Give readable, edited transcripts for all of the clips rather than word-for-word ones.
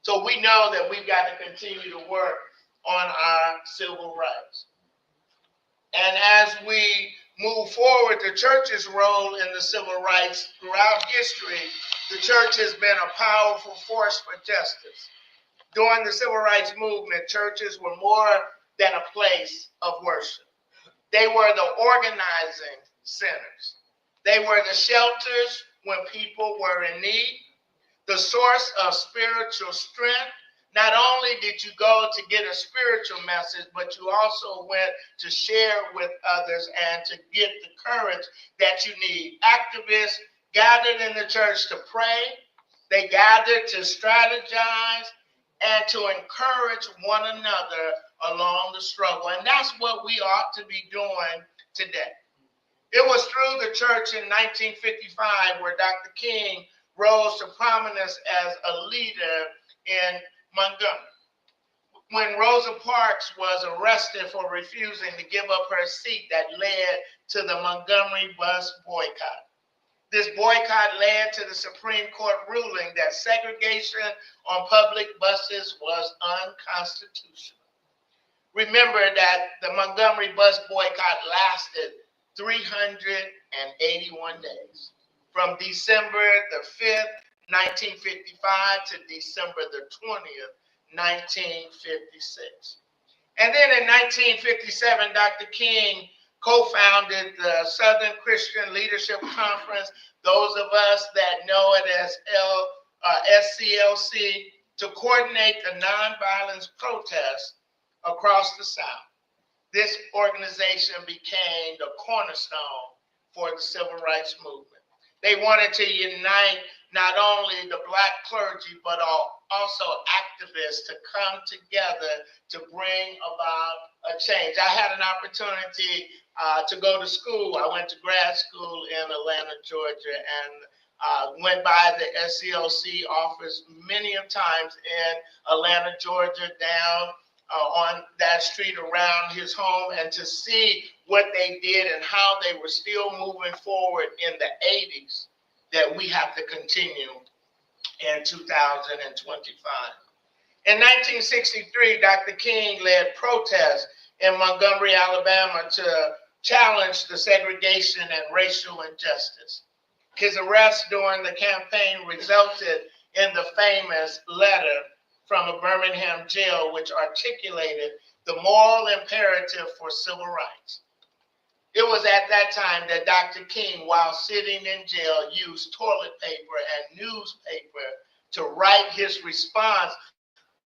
So we know that we've got to continue to work on our civil rights. And as we move forward, the church's role in the civil rights throughout history, the church has been a powerful force for justice. During the civil rights movement, churches were more than a place of worship. They were the organizing centers. They were the shelters when people were in need, the source of spiritual strength. Not only did you go to get a spiritual message, but you also went to share with others and to get the courage that you need. Activists gathered in the church to pray. They gathered to strategize and to encourage one another along the struggle. And that's what we ought to be doing today. It was through the church in 1955 where Dr. King rose to prominence as a leader in Montgomery. When Rosa Parks was arrested for refusing to give up her seat that led to the Montgomery bus boycott. This boycott led to the Supreme Court ruling that segregation on public buses was unconstitutional. Remember that the Montgomery bus boycott lasted 381 days, from December the 5th, 1955 to December the 20th, 1956. And then in 1957, Dr. King co-founded the Southern Christian Leadership Conference, those of us that know it as SCLC, to coordinate the nonviolence protests across the South. This organization became the cornerstone for the civil rights movement. They wanted to unite not only the Black clergy, but also activists to come together to bring about a change. I had an opportunity to go to school. I went to grad school in Atlanta, Georgia, and went by the SCLC office many of times in Atlanta, Georgia, down on that street around his home, and to see what they did and how they were still moving forward in the 80s, that we have to continue in 2025. In 1963, Dr. King led protests in Montgomery, Alabama to challenge the segregation and racial injustice. His arrest during the campaign resulted in the famous letter from a Birmingham jail, which articulated the moral imperative for civil rights. It was at that time that Dr. King, while sitting in jail, used toilet paper and newspaper to write his response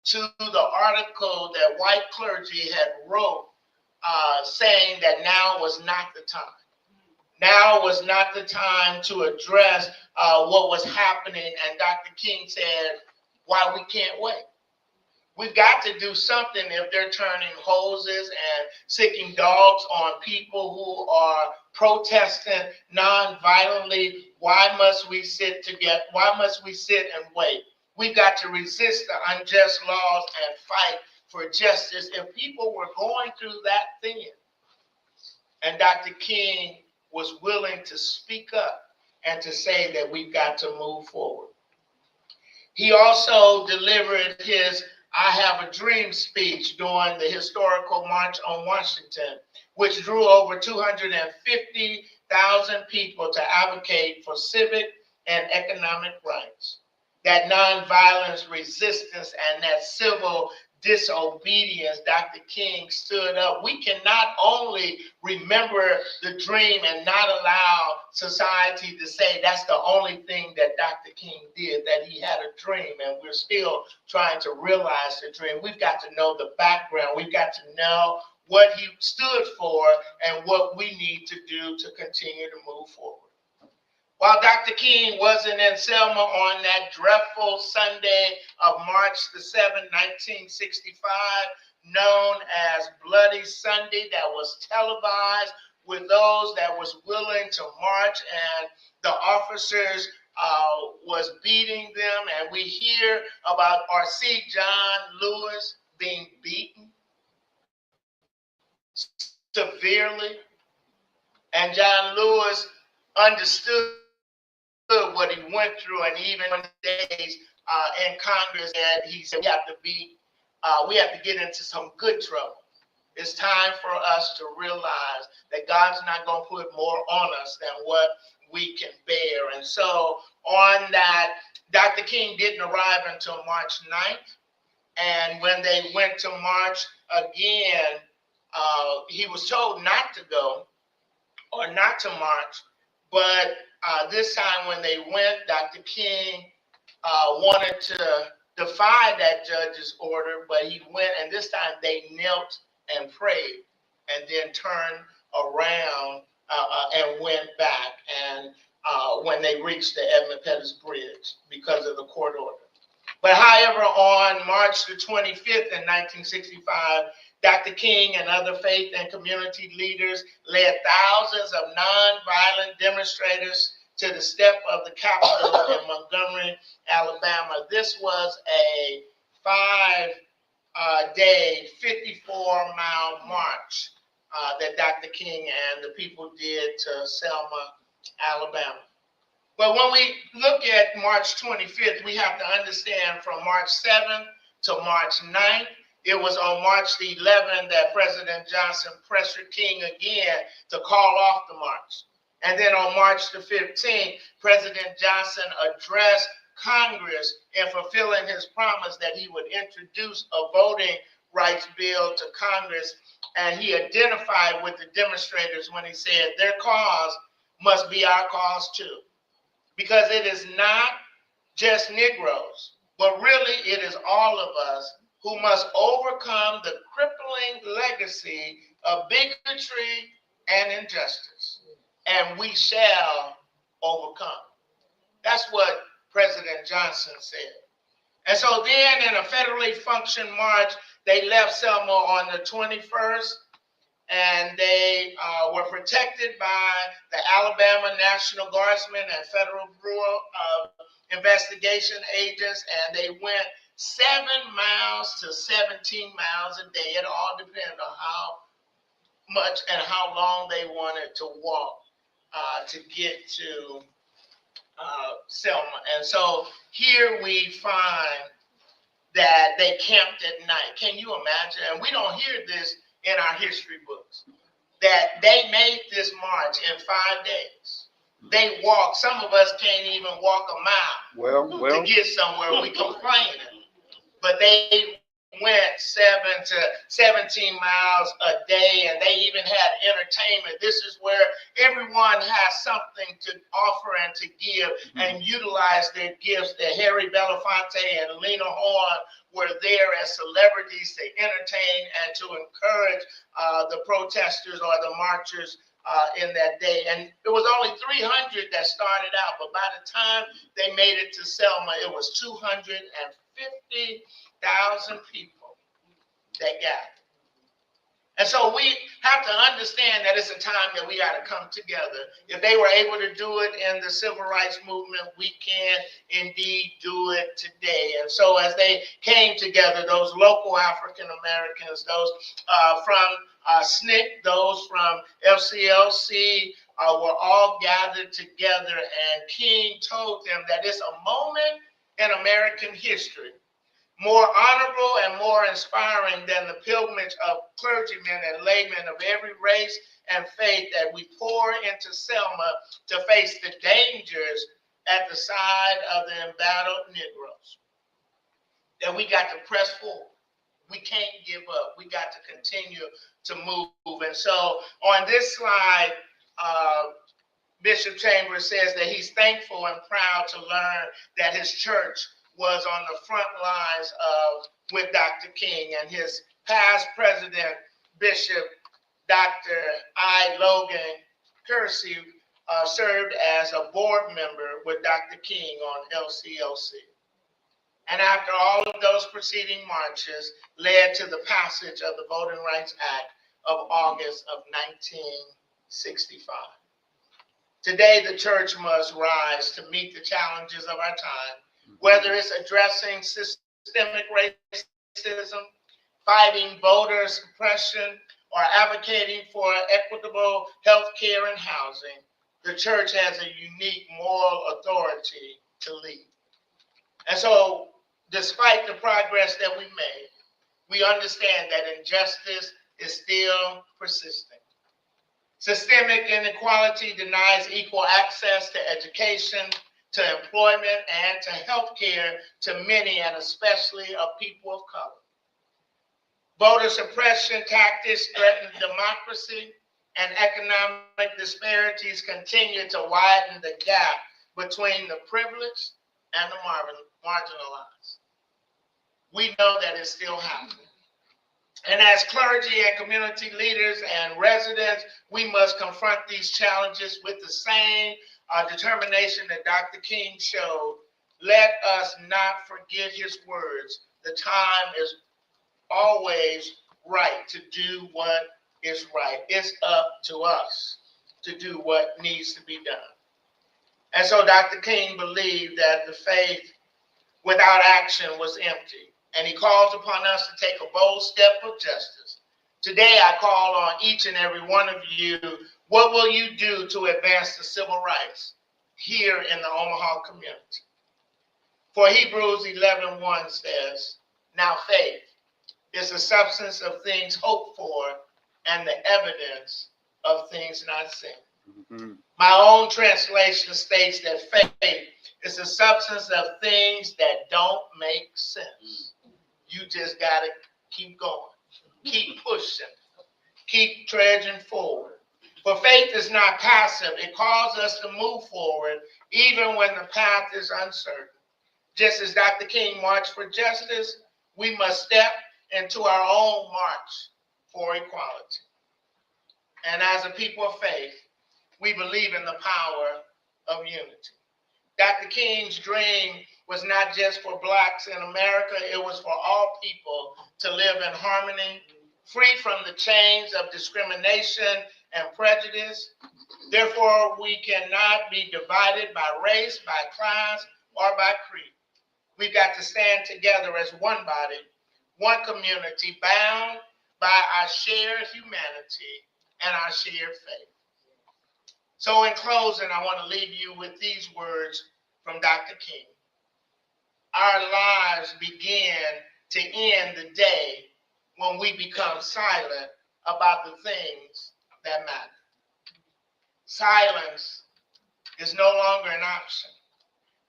to the article that white clergy had wrote, saying that now was not the time. Now was not the time to address what was happening. And Dr. King said, why we can't wait. We've got to do something if they're turning hoses and sicking dogs on people who are protesting non-violently. Why must we sit together? Why must we sit and wait? We've got to resist the unjust laws and fight for justice. If people were going through that thing, and Dr. King was willing to speak up and to say that we've got to move forward. He also delivered his I Have a Dream speech during the historical March on Washington, which drew over 250,000 people to advocate for civic and economic rights, that nonviolence resistance and that civil disobedience. Dr. King stood up. We can not only remember the dream and not allow society to say that's the only thing that Dr. King did, that he had a dream and we're still trying to realize the dream. We've got to know the background. We've got to know what he stood for and what we need to do to continue to move forward. While Dr. King wasn't in Selma on that dreadful Sunday of March the 7th, 1965, known as Bloody Sunday, that was televised with those that was willing to march, and the officers was beating them, and we hear about R.C. John Lewis being beaten severely, and John Lewis understood what he went through, and even days in Congress that he said we have to get into some good trouble. It's time for us to realize that God's not going to put more on us than what we can bear. And so on that, Dr. King didn't arrive until March 9th. And when they went to march again, he was told not to go or not to march. But this time when they went, Dr. King wanted to defy that judge's order, but he went, and this time they knelt and prayed and then turned around and went back. And when they reached the Edmund Pettus Bridge because of the court order. But however, on March the 25th in 1965, Dr. King and other faith and community leaders led thousands of nonviolent demonstrators to the step of the Capitol in Montgomery, Alabama. This was a 5-day, 54-mile march that Dr. King and the people did to Selma, Alabama. But when we look at March 25th, we have to understand from March 7th to March 9th, it was on March the 11th that President Johnson pressured King again to call off the march. And then on March the 15th, President Johnson addressed Congress in fulfilling his promise that he would introduce a voting rights bill to Congress. And he identified with the demonstrators when he said their cause must be our cause too. Because it is not just Negroes, but really it is all of us who must overcome the crippling legacy of bigotry and injustice. And we shall overcome. That's what President Johnson said. And so then in a federally functioned march, they left Selma on the 21st. And they were protected by the Alabama National Guardsmen and Federal Bureau of Investigation agents, and they went 7 miles to 17 miles a day. It all depended on how much and how long they wanted to walk to get to Selma. And so here we find that they camped at night. Can you imagine? And we don't hear this in our history books, that they made this march in 5 days. They walked. Some of us can't even walk a mile to get somewhere. We complaining. But they went 7 to 17 miles a day, and they even had entertainment. This is where everyone has something to offer and to give and utilize their gifts. That Harry Belafonte and Lena Horne were there as celebrities to entertain and to encourage the protesters or the marchers in that day. And it was only 300 that started out, but by the time they made it to Selma, it was 250,000 people that gathered. And so we have to understand that it's a time that we got to come together. If they were able to do it in the civil rights movement, we can indeed do it today. And so as they came together, those local African Americans, those from SNCC, those from FCLC, were all gathered together, and King told them that it's a moment in American history more honorable and more inspiring than the pilgrimage of clergymen and laymen of every race and faith that we pour into Selma to face the dangers at the side of the embattled Negroes. That we got to press forward. We can't give up. We got to continue to move. And so on this slide, Bishop Chambers says that he's thankful and proud to learn that his church was on the front lines with Dr. King, and his past president, Bishop Dr. I. Logan Kersey, served as a board member with Dr. King on LCLC. And after all of those preceding marches led to the passage of the Voting Rights Act of August of 1965. Today, the church must rise to meet the challenges of our time, whether it's addressing systemic racism, fighting voter suppression, or advocating for equitable health care and housing. The church has a unique moral authority to lead. And so, despite the progress that we made, we understand that injustice is still persisting. Systemic inequality denies equal access to education, to employment, and to health care to many, and especially of people of color. Voter suppression tactics threaten democracy, and economic disparities continue to widen the gap between the privileged and the marginalized. We know that it's still happening. And as clergy and community leaders and residents, we must confront these challenges with the same determination that Dr. King showed. Let us not forget his words. The time is always right to do what is right. It's up to us to do what needs to be done. And so Dr. King believed that the faith without action was empty. And he calls upon us to take a bold step of justice. Today, I call on each and every one of you, what will you do to advance the civil rights here in the Omaha community? For Hebrews 11:1 says, now faith is the substance of things hoped for and the evidence of things not seen. Mm-hmm. My own translation states that faith is the substance of things that don't make sense. You just got to keep going, keep pushing, keep trudging forward. For faith is not passive. It calls us to move forward even when the path is uncertain. Just as Dr. King marched for justice, we must step into our own march for equality. And as a people of faith, we believe in the power of unity. Dr. King's dream was not just for Blacks in America, it was for all people to live in harmony, free from the chains of discrimination and prejudice. Therefore, we cannot be divided by race, by class, or by creed. We've got to stand together as one body, one community, bound by our shared humanity and our shared faith. So in closing, I want to leave you with these words from Dr. King. Our lives begin to end the day when we become silent about the things that matter. Silence is no longer an option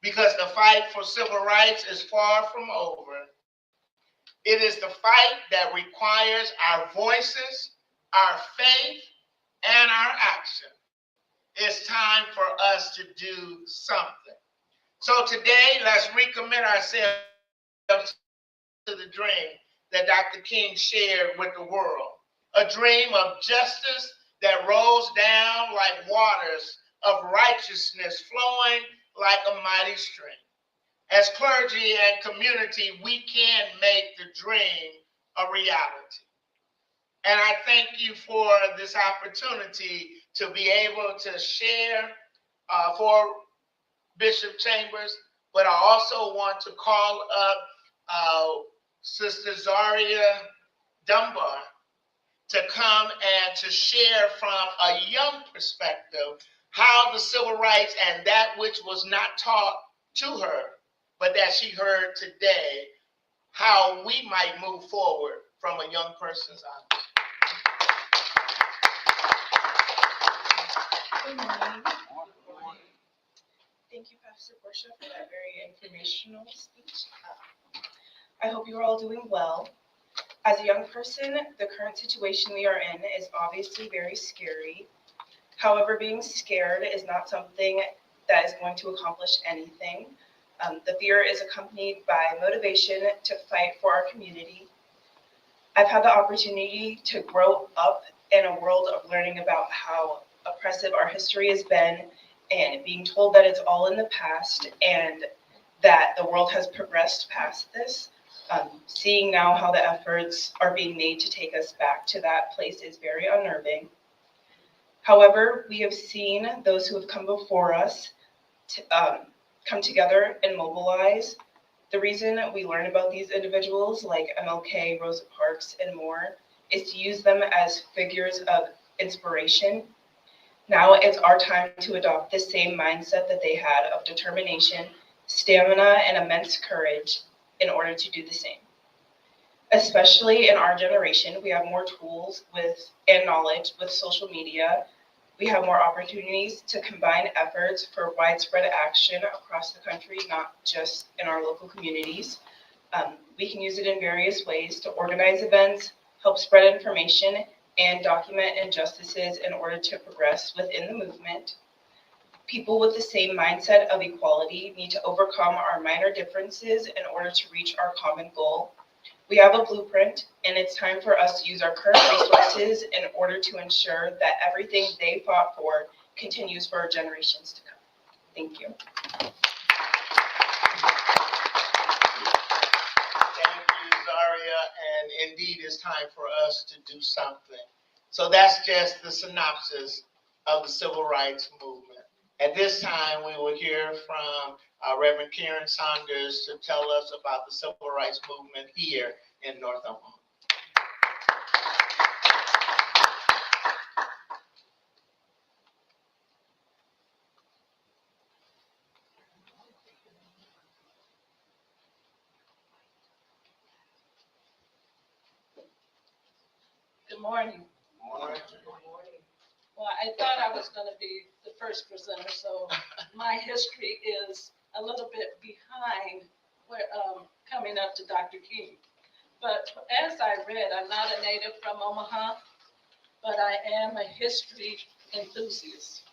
because the fight for civil rights is far from over. It is the fight that requires our voices, our faith, and our action. It's time for us to do something. So today, let's recommit ourselves to the dream that Dr. King shared with the world. A dream of justice that rolls down like waters, of righteousness flowing like a mighty stream. As clergy and community, we can make the dream a reality. And I thank you for this opportunity to be able to share for Bishop Chambers, but I also want to call up Sister Zaria Dunbar to come and to share from a young perspective how the civil rights and that which was not taught to her, but that she heard today, how we might move forward from a young person's eyes. Good morning. Thank you, Pastor Portia, for that very informational speech. I hope you're all doing well. As a young person, the current situation we are in is obviously very scary. However, being scared is not something that is going to accomplish anything. The fear is accompanied by motivation to fight for our community. I've had the opportunity to grow up in a world of learning about how oppressive our history has been and being told that it's all in the past and that the world has progressed past this. Seeing now how the efforts are being made to take us back to that place is very unnerving. However, we have seen those who have come before us come together and mobilize. The reason we learn about these individuals like MLK, Rosa Parks, and more is to use them as figures of inspiration. Now it's our time to adopt the same mindset that they had of determination, stamina, and immense courage in order to do the same. Especially in our generation, we have more tools and knowledge with social media. We have more opportunities to combine efforts for widespread action across the country, not just in our local communities. We can use it in various ways to organize events, help spread information, and document injustices in order to progress within the movement. People with the same mindset of equality need to overcome our minor differences in order to reach our common goal. We have a blueprint, and it's time for us to use our current resources in order to ensure that everything they fought for continues for generations to come. Thank you. Thank you, Zaria, and indeed it's time for us to do something. So that's just the synopsis of the civil rights movement. At this time, we will hear from Reverend Karen Saunders to tell us about the civil rights movement here in North Omaha. Good morning. Well, I thought I was going to be the first presenter, so my history is a little bit behind where, coming up to Dr. King. But as I read, I'm not a native from Omaha, but I am a history enthusiast.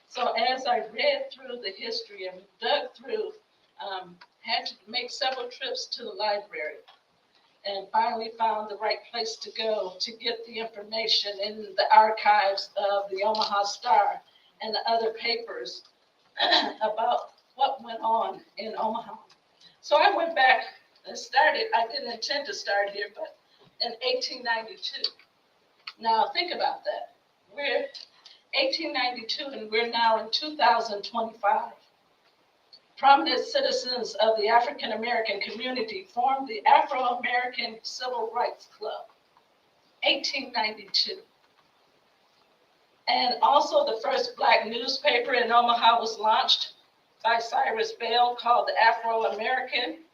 So as I read through the history and dug through, had to make several trips to the library, and finally found the right place to go to get the information in the archives of the Omaha Star and the other papers about what went on in Omaha. So I went back and started, I didn't intend to start here, but in 1892. Now think about that. We're 1892 and we're now in 2025. Prominent citizens of the African American community formed the Afro-American Civil Rights Club, 1892. And also the first Black newspaper in Omaha was launched by Cyrus Bell called the Afro-American.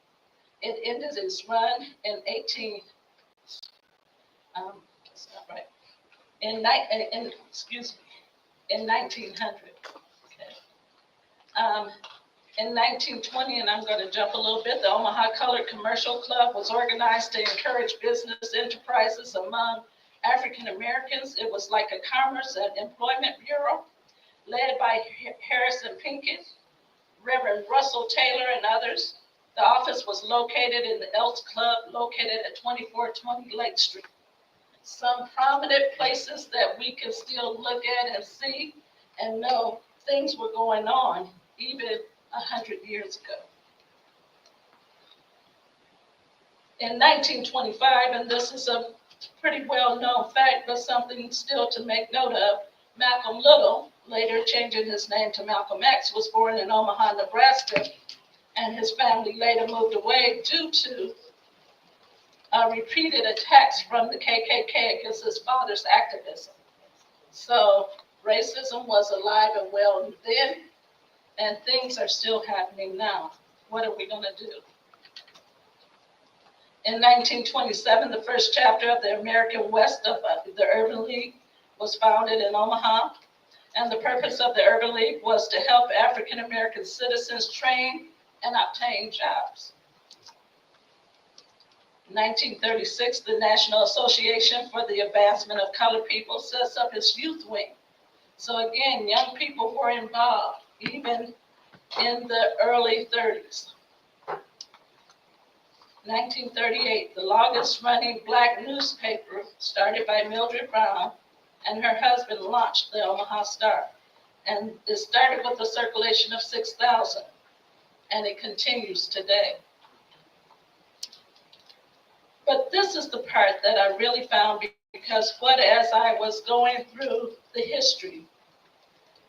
It ended its run in 1900. Okay. In 1920, and I'm going to jump a little bit, the Omaha Colored Commercial Club was organized to encourage business enterprises among African Americans. It was like a commerce and employment bureau led by Harrison Pinkett, Reverend Russell Taylor, and others. The office was located in the Elks Club, located at 2420 Lake Street. Some prominent places that we can still look at and see and know things were going on even 100 years ago. In 1925, and this is a pretty well-known fact, but something still to make note of, Malcolm Little, later changing his name to Malcolm X, was born in Omaha, Nebraska, and his family later moved away due to repeated attacks from the KKK against his father's activism. So racism was alive and well then, and things are still happening now. What are we going to do? In 1927, the first chapter of the American West of the Urban League was founded in Omaha, and the purpose of the Urban League was to help African American citizens train and obtain jobs. In 1936, the National Association for the Advancement of Colored People sets up its youth wing. So again, young people were involved, even in the early 30s. 1938, the longest running Black newspaper started by Mildred Brown and her husband launched the Omaha Star. And it started with a circulation of 6,000, and it continues today. But this is the part that I really found, because as I was going through the history,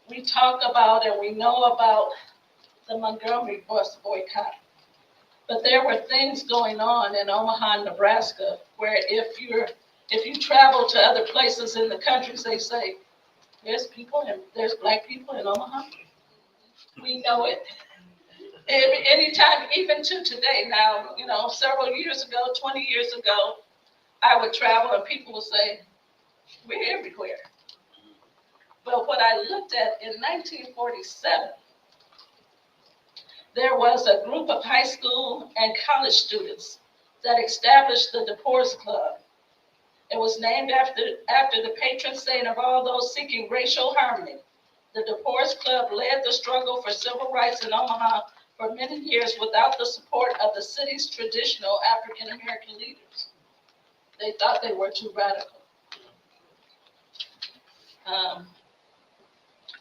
we talk about and we know about the Montgomery bus boycott. But there were things going on in Omaha, Nebraska, where if you travel to other places in the country, they say, there's Black people in Omaha. We know it. Anytime, even to today now, several years ago, 20 years ago, I would travel and people would say, we're everywhere. But what I looked at in 1947, there was a group of high school and college students that established the Divorce Club. It was named after the patron saint of all those seeking racial harmony. The Divorce Club led the struggle for civil rights in Omaha for many years without the support of the city's traditional African American leaders. They thought they were too radical.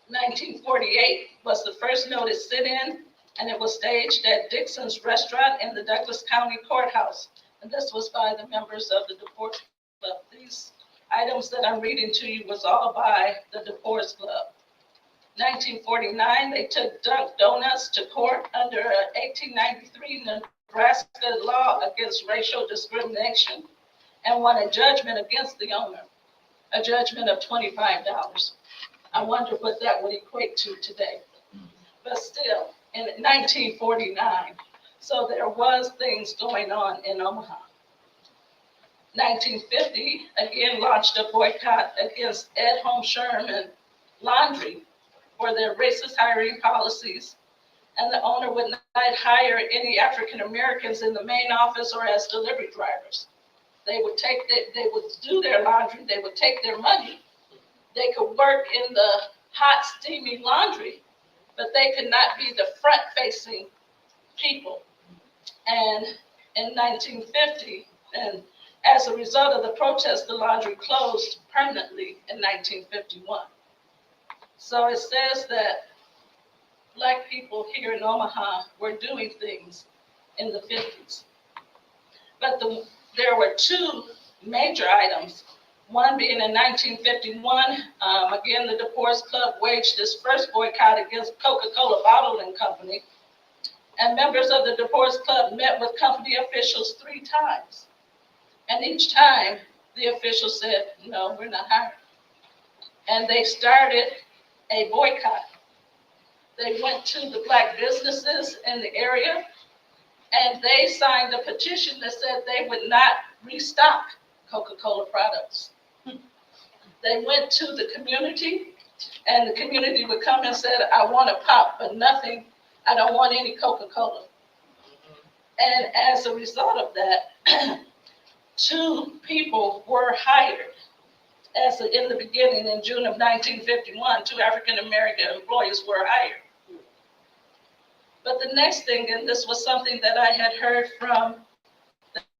1948 was the first notice sit-in, and it was staged at Dixon's Restaurant in the Douglas County Courthouse. And this was by the members of the Divorce Club. These items that I'm reading to you was all by the Divorce Club. 1949, they took Dunk Donuts to court under an 1893 Nebraska law against racial discrimination and won a judgment against the owner, a judgment of $25. I wonder what that would equate to today. But still, in 1949, so there was things going on in Omaha. 1950, again launched a boycott against Ed Home Sherman Laundry for their racist hiring policies, and the owner would not hire any African Americans in the main office or as delivery drivers. They would do their laundry, they would take their money, they could work in the hot, steamy laundry, but they could not be the front-facing people. And in 1950, and as a result of the protest, the laundry closed permanently in 1951. So it says that Black people here in Omaha were doing things in the 50s. But there were two major items. One being in 1951, again, the Divorce Club waged its first boycott against Coca-Cola Bottling Company. And members of the Divorce Club met with company officials 3 times. And each time, the official said, no, we're not hiring. And they started a boycott. They went to the Black businesses in the area, and they signed a petition that said they would not restock Coca-Cola products. They went to the community, and the community would come and said, I want a pop, but nothing, I don't want any Coca-Cola. And as a result of that, 2 people were hired. In the beginning, in June of 1951, 2 African-American employees were hired. But the next thing, and this was something that I had heard from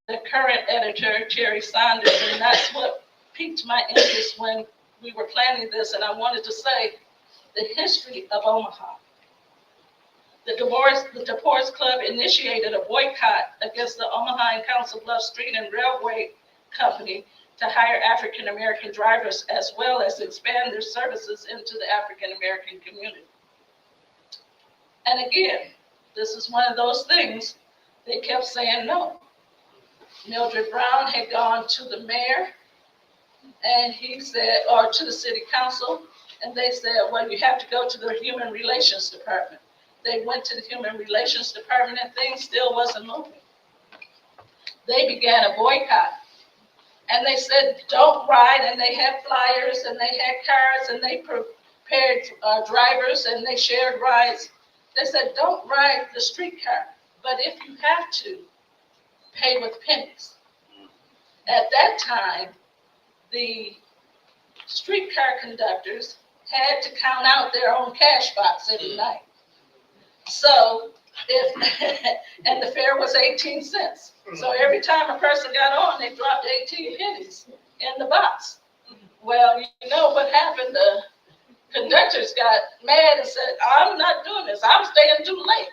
the current editor, Jerry Saunders, and that's what piqued my interest when we were planning this, and I wanted to say the history of Omaha. The Divorce Club initiated a boycott against the Omaha and Council Bluffs Street and Railway Company to hire African American drivers, as well as expand their services into the African American community. And again, this is one of those things they kept saying no. Mildred Brown had gone to the mayor, and he said, or to the city council, and they said, well, you have to go to the Human Relations Department. They went to the Human Relations Department, and things still wasn't moving. They began a boycott. And they said, don't ride, and they had flyers, and they had cars, and they prepared drivers, and they shared rides. They said, don't ride the streetcar, but if you have to, pay with pennies. At that time, the streetcar conductors had to count out their own cash box every night. So, and the fare was 18 cents. So every time a person got on, they dropped 18 pennies in the box. Well, you know what happened? The conductors got mad and said, I'm not doing this. I'm staying too late,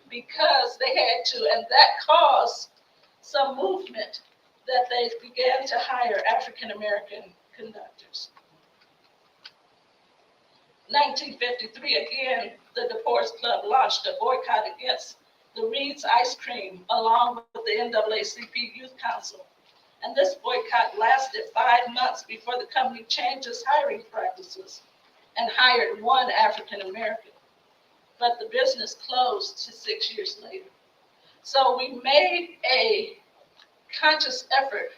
because they had to, and that caused some movement that they began to hire African-American conductors. 1953, again, the Divorce Club launched a boycott against the Reed's Ice Cream, along with the NAACP Youth Council. And this boycott lasted 5 months before the company changed its hiring practices and hired 1 African American. but the business closed 6 years later. So we made a conscious effort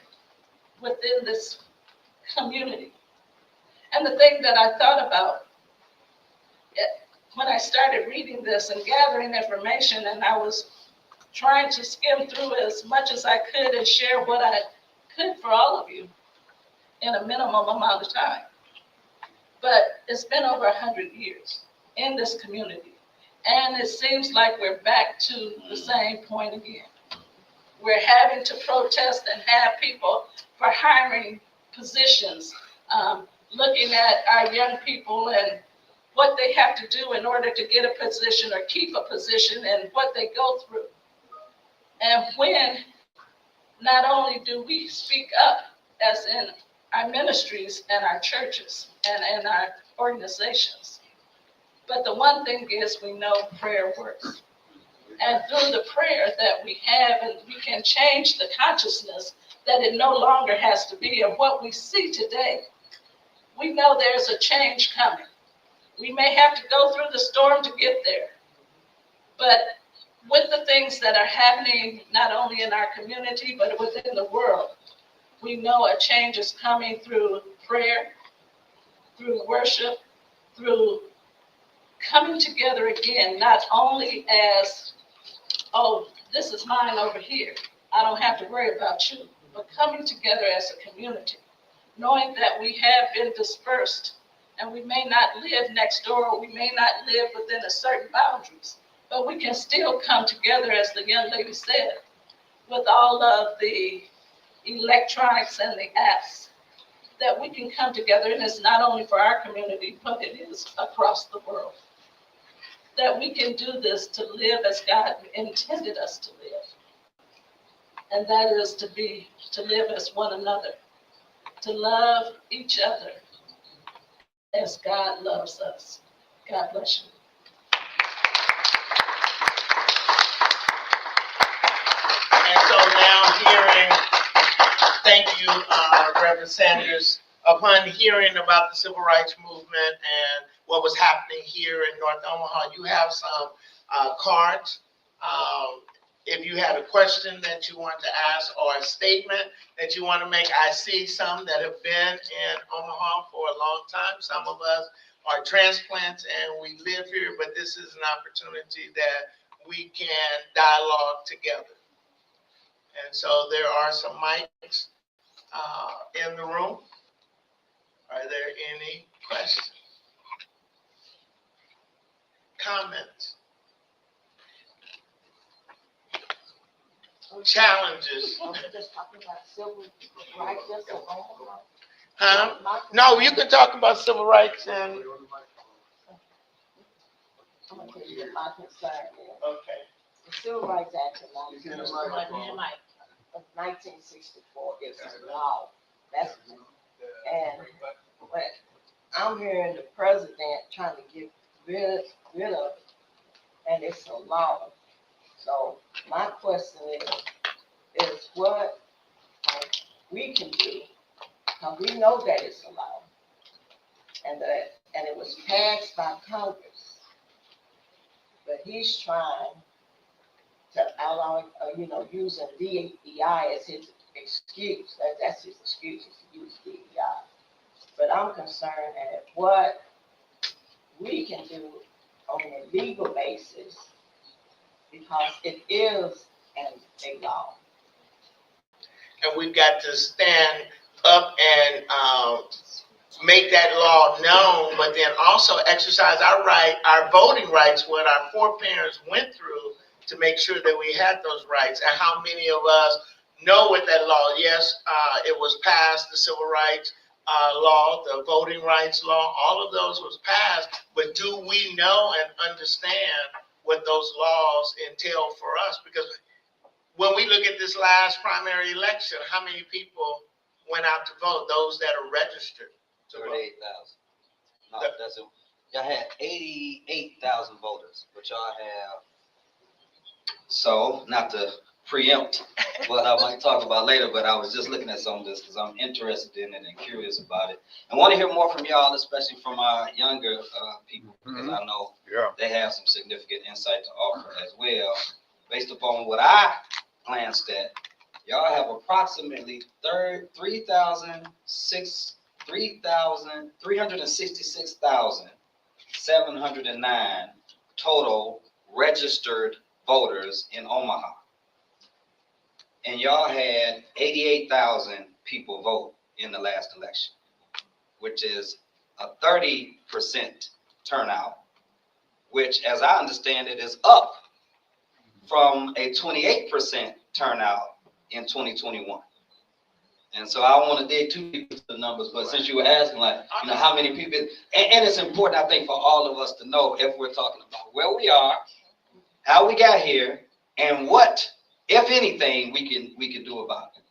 within this community. And the thing that I thought about when I started reading this and gathering information, and I was trying to skim through as much as I could and share what I could for all of you in a minimum amount of time. But it's been over 100 years in this community. And it seems like we're back to the same point again. We're having to protest and have people for hiring positions, looking at our young people and what they have to do in order to get a position or keep a position and what they go through. And when not only do we speak up as in our ministries and our churches and in our organizations, but the one thing is we know prayer works. And through the prayer that we have, and we can change the consciousness that it no longer has to be. And what we see today, we know there's a change coming. We may have to go through the storm to get there. But with the things that are happening, not only in our community, but within the world, we know a change is coming through prayer, through worship, through coming together again, not only as, oh, this is mine over here, I don't have to worry about you, but coming together as a community, knowing that we have been dispersed and we may not live next door, or we may not live within a certain boundaries, but we can still come together, as the young lady said, with all of the electronics and the apps, that we can come together, and it's not only for our community, but it is across the world. That we can do this to live as God intended us to live. And that is to live as one another, to love each other as God loves us. God bless you. And so now thank you, Reverend Sanders, upon hearing about the civil rights movement and what was happening here in North Omaha, you have some cards. If you had a question that you want to ask or a statement that you want to make, I see some that have been in Omaha for a long time. Some of us are transplants and we live here, but this is an opportunity that we can dialogue together. And so there are some mics in the room. Are there any questions? Comments? Challenges? Are we just talking about civil rights just in Omaha? Huh? No, you can talk about civil rights and. I'm gonna tell you what my concern is. Okay. The Civil Rights Act of 1964 is a law. That's, and when I'm hearing the president trying to get rid of it, and it's a law. So my question is what we can do, because we know that it's a law, and it was passed by Congress, but he's trying to allow, using DEI as his excuse. That's his excuse, is to use DEI. But I'm concerned at what we can do on a legal basis, because it is a law. And we've got to stand up and make that law known, but then also exercise our right, our voting rights, what our foreparents went through to make sure that we had those rights. And how many of us know what that law? Yes, it was passed, the civil rights law, the voting rights law, all of those was passed, but do we know and understand what those laws entail for us? Because when we look at this last primary election, how many people went out to vote? Those that are registered to vote. 38,000. No, that's it. Y'all had 88,000 voters, but y'all have, so not to preempt what I might talk about later, but I was just looking at some of this because I'm interested in it and curious about it. I want to hear more from y'all, especially from our younger people, because I know they have some significant insight to offer as well. Based upon what I glanced at, y'all have approximately 366,709 total registered voters in Omaha. And y'all had 88,000 people vote in the last election, which is a 30% turnout, which, as I understand it, is up from a 28% turnout in 2021. And so I want to dig too deep into the numbers, but since you were asking, like, you know, how many people, and it's important, I think, for all of us to know if we're talking about where we are, how we got here, and what, if anything, we can do about it.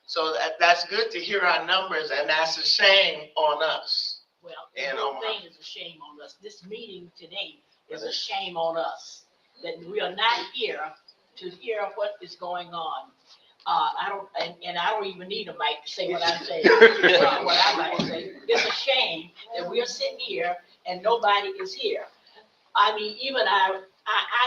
So that's good to hear our numbers, and that's a shame on us. Well, the whole thing is a shame on us. This meeting today is a shame on us that we are not here to hear what is going on. I don't even need a mic to say what I'm saying. What I might say. It's a shame that we are sitting here and nobody is here. I mean, even our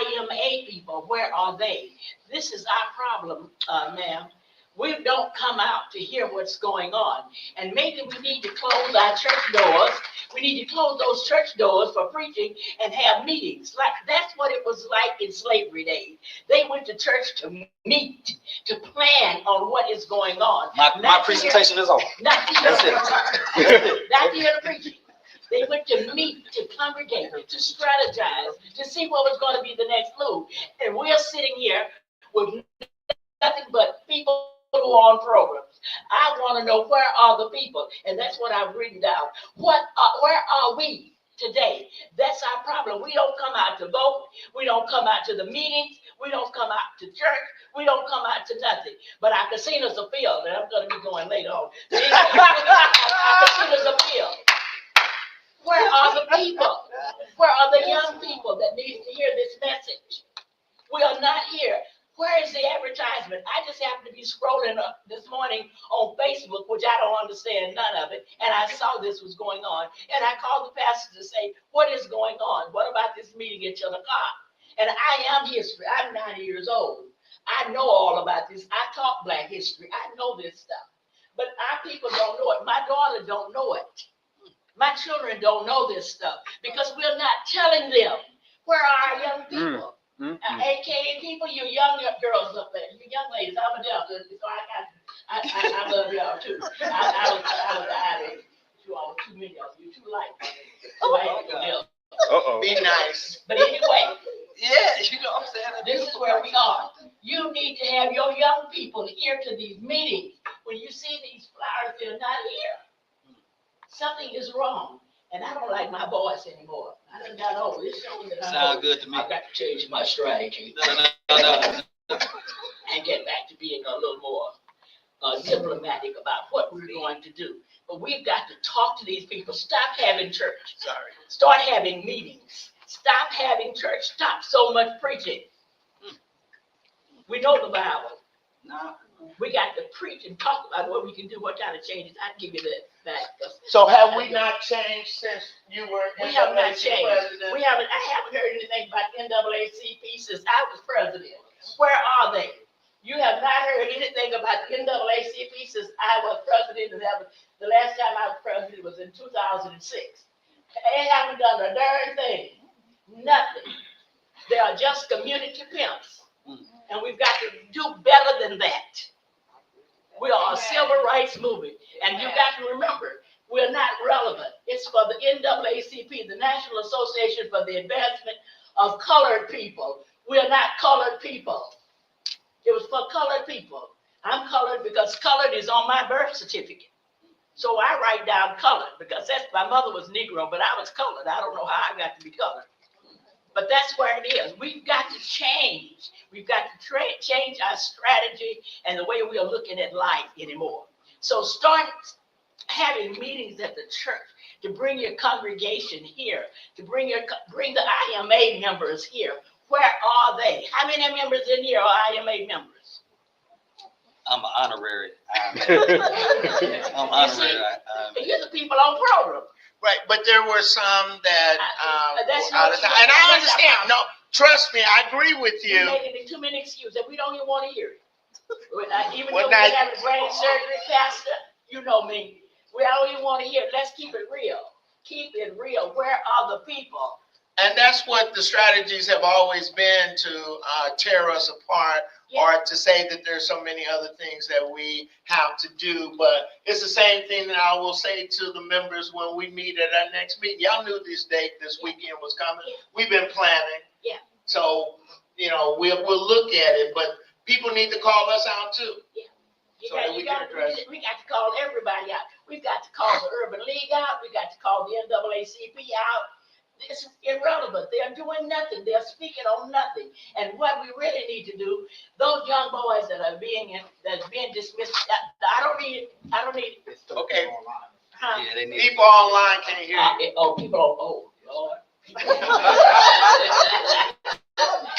IMA people, where are they? This is our problem, ma'am. We don't come out to hear what's going on. And maybe we need to close our church doors. We need to close those church doors for preaching and have meetings. Like that's what it was like in slavery days. They went to church to meet, to plan on what is going on. My presentation is over. Not to hear the preaching. They went to meet, to congregate, to strategize, to see what was going to be the next move. And we're sitting here with nothing but people who are on programs. I want to know, where are the people? And that's what I've written down. Where are we today? That's our problem. We don't come out to vote. We don't come out to the meetings. We don't come out to church. We don't come out to nothing. But our casinos are filled, and I'm going to be going later on. Our casinos are filled. Where are the people? Where are the young people that need to hear this message? We are not here. Where is the advertisement? I just happened to be scrolling up this morning on Facebook, which I don't understand none of it, and I saw this was going on, and I called the pastor to say, what is going on? What about this meeting at 10 o'clock? And I am history. I'm 90 years old. I know all about this. I taught Black history. I know this stuff. But our people don't know it. My daughter don't know it. My children don't know this stuff because we're not telling them. Where are our young people? AKA people, you young girls up there, you young ladies, I'm a Delta, so I love y'all too. I was Irish. You all too many of you, too light. Be nice. But anyway, Yeah, you know what I'm saying? this is where we are. You need to have your young people here to these meetings. When you see these flyers, they're not here. Something is wrong. And I don't like my voice anymore. I done got old. It's showing that Sound good to me. I've got to change my strategy No. and get back to being a little more diplomatic about what we're going to do. But we've got to talk to these people. Stop having church. Start having meetings. Stop having church. Stop so much preaching. We know the Bible. No. We got to preach and talk about what we can do, what kind of changes. I'd give you that back. So have we not changed since you were We have not NAACP changed. president? I haven't heard anything about NAACP since I was president. Where are they? You have not heard anything about NAACP since I was president. And the last time I was president was in 2006. They haven't done a darn thing. Nothing. They are just community pimps. And we've got to do better than that. We are a civil rights movement. And you got to remember, we're not relevant. It's for the NAACP, the National Association for the Advancement of Colored People. We're not colored people. It was for colored people. I'm colored because colored is on my birth certificate. So I write down colored because my mother was Negro, but I was colored. I don't know how I got to be colored. But that's where it is. We've got to change. We've got to change our strategy and the way we are looking at life anymore. So start having meetings at the church to bring your congregation here, to bring the IMA members here. Where are they? How many members in here are IMA members? I'm an honorary. I'm You see, you're the people on program. Right, but there were some that, That's were out of not- time. And I that's understand, not- no, trust me, I agree with You're you. making too many excuses, and we don't even want to hear it. Even Well, though now- we have a brain surgery, Pastor, you know me, we don't even want to hear it. Let's keep it real. Keep it real. Where are the people? And that's what the strategies have always been, to tear us apart, or to say that there's so many other things that we have to do. But it's the same thing that I will say to the members when we meet at our next meeting. Y'all knew this date, this weekend was coming. Yeah. We've been planning. Yeah. So, we'll look at it, but people need to call us out too. So that we can address it. We got to call everybody out. We've got to call the Urban League out. We got to call the NAACP out. This is irrelevant. They're doing nothing. They're speaking on nothing. And what we really need to do, those young boys that are being dismissed, I don't need. Okay, Huh? Yeah, they need. people online can't hear you. People, Lord.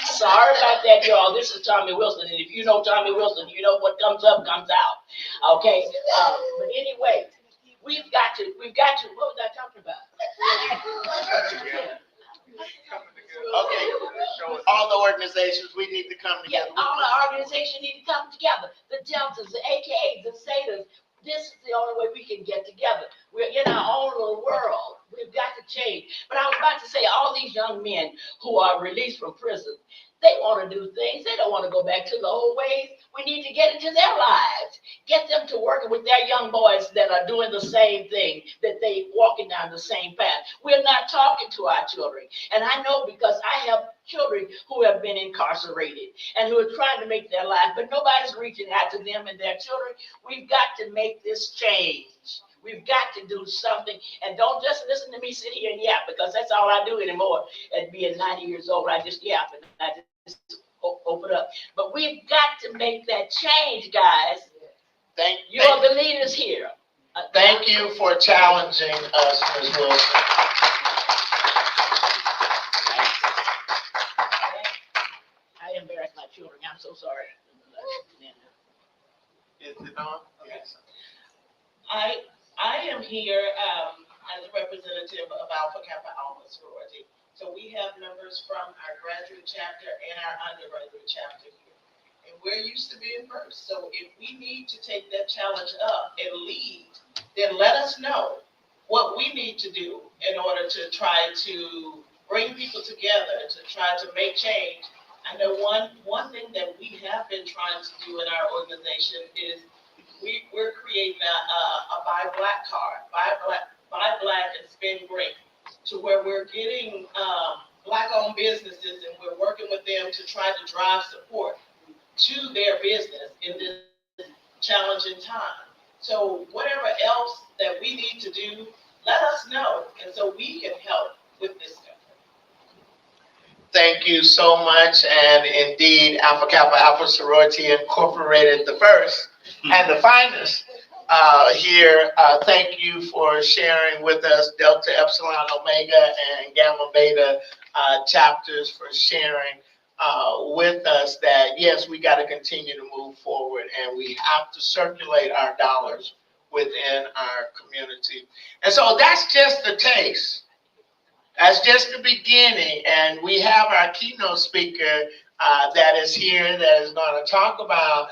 Sorry about that, y'all. This is Tommy Wilson, and if you know Tommy Wilson, you know what comes up comes out. Okay, but anyway, we've got to. What was I talking about? Okay, all the organizations, we need to come Yeah, together. all the organizations need to come together. The Deltas, the AKAs, the Zetas. This is the only way we can get together. We're in our own little world. We've got to change. But I was about to say, all these young men who are released from prison, they want to do things. They don't want to go back to the old ways. We need to get into their lives. Get them to working with their young boys that are doing the same thing, that they walking down the same path. We're not talking to our children. And I know because I have children who have been incarcerated and who are trying to make their life, but nobody's reaching out to them and their children. We've got to make this change. We've got to do something, and don't just listen to me sit here and yap, because that's all I do anymore. At being 90 years old, I just yap and I just open up. But we've got to make that change, guys. You are the leaders here. Thank you for challenging us, Ms. Wilson. I embarrassed my children. I'm so sorry. Is it on? Yes. I am here as a representative of Alpha Kappa Alpha sorority. So we have members from our graduate chapter and our undergraduate chapter here. And we're used to being first. So if we need to take that challenge up and lead, then let us know what we need to do in order to try to bring people together, to try to make change. I know one thing that we have been trying to do in our organization is we're creating a buy black card, buy black and spend great, to where we're getting black-owned businesses and we're working with them to try to drive support to their business in this challenging time. So whatever else that we need to do, let us know, and so we can help with this effort. Thank you so much. And indeed, Alpha Kappa Alpha Sorority Incorporated, the first and the finest here. Thank you for sharing with us Delta Epsilon Omega and Gamma Beta chapters, for sharing with us that, yes, we got to continue to move forward and we have to circulate our dollars within our community. And so that's just the taste. That's just the beginning. And we have our keynote speaker that is here, that is going to talk about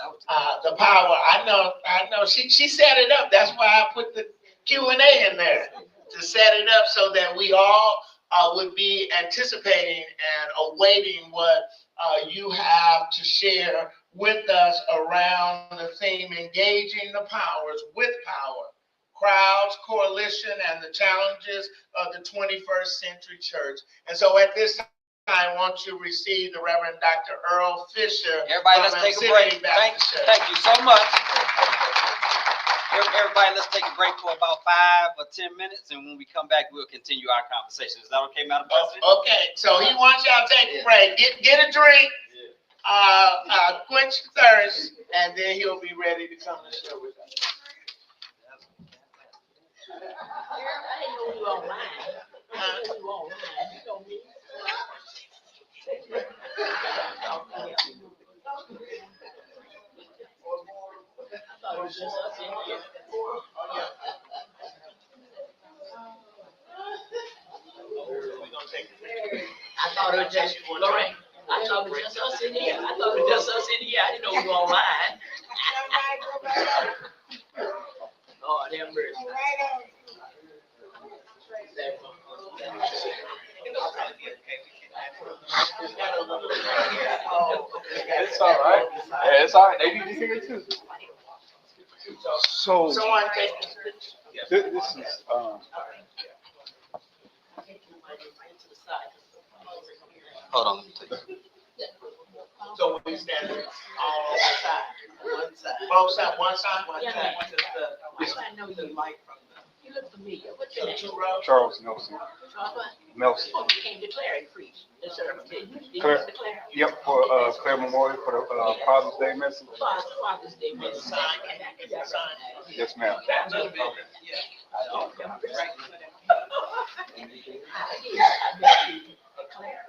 the power. I know she set it up. That's why I put the Q&A in there, to set it up so that we all would be anticipating and awaiting what you have to share with us around the theme, engaging the powers with power, crowds, coalition, and the challenges of the 21st century church. And so at this time, I want you to receive the Reverend Dr. Earle Fisher. Everybody, let's take a break. Thank you so much. Everybody, let's take a break for about 5 or 10 minutes, and when we come back, we'll continue our conversation. Is that okay, Madam President? Okay, so he wants y'all to take a break. Get a drink, quench your thirst, and then he'll be ready to come and share with us. I didn't know you online. I didn't know you online. You know me. thought it was just us in here. I thought it was just, Lorraine, I thought it was just us in here. I thought it was just us in here. I didn't know we were online. Lord have mercy. It's all right. Yeah, it's all right. They need to hear it too. So Someone take, this is Hold on, let me take it. So we stand all on the side, one side. both sides, one side, One Yeah, side, man. just I know the you. mic from the. You look familiar. What's your name? two rows. Charles Nelson. Nelson. Oh, you came declaring preach the sermon, didn't you? Did you Claire. declare? Yep, for Claire Memorial for the Father's Day message. Father's Day With the message. sign, sign. Yes, ma'am. That little bit, yeah. Oh, yeah. Right. I bet you declare.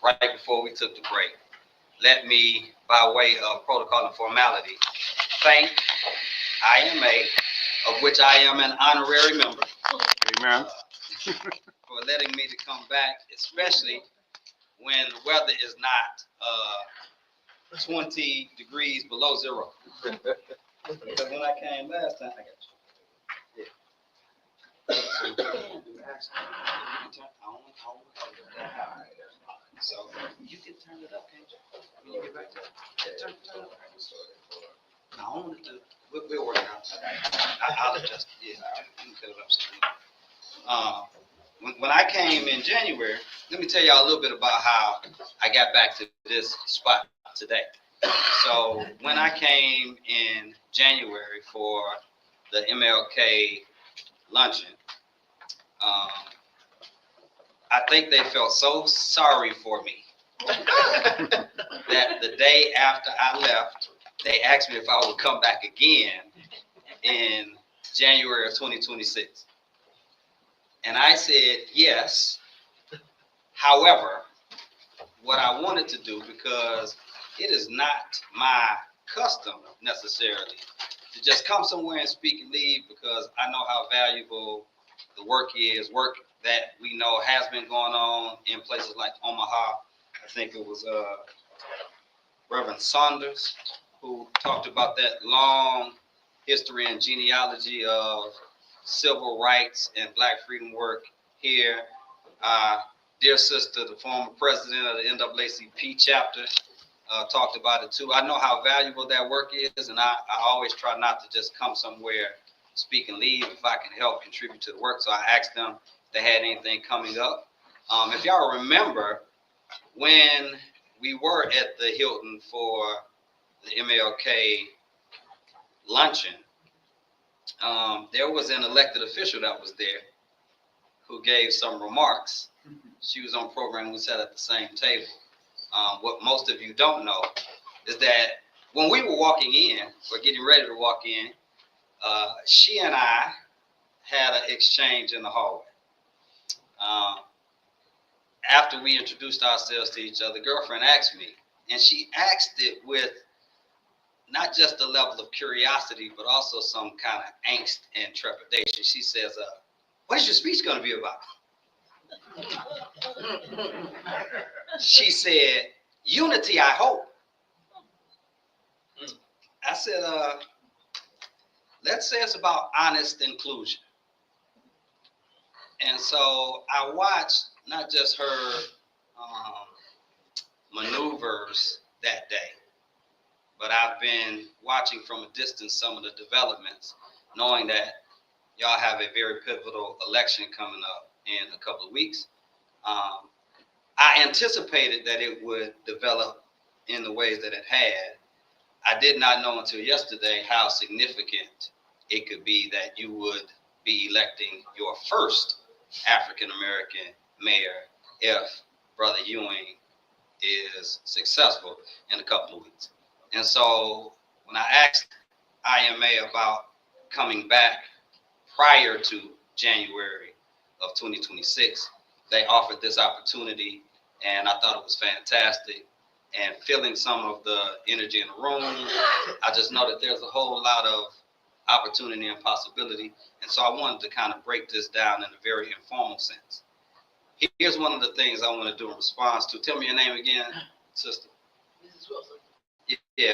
right before we took the break, let me, by way of protocol and formality, thank IMA, of which I am an honorary member, Amen. for letting me to come back, especially when the weather is not 20 degrees below zero. Because when I came last time, I got you. So you can turn it up, can't you? When you get back to it. Yeah, turn it up. I want it to, we'll work out. I'll adjust, yeah, you can cut it up. When I came in January, let me tell y'all a little bit about how I got back to this spot today. So when I came in January for the MLK luncheon, I think they felt so sorry for me that the day after I left, they asked me if I would come back again in January of 2026. And I said yes. However, what I wanted to do, because it is not my custom necessarily to just come somewhere and speak and leave, because I know how valuable the work is, work that we know has been going on in places like Omaha. I think it was Reverend Saunders who talked about that long history and genealogy of civil rights and Black freedom work here. Dear sister, the former president of the NAACP chapter, talked about it too. I know how valuable that work is, and I always try not to just come somewhere, speak and leave if I can help contribute to the work. So I asked them if they had anything coming up. If y'all remember, when we were at the Hilton for the MLK luncheon, there was an elected official that was there who gave some remarks. She was on program, we sat at the same table. What most of you don't know is that when we were walking in, or getting ready to walk in, she and I had an exchange in the hallway. After we introduced ourselves to each other, girlfriend asked me, and she asked it with not just a level of curiosity, but also some kind of angst and trepidation. She says, what is your speech going to be about? She said, unity, I hope. I said, let's say it's about honest inclusion. And so I watched not just her maneuvers that day, but I've been watching from a distance some of the developments, knowing that y'all have a very pivotal election coming up in a couple of weeks. I anticipated that it would develop in the ways that it had. I did not know until yesterday how significant it could be that you would be electing your first African-American mayor if Brother Ewing is successful in a couple of weeks. And so when I asked IMA about coming back prior to January of 2026, they offered this opportunity, and I thought it was fantastic. And feeling some of the energy in the room, I just know that there's a whole lot of opportunity and possibility. And so I wanted to kind of break this down in a very informal sense. Here's one of the things I want to do in response to. Tell me your name again, sister. Mrs. Wilson. Yeah,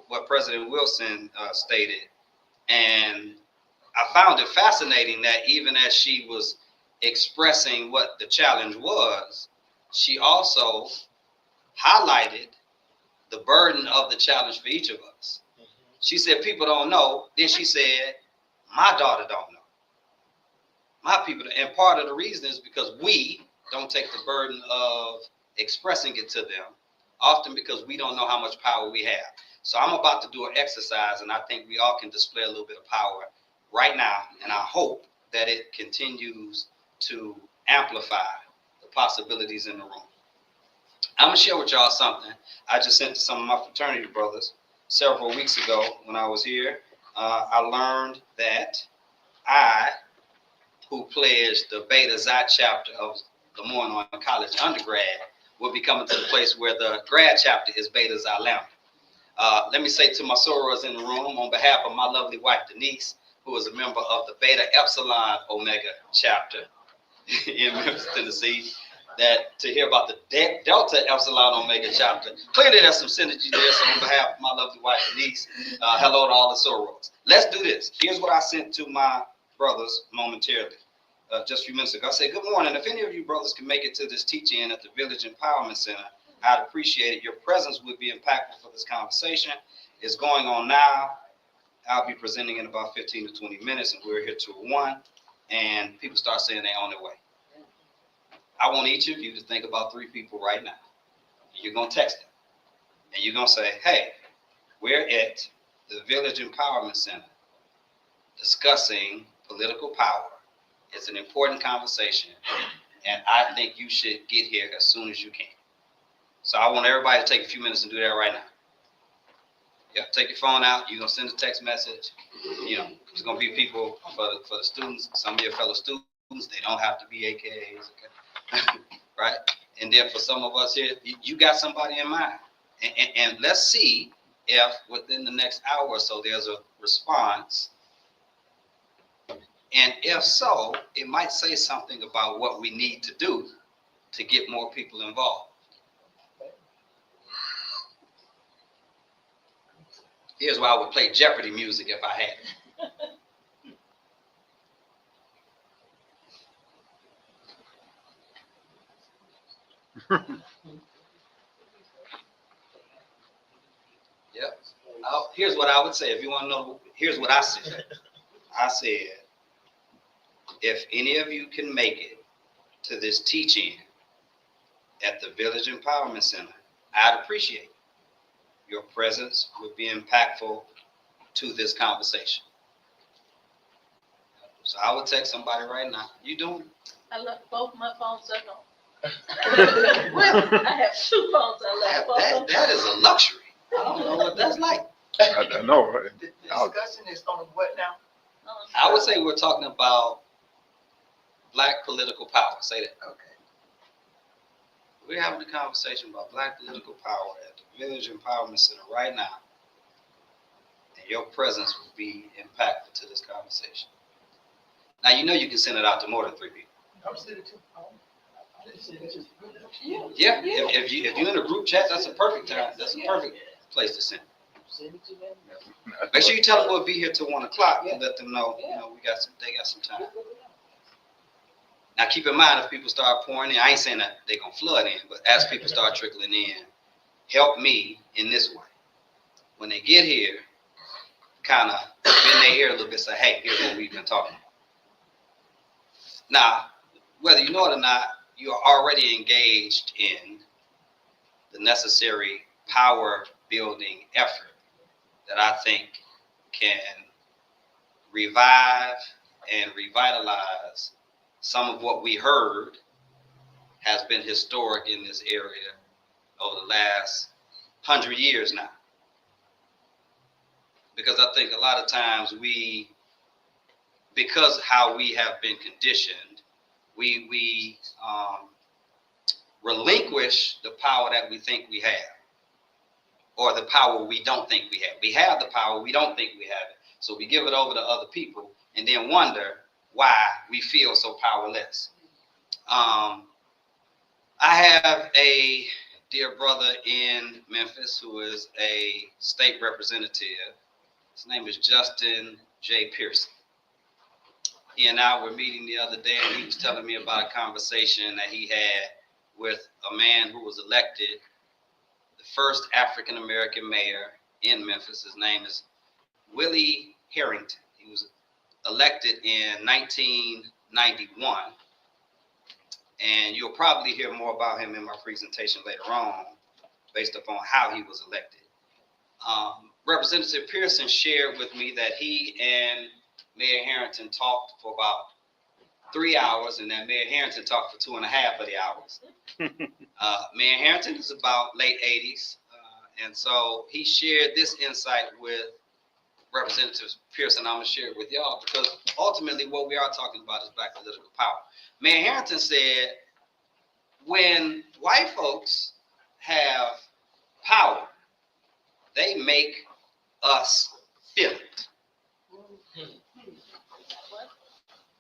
what President Wilson stated. And I found it fascinating that even as she was expressing what the challenge was, she also highlighted the burden of the challenge for each of us. She said, people don't know. Then she said, my daughter don't know. My people, and part of the reason is because we don't take the burden of expressing it to them, often because we don't know how much power we have. So I'm about to do an exercise, and I think we all can display a little bit of power right now, and I hope that it continues to amplify the possibilities in the room. I'm gonna share with y'all something I just sent to some of my fraternity brothers several weeks ago when I was here. I learned that I, who pledged the Beta Xi chapter of Lemoyne College undergrad, will be coming to the place where the grad chapter is Beta Xi Lambda. Let me say to my sorors in the room, on behalf of my lovely wife Denise, who is a member of the Beta Epsilon Omega chapter in Memphis, Tennessee, that to hear about the Delta Epsilon Omega chapter, clearly there's some synergy there. So on behalf of my lovely wife Denise, hello to all the sorors. Let's do this. Here's what I sent to my brothers momentarily. Just a few minutes ago. I said, good morning. If any of you brothers can make it to this teach-in at the Village Empowerment Center, I'd appreciate it. Your presence would be impactful for this conversation. It's going on now. I'll be presenting in about 15 to 20 minutes, and we're here till 1, and people start saying they're on their way. I want each of you to think about 3 people right now. You're going to text them, and you're going to say, hey, we're at the Village Empowerment Center discussing political power. It's an important conversation, and I think you should get here as soon as you can. So I want everybody to take a few minutes and do that right now. Yeah, take your phone out. You're going to send a text message. You know, there's going to be people for the students, some of your fellow students, they don't have to be AKAs, okay? Right? And then for some of us here, you got somebody in mind. And let's see if within the next hour or so there's a response. And if so, it might say something about what we need to do to get more people involved. Here's why I would play Jeopardy music if I had it. Yep. Here's what I would say. If you want to know, here's what I said. I said, if any of you can make it to this teaching at the Village Empowerment Center, I'd appreciate it. Your presence would be impactful to this conversation. So I would text somebody right now. You doing it? I left both my phones at home. Really? I have 2 phones. I left both of them. That is a luxury. I don't know what that's like. I know, right? The discussion is on what now? I would say we're talking about Black political power. Say that. Okay. We're having a conversation about Black political power at the Village Empowerment Center right now. And your presence will be impactful to this conversation. Now, you know you can send it out to more than 3 people. I'm sitting too. Yeah, if you're in a group chat, that's a perfect time. That's a perfect place to send it. Make sure you tell them we'll be here till 1 o'clock and let them know, you know, they got some time. Now, keep in mind, if people start pouring in, I ain't saying that they're going to flood in, but as people start trickling in, help me in this way. When they get here, kind of bend their ear a little bit, say, hey, here's what we've been talking about. Now, whether you know it or not, you are already engaged in the necessary power building effort that I think can revive and revitalize some of what we heard has been historic in this area over the last 100 years now. Because I think a lot of times because how we have been conditioned, we relinquish the power that we think we have, or the power we don't think we have. We have the power, we don't think we have it. So we give it over to other people and then wonder why we feel so powerless. I have a dear brother in Memphis who is a state representative. His name is Justin J. Pearson. He and I were meeting the other day, and he was telling me about a conversation that he had with a man who was elected the first African-American mayor in Memphis. His name is Willie Harrington. He was elected in 1991, and you'll probably hear more about him in my presentation later on, based upon how he was elected. Representative Pearson shared with me that he and Mayor Harrington talked for about 3 hours, and that Mayor Harrington talked for 2.5 of the hours. Mayor Harrington is about late 80s, and so he shared this insight with Representative Pearson. I'm going to share it with y'all because ultimately what we are talking about is Black political power. Mayor Harrington said, when white folks have power, they make us feel it.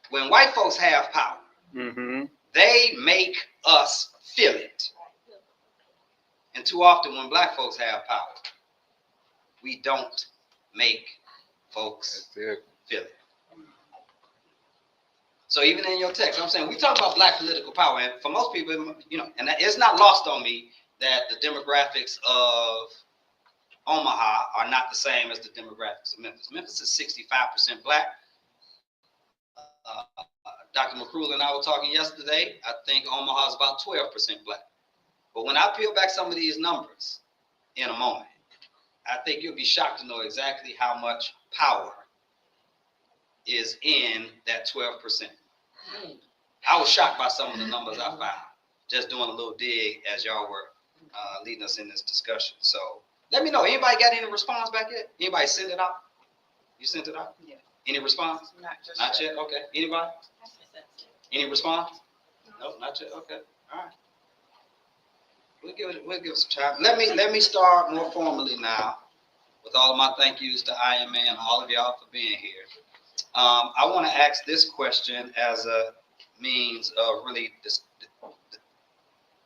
When white folks have power, they make us feel it. And too often when black folks have power, we don't make folks feel it. So even in your text, I'm saying we talk about black political power, and for most people, you know, and it's not lost on me that the demographics of Omaha are not the same as the demographics of Memphis. Memphis is 65% black. Dr. McCruel and I were talking yesterday. I think Omaha is about 12% black. But when I peel back some of these numbers in a moment, I think you'll be shocked to know exactly how much power is in that 12%. I was shocked by some of the numbers I found, just doing a little dig as y'all were leading us in this discussion. So let me know, anybody got any response back yet? Anybody send it out? You sent it out? Yeah. Any response? Not yet? Okay. Anybody? Any response? Nope, not yet. Okay. All right. We'll give it some time. Let me start more formally now with all of my thank yous to IMA and all of y'all for being here. I want to ask this question as a means of really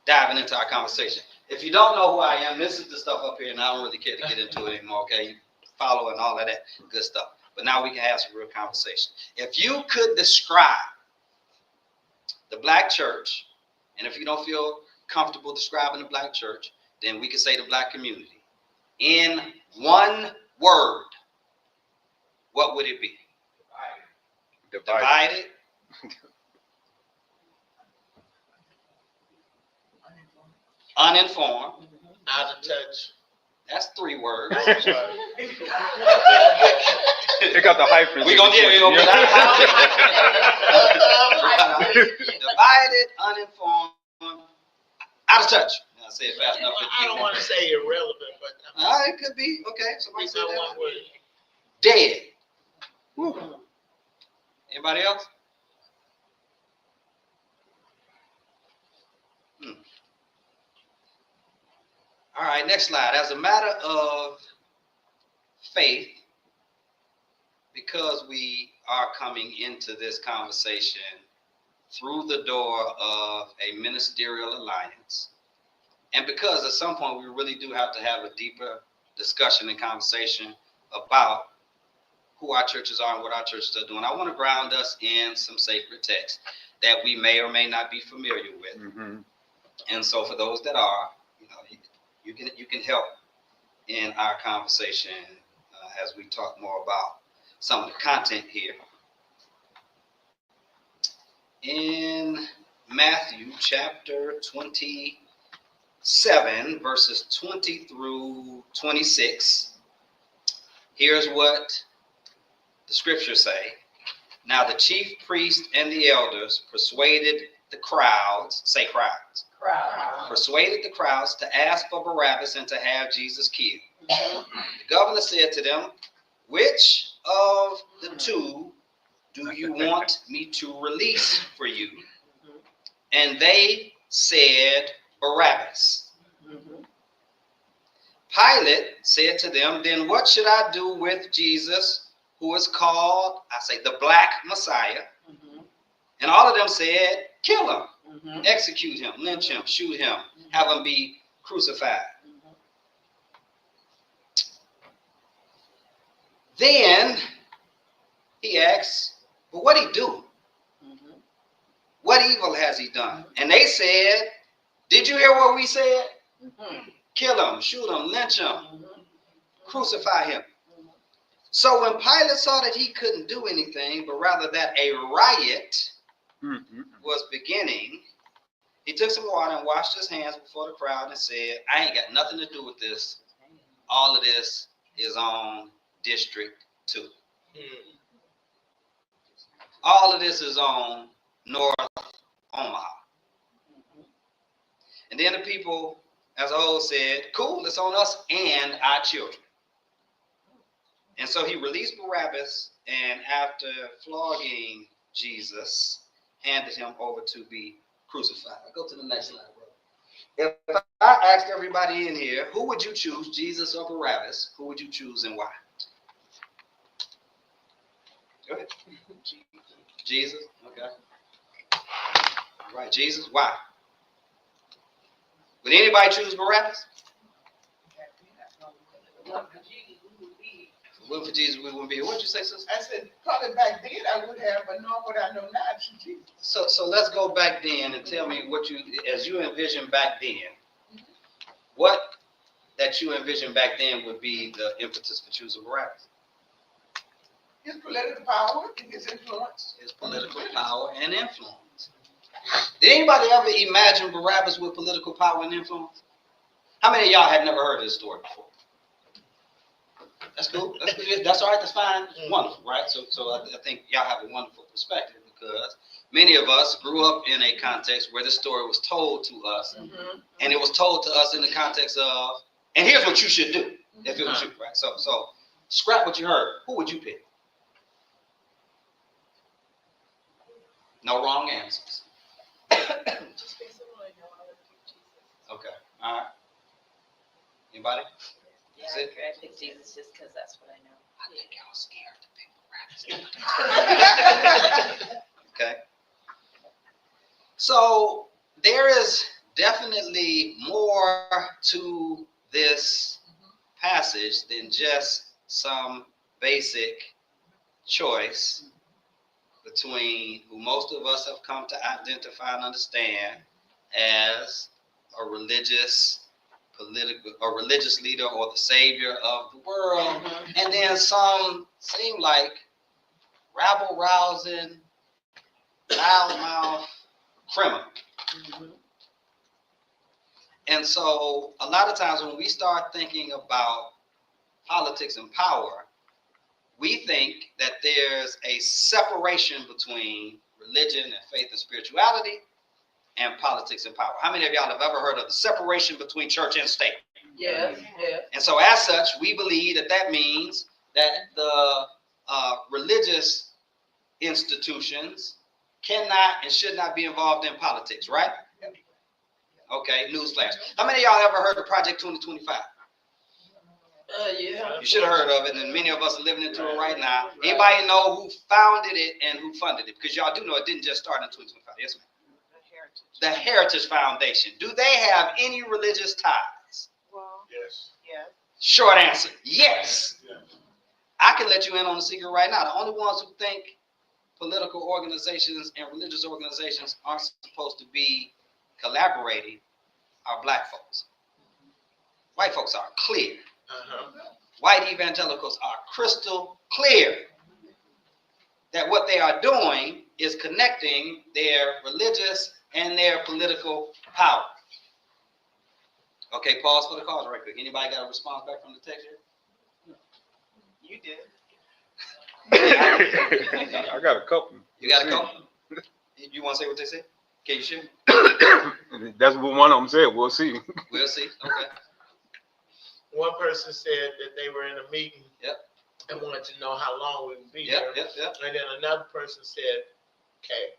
diving into our conversation. If you don't know who I am, this is the stuff up here, and I don't really care to get into it anymore, okay? You follow and all of that good stuff. But now we can have some real conversation. If you could describe the black church, and if you don't feel comfortable describing the black church, then we could say the black community, in one word, what would it be? Divided. Uninformed. Out of touch. That's 3 words. Take out the hyphen. We're going to get it. Divided, uninformed, out of touch. I'll say it fast enough. I don't want to say irrelevant, but It could be. Okay. Somebody it's say not that. one word. Dead. Woo. Anybody else? All right, next slide. As a matter of faith, because we are coming into this conversation through the door of a ministerial alliance, and because at some point we really do have to have a deeper discussion and conversation about who our churches are and what our churches are doing, I want to ground us in some sacred texts that we may or may not be familiar with. And so for those that are, you can help in our conversation as we talk more about some of the content here. In Matthew chapter 27, verses 20 through 26, here's what the scriptures say. Now the chief priest and the elders persuaded the crowds, say crowds, persuaded the crowds to ask for Barabbas and to have Jesus killed. The governor said to them, which of the 2 do you want me to release for you? And they said, Barabbas. Pilate said to them, then what should I do with Jesus, who is called, I say, the Black Messiah? And all of them said, kill him, execute him, lynch him, shoot him, have him be crucified. Then he asks, but what did he do? What evil has he done? And they said, did you hear what we said? Kill him, shoot him, lynch him, crucify him. So when Pilate saw that he couldn't do anything, but rather that a riot was beginning, he took some water and washed his hands before the crowd and said, I ain't got nothing to do with this. All of this is on District 2. All of this is on North Omaha. And then the people as a whole said, cool, it's on us and our children. And so he released Barabbas, and after flogging Jesus, handed him over to be crucified. Go to the next slide, brother. If I asked everybody in here, who would you choose, Jesus or Barabbas? Who would you choose and why? Go ahead. Jesus. Okay. All right, Jesus. Why? Would anybody choose Barabbas? What for Jesus we wouldn't be here. What'd you say, sister? I said, probably back then I would have, but not what I know now. It's Jesus. So let's go back then and tell me what you, as you envisioned back then, what that you envisioned back then would be the impetus for choosing Barabbas. His political power and his influence. His political power and influence. Did anybody ever imagine Barabbas with political power and influence? How many of y'all had never heard of this story before? That's cool. That's good. That's all right. That's fine. Wonderful, right? So I think y'all have a wonderful perspective because many of us grew up in a context where this story was told to us, and it was told to us in the context of, and here's what you should do if it was you, right? So scrap what you heard. Who would you pick? No wrong answers. Okay. All right. Anybody? Yeah, I pick Jesus just because that's what I know. I think y'all scared to pick Barabbas. Okay. So there is definitely more to this passage than just some basic choice between who most of us have come to identify and understand as a religious leader or the savior of the world, and then some seem like rabble-rousing, loudmouth criminal. And so a lot of times when we start thinking about politics and power, we think that there's a separation between religion and faith and spirituality and politics and power. How many of y'all have ever heard of the separation between church and state? Yes, yes. And so as such, we believe that means that the religious institutions cannot and should not be involved in politics, right? Okay, newsflash. How many of y'all ever heard of Project 2025? Yeah. You should have heard of it, and many of us are living into it right now. Anybody know who founded it and who funded it? Because y'all do know it didn't just start in 2025. Yes, ma'am. The Heritage Foundation. Do they have any religious ties? Well, Yes. yeah. Short answer, yes. Yes. I can let you in on the secret right now. The only ones who think political organizations and religious organizations aren't supposed to be collaborating are black folks. White folks are clear. White evangelicals are crystal clear that what they are doing is connecting their religious and their political power. Okay, pause for the cause right quick. Anybody got a response back from the text here? You did. I got a couple. You got a couple? You want to say what they said? Can you share? That's what one of them said. We'll see. We'll see. Okay. One person said that they were in a meeting. Yep. And wanted to know how long we would be Yep, here. yep. And then another person said, okay.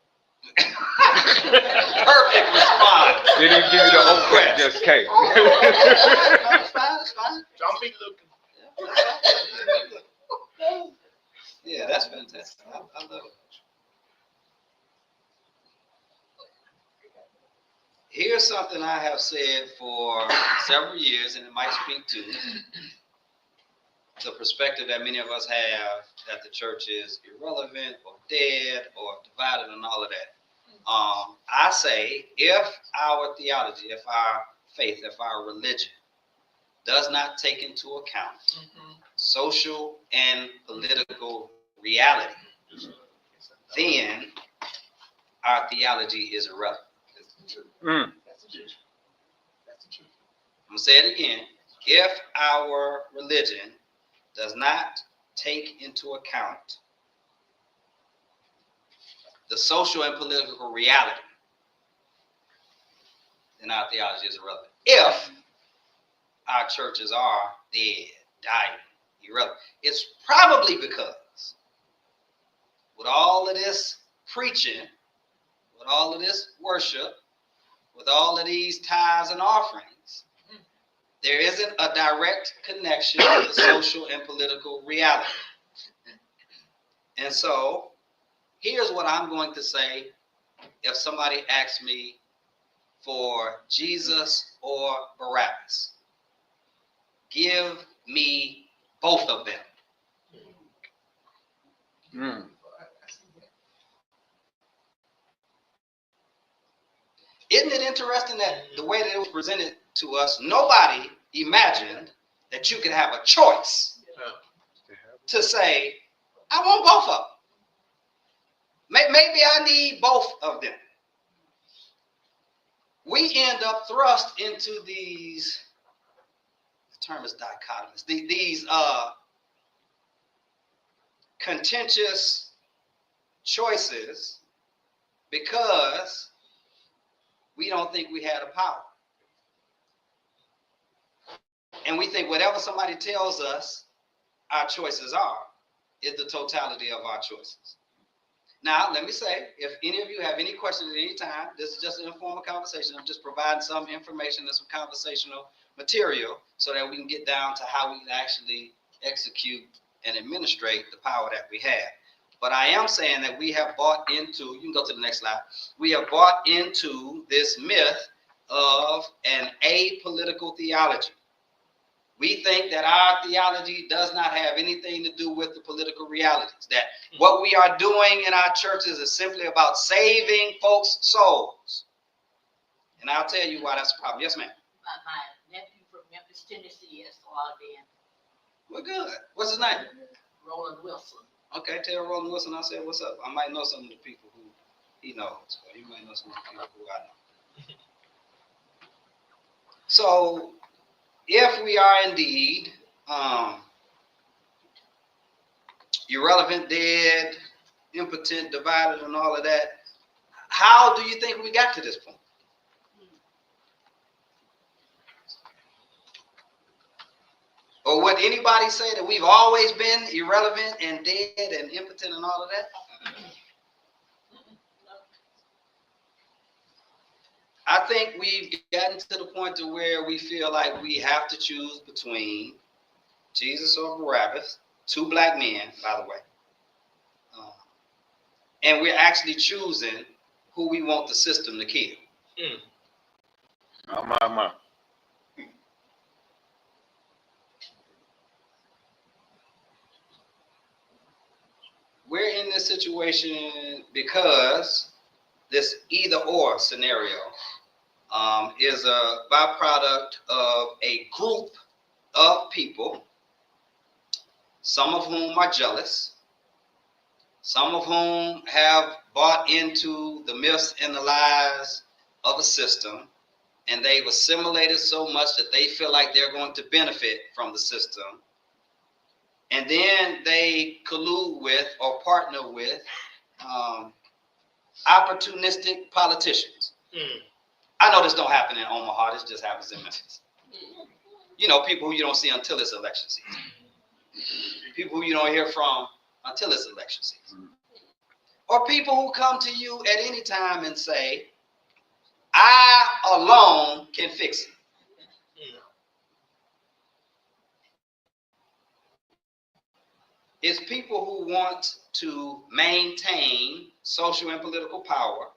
Perfect response. They didn't give you the whole crap, just K. It's fine, it's fine. Don't be looking. Yeah, that's fantastic. I love it. Here's something I have said for several years, and it might speak to the perspective that many of us have that the church is irrelevant or dead or divided and all of that. I say if our theology, if our faith, if our religion does not take into account social and political reality, then our theology is irrelevant. Mm. That's the truth. That's the truth. I'm going to say it again. If our religion does not take into account the social and political reality, then our theology is irrelevant. If our churches are dead, dying, irrelevant, it's probably because with all of this preaching, with all of this worship, with all of these tithes and offerings, there isn't a direct connection to the social and political reality. And so, here's what I'm going to say if somebody asks me for Jesus or Barabbas. Give me both of them. Mm. Isn't it interesting that the way that it was presented to us, nobody imagined that you could have a choice to say, I want both of them. Maybe I need both of them. We end up thrust into these, the term is dichotomous, these contentious choices because we don't think we have the power. And we think whatever somebody tells us our choices are is the totality of our choices. Now, let me say, if any of you have any questions at any time, this is just an informal conversation. I'm just providing some information and some conversational material so that we can get down to how we can actually execute and administrate the power that we have. But I am saying that we have bought into, you can go to the next slide, we have bought into this myth of an apolitical theology. We think that our theology does not have anything to do with the political realities, that what we are doing in our churches is simply about saving folks' souls. And I'll tell you why that's a problem. Yes, ma'am. My nephew from Memphis, Tennessee has logged in. Well, good. What's his name? Roland Wilson. Okay, tell Roland Wilson I said, what's up? I might know some of the people who he knows, but he might know some of the people who I know. So, if we are indeed irrelevant, dead, impotent, divided, and all of that, how do you think we got to this point? Or would anybody say that we've always been irrelevant and dead and impotent and all of that? I think we've gotten to the point to where we feel like we have to choose between Jesus or Barabbas, two black men, by the way. And we're actually choosing who we want the system to kill. My. We're in this situation because this either or scenario is a byproduct of a group of people, some of whom are jealous, some of whom have bought into the myths and the lies of a system, and they've assimilated so much that they feel like they're going to benefit from the system. And then they collude with or partner with opportunistic politicians. I know this don't happen in Omaha. This just happens in Memphis. You know, people who you don't see until it's election season. People who you don't hear from until it's election season. Or people who come to you at any time and say, I alone can fix it. It's people who want to maintain social and political power,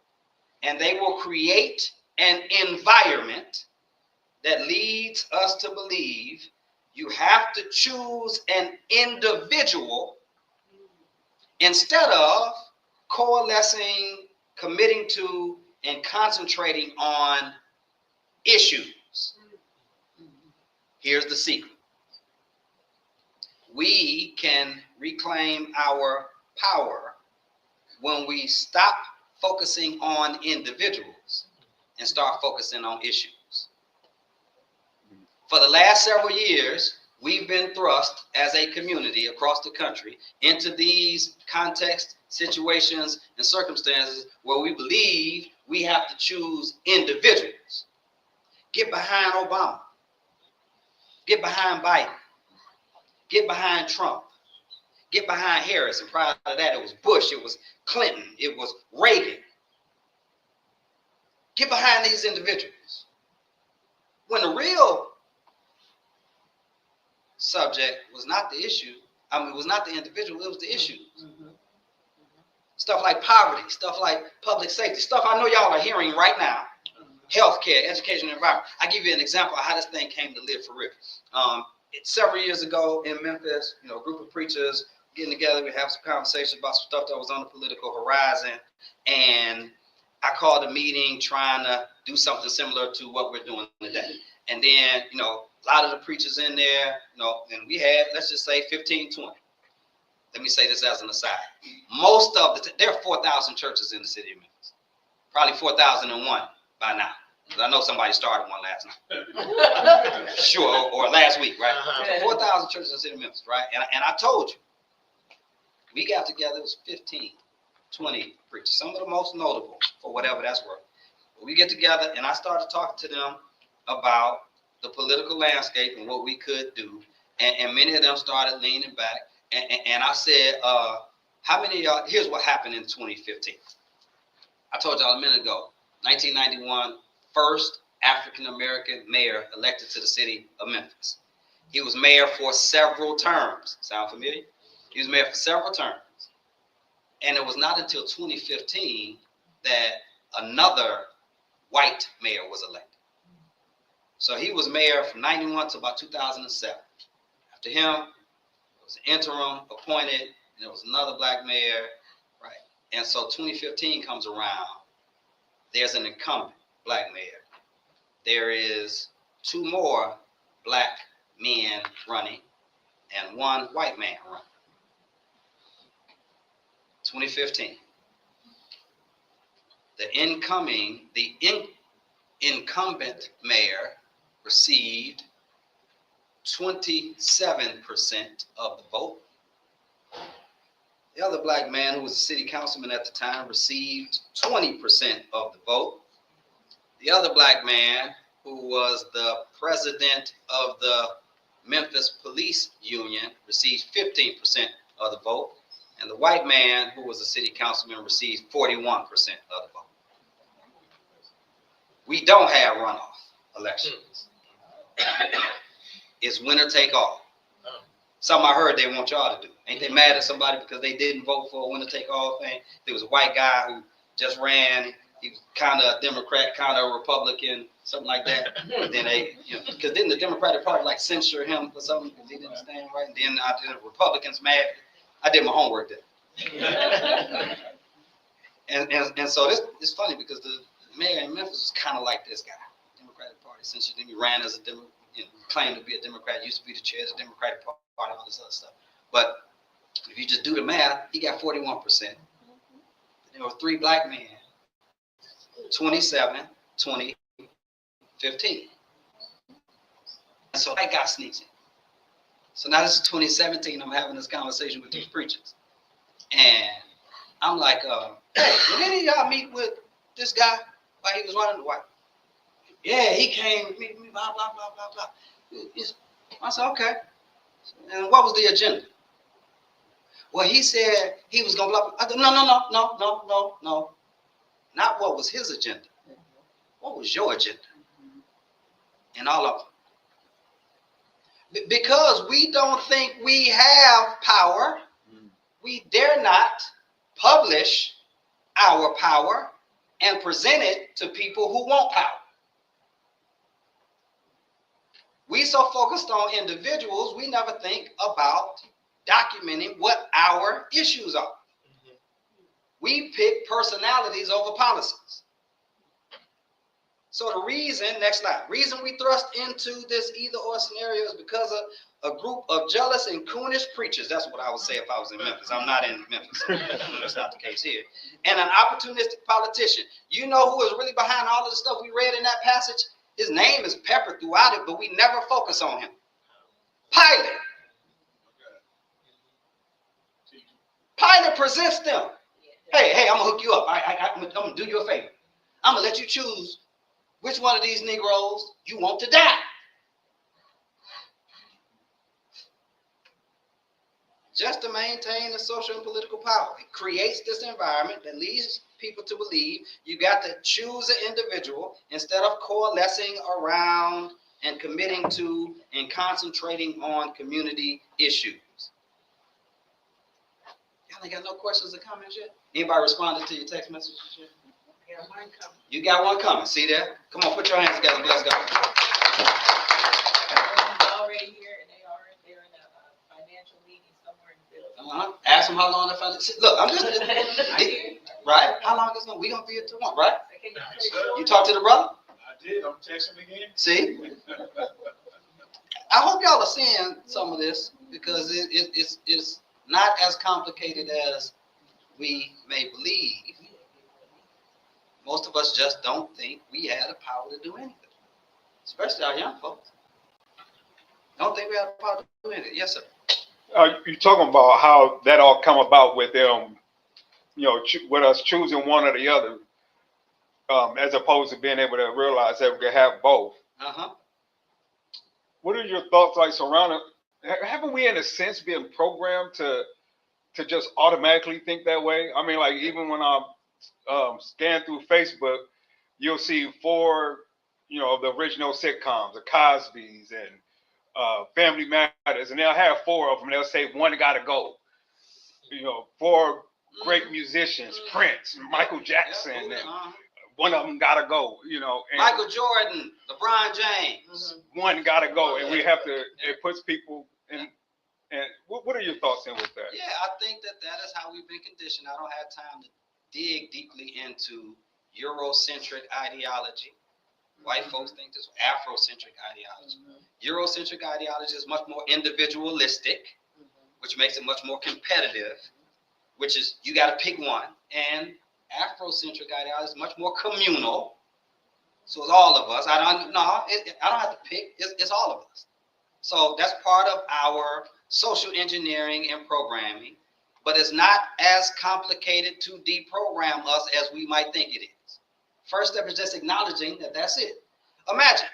and they will create an environment that leads us to believe you have to choose an individual instead of coalescing, committing to, and concentrating on issues. Here's the secret. We can reclaim our power when we stop focusing on individuals and start focusing on issues. For the last several years, we've been thrust as a community across the country into these contexts, situations, and circumstances where we believe we have to choose individuals. Get behind Obama. Get behind Biden. Get behind Trump. Get behind Harris. And prior to that, it was Bush, it was Clinton, it was Reagan. get behind these individuals. When the real subject was not the issue, it was not the individual, it was the issue. Stuff like poverty, stuff like public safety, stuff I know y'all are hearing right now. Healthcare, education, and environment. I give you an example of how this thing came to live for real. Several years ago in Memphis, a group of preachers getting together, we have some conversations about some stuff that was on the political horizon, and I called a meeting trying to do something similar to what we're doing today. And then, a lot of the preachers in there, and we had, let's just say 15, 20. Let me say this as an aside. Most of there are 4,000 churches in the city of Memphis. Probably 4,001 by now. Because I know somebody started one last night. Sure, or last week, right? 4,000 churches in the city of Memphis, right? And I told you, we got together, it was 15, 20 preachers, some of the most notable for whatever that's worth. But we get together and I started talking to them about the political landscape and what we could do. And many of them started leaning back. And I said, how many of y'all, here's what happened in 2015. I told y'all a minute ago, 1991, first African-American mayor elected to the city of Memphis. He was mayor for several terms. Sound familiar? He was mayor for several terms. And it was not until 2015 that another white mayor was elected. So he was mayor from 91 to about 2007. After him, it was an interim appointed, and there was another black mayor, right? And so 2015 comes around, there's an incumbent black mayor. There is 2 more black men running and 1 white man running. 2015. The incumbent mayor received 27% of the vote. The other black man, who was a city councilman at the time, received 20% of the vote. The other black man, who was the president of the Memphis Police Union, received 15% of the vote. And the white man, who was a city councilman, received 41% of the vote. We don't have runoff elections. It's winner take all. Something I heard they want y'all to do. Ain't they mad at somebody because they didn't vote for a winner take all thing? There was a white guy who just ran. He was kind of a Democrat, kind of a Republican, something like that. And then they, because then the Democratic Party like censure him for something because he didn't stand right. And then the Republicans mad. I did my homework there. And so it's funny because the mayor in Memphis was kind of like this guy. Democratic Party censored him. He ran as a claimed to be a Democrat, used to be the chair of the Democratic Party, all this other stuff. But if you just do the math, he got 41%. There were 3 black men, 27, 20, 15. And so that guy sneaks in. So now this is 2017, I'm having this conversation with these preachers. And I'm like, hey, did any of y'all meet with this guy while he was running the white? Yeah, he came with me, blah, blah, blah, blah, blah. I said, okay. And what was the agenda? Well, he said he was going to blah, blah. I said, no. Not what was his agenda. What was your agenda? And all of them. Because we don't think we have power, we dare not publish our power and present it to people who want power. We so focused on individuals, we never think about documenting what our issues are. We pick personalities over policies. So the reason, next slide, reason we thrust into this either or scenario is because of a group of jealous and coonish preachers. That's what I would say if I was in Memphis. I'm not in Memphis. That's not the case here. And an opportunistic politician. You know who is really behind all of the stuff we read in that passage? His name is peppered throughout it, but we never focus on him. Pilate. Pilate presents them. Hey, I'm going to hook you up. I'm going to do you a favor. I'm going to let you choose which one of these Negroes you want to die. just to maintain the social and political power. It creates this environment that leads people to believe you got to choose an individual instead of coalescing around and committing to and concentrating on community issues. Y'all ain't got no questions or comments yet? Anybody responded to your text messages yet? Yeah, mine coming. You got one coming. See that? Come on, put your hands together. Let's go. Everyone's already here and they're in a financial meeting somewhere in the building. Ask them how long they found it. Look, I'm just I did. right. How long is it? We gonna be here till one, right? Can you- You talk to the brother. I did, I'm texting again. See, I hope y'all are seeing some of this because it's not as complicated as we may believe. Most of us just don't think we had the power to do anything, especially our young folks. Don't think we have the power to do anything. Yes, sir. You're talking about how that all come about with them, with us choosing one or the other, as opposed to being able to realize that we can have both. What are your thoughts like surrounding? Haven't we, in a sense, been programmed to just automatically think that way? I mean, like even when I scan through Facebook, you'll see 4, of the original sitcoms, the Cosby's and Family Matters, and they'll have 4 of them. They'll say one got to go. 4 great musicians, Prince, Michael Jackson, and one of them got to go. And Michael Jordan, LeBron James. one got to go, and we have to. It puts people in. And what are your thoughts in with that? Yeah, I think that is how we've been conditioned. I don't have time to dig deeply into Eurocentric ideology. White folks think this Afrocentric ideology. Eurocentric ideology is much more individualistic, which makes it much more competitive, which is you got to pick one. And Afrocentric ideology is much more communal. So it's all of us. I don't have to pick. It's all of us. So that's part of our social engineering and programming, but it's not as complicated to deprogram us as we might think it is. First step is just acknowledging that that's it. Imagine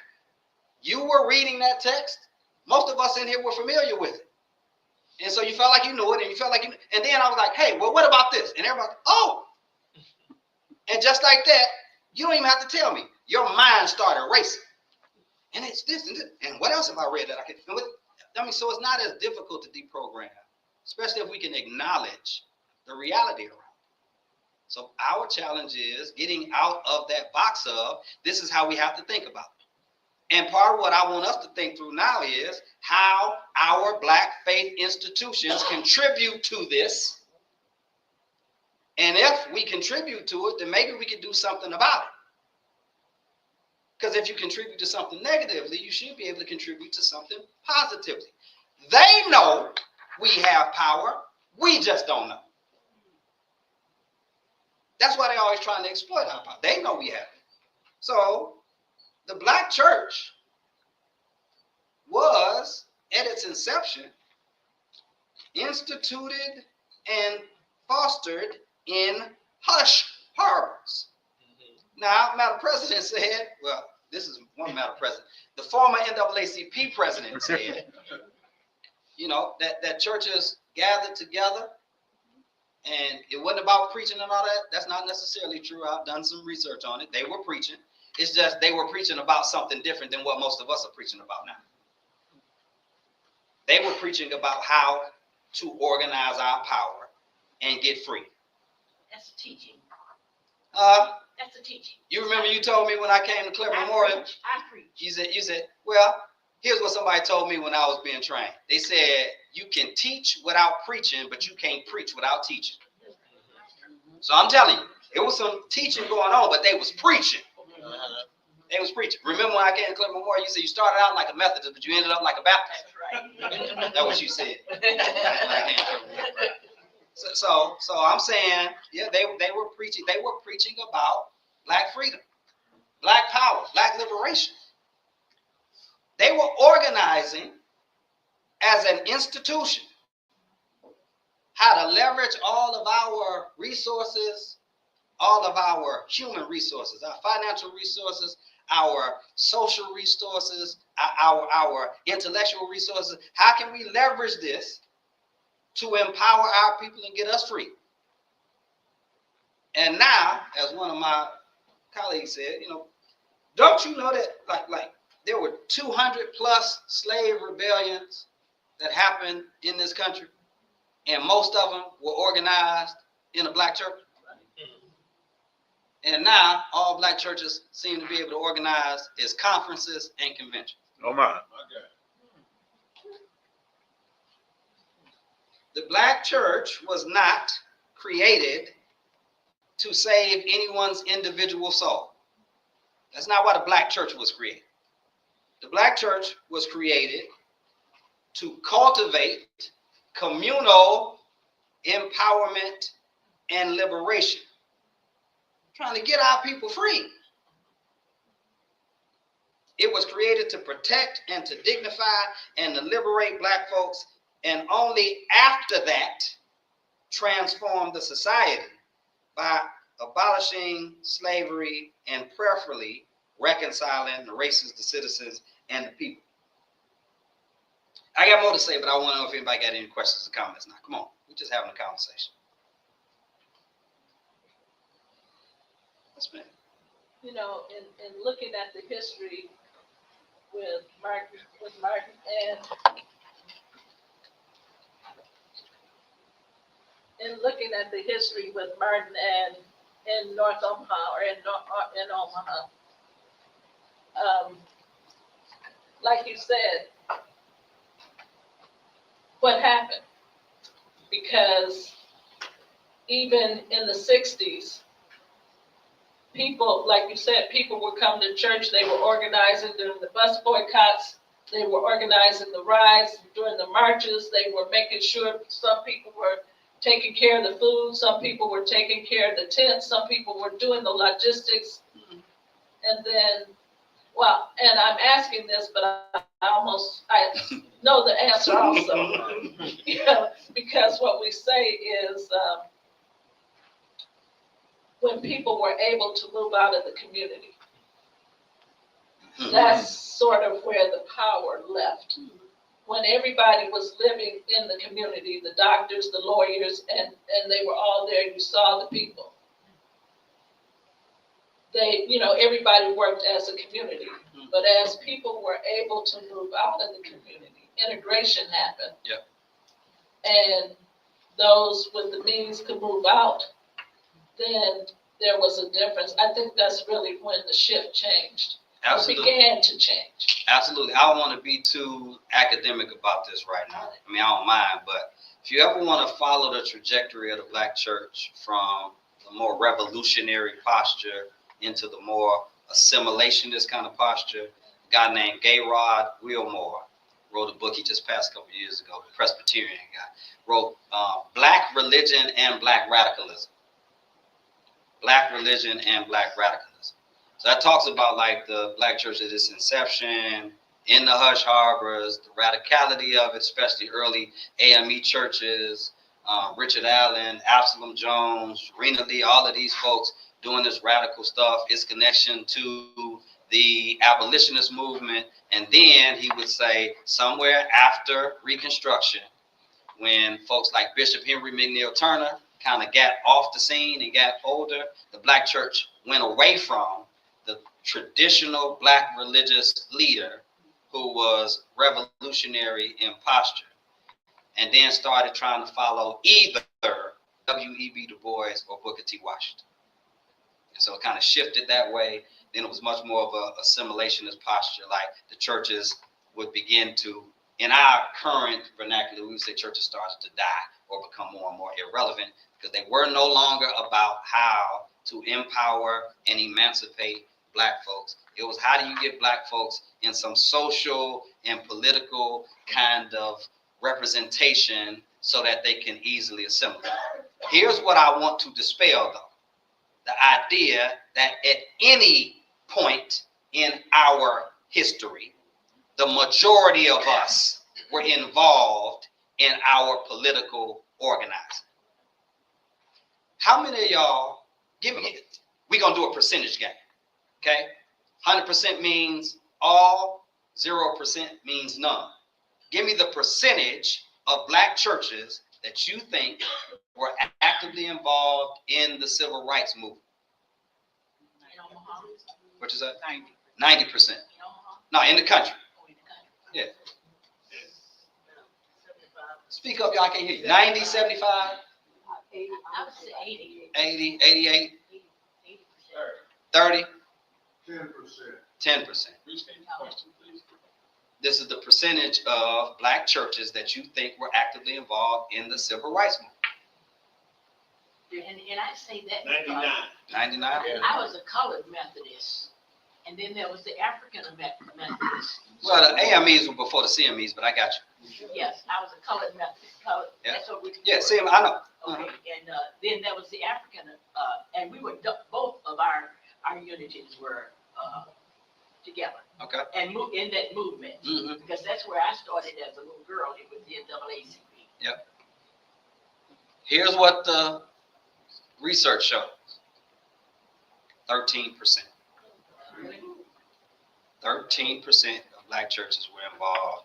you were reading that text. Most of us in here were familiar with it. And so you felt like you knew it, and you felt like and then I was like, hey, well, what about this? And everybody, oh. And just like that, you don't even have to tell me. Your mind started racing. And it's this and this. And what else have I read that I can? So it's not as difficult to deprogram, especially if we can acknowledge the reality around it. So our challenge is getting out of that box of this is how we have to think about it. And part of what I want us to think through now is how our Black faith institutions contribute to this. And if we contribute to it, then maybe we can do something about it. Because if you contribute to something negatively, you should be able to contribute to something positively. They know we have power. We just don't know. That's why they're always trying to exploit our power. They know we have it. So the Black church was, at its inception, instituted and fostered in hush harbors. Now, Madam President said, well, this is one Madam President. The former NAACP president said, that churches gathered together and it wasn't about preaching and all that. That's not necessarily true. I've done some research on it. They were preaching. It's just they were preaching about something different than what most of us are preaching about now. They were preaching about how to organize our power and get free. That's teaching. That's a teaching. You remember you told me when I came to Clear Memorial? I preach. You said, well, here's what somebody told me when I was being trained. They said, you can teach without preaching, but you can't preach without teaching. So I'm telling you, it was some teaching going on, but they was preaching. They was preaching. Remember when I came to Clear Memorial, you said you started out like a Methodist, but you ended up like a Baptist. That's right. That's what you said. So I'm saying, yeah, they were preaching. They were preaching about Black freedom, Black power, Black liberation. They were organizing as an institution how to leverage all of our resources, all of our human resources, our financial resources, our social resources, our intellectual resources. How can we leverage this to empower our people and get us free. And now, as one of my colleagues said, don't you know that like there were 200 plus slave rebellions that happened in this country, and most of them were organized in a black church? And now all black churches seem to be able to organize as conferences and conventions. Oh my. The black church was not created to save anyone's individual soul. That's not why the black church was created. The black church was created to cultivate communal empowerment and liberation, trying to get our people free. It was created to protect and to dignify and to liberate black folks, and only after that transform the society by abolishing slavery and prayerfully reconciling the races, the citizens, and the people. I got more to say, but I want to know if anybody got any questions or comments now. Come on, we're just having a conversation. Yes, ma'am. In looking at the history with Martin and in North Omaha or in Omaha, like you said, what happened? Because even in the 60s, people, like you said, people would come to church. They were organizing during the bus boycotts. They were organizing the riots during the marches. They were making sure some people were taking care of the food. Some people were taking care of the tents. Some people were doing the logistics. And then, and I'm asking this, but I know the answer also. Because what we say is when people were able to move out of the community, that's sort of where the power left. When everybody was living in the community, the doctors, the lawyers, and they were all there, you saw the people. Everybody worked as a community. But as people were able to move out of the community, integration happened. Yep. And those with the means could move out, then there was a difference. I think that's really when the shift changed. Absolutely. It began to change. Absolutely. I don't want to be too academic about this right now. I mean, I don't mind, but if you ever want to follow the trajectory of the black church from the more revolutionary posture into the more assimilationist kind of posture, a guy named Gayrod Wilmore wrote a book. He just passed a couple years ago, the Presbyterian guy, wrote Black Religion and Black Radicalism. Black Religion and Black Radicalism. So that talks about like the black church at its inception, in the hush harbors, the radicality of it, especially early AME churches, Richard Allen, Absalom Jones, Rena Lee, all of these folks doing this radical stuff, its connection to the abolitionist movement. And then he would say somewhere after Reconstruction, when folks like Bishop Henry McNeil Turner kind of got off the scene and got older, the black church went away from the traditional black religious leader who was revolutionary in posture, and then started trying to follow either W.E.B. Du Bois or Booker T. Washington. And so it kind of shifted that way. Then it was much more of a assimilationist posture, like the churches would begin to, in our current vernacular, we would say churches started to die or become more and more irrelevant because they were no longer about how to empower and emancipate black folks. It was how do you get black folks in some social and political kind of representation so that they can easily assimilate. Here's what I want to dispel though. The idea that at any point in our history, the majority of us were involved in our political organizing. How many of y'all, we're going to do a percentage game, okay? 100% means all, 0% means none. Give me the percentage of black churches that you think were actively involved in the civil rights movement? In Omaha, What is that? 90. 90%. In Omaha, No, in the country. or in the country. Yeah. Speak up, y'all, I can't hear you. 90, 75, I would say 80. 80, 88, 80%. 30, 10%. 10%. This is the percentage of black churches that you think were actively involved in the civil rights movement. And I say that 99. because 99? I was a colored Methodist, and then there was the African Methodist. Well, the AMEs were before the CMEs, but I got you. Yes, I was a colored Methodist. Colored, Yeah. That's what we. Yeah, see, I know. Okay, and then there was the African, and we were both of our unities were together Okay. and in that movement, Mm-hmm. because that's where I started as a little girl. It was the NAACP. Yep. Here's what the research shows. 13%. 13% of black churches were involved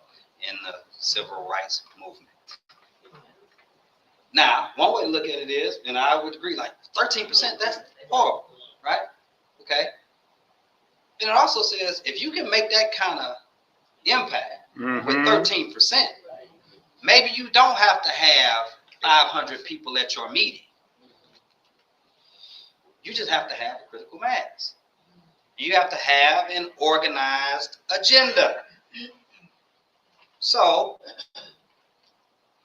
in the civil rights movement. Now, one way to look at it is, and I would agree, like 13%, that's horrible, right? Okay. And it also says if you can make that kind of impact with 13%, maybe you don't have to have 500 people at your meeting. You just have to have a critical mass. You have to have an organized agenda. So,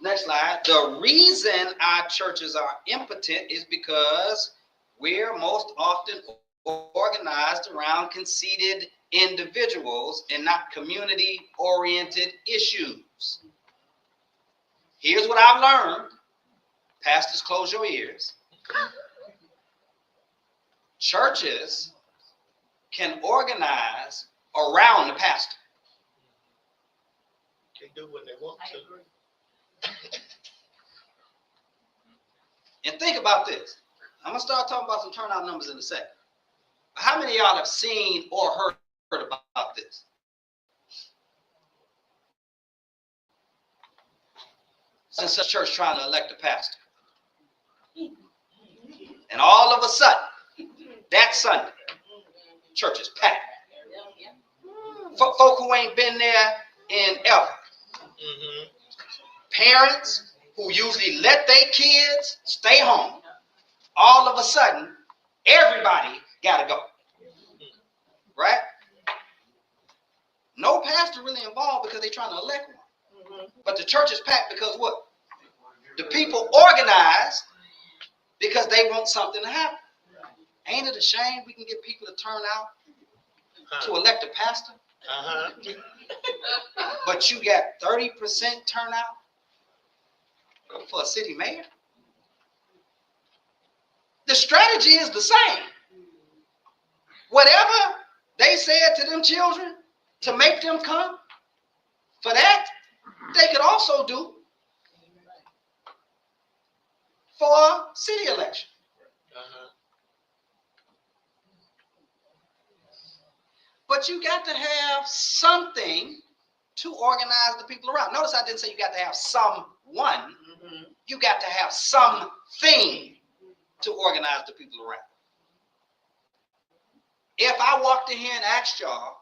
next slide. The reason our churches are impotent is because we're most often organized around conceited individuals and not community-oriented issues. Here's what I've learned. Pastors, close your ears. Churches can organize around the pastor. They do what they want I to. agree. And think about this. I'm going to start talking about some turnout numbers in a second. How many of y'all have seen or heard about this? Since the church trying to elect a pastor. And all of a sudden, that Sunday, church is packed. Folk who ain't been there in ever. Mm-hmm. Parents who usually let their kids stay home. All of a sudden, everybody got to go. Right? No pastor really involved because they're trying to elect one. But the church is packed because what? The people organized because they want something to happen. Ain't it a shame we can get people to turn out to elect a pastor? Uh-huh. But you got 30% turnout for a city mayor? The strategy is the same. Whatever they said to them children to make them come, for that, they could also do for a city election. Uh-huh. But you got to have something to organize the people around. Notice I didn't say you got to have someone. You got to have something to organize the people around. If I walked in here and asked y'all,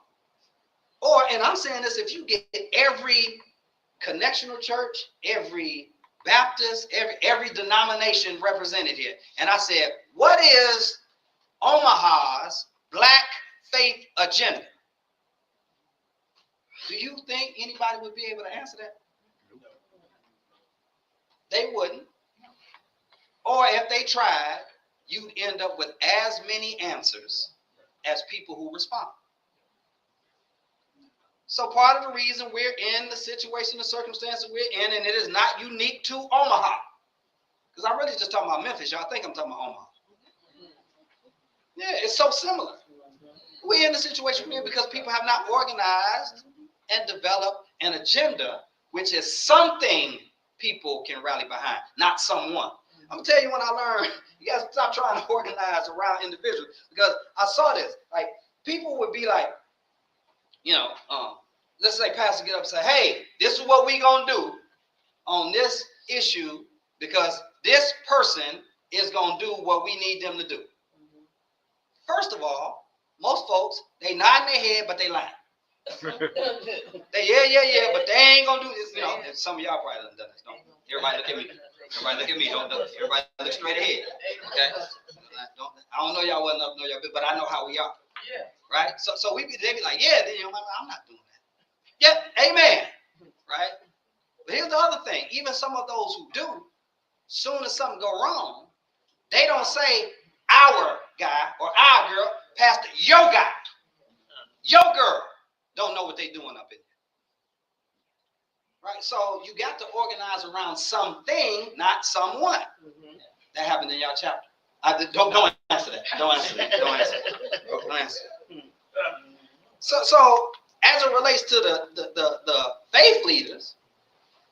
and I'm saying this, if you get every connectional church, every Baptist, every denomination represented here, and I said, what is Omaha's Black faith agenda? Do you think anybody would be able to answer that? They wouldn't. Or if they tried, you'd end up with as many answers as people who respond. So part of the reason we're in the situation, the circumstances we're in, and it is not unique to Omaha, because I'm really just talking about Memphis. Y'all think I'm talking about Omaha. Yeah, it's so similar. We're in the situation we're in because people have not organized and developed an agenda, which is something people can rally behind, not someone. I'm gonna tell you when I learned, you guys stop trying to organize around individuals, because I saw this. Like, people would be like, let's say pastor get up and say, hey, this is what we gonna do on this issue because this person is going to do what we need them to do. First of all, most folks, they nod their head, but they lying. They, yeah, but they ain't going to do this. You know, and some of y'all probably done this. Don't everybody look at me. Everybody look at me. Don't look. Everybody look straight ahead. Okay? I don't know y'all well enough to know y'all, but I know how we are. Yeah. Right? So they be like, yeah, then, I'm not doing that. Yeah, amen. Right? But here's the other thing. Even some of those who do, soon as something go wrong, they don't say our guy or our girl, Pastor, your guy, your girl don't know what they doing up in there. Right? So you got to organize around something, not someone. That happened in y'all chapter. Don't answer that. Don't answer that. Don't answer that. Don't answer that. So as it relates to the faith leaders,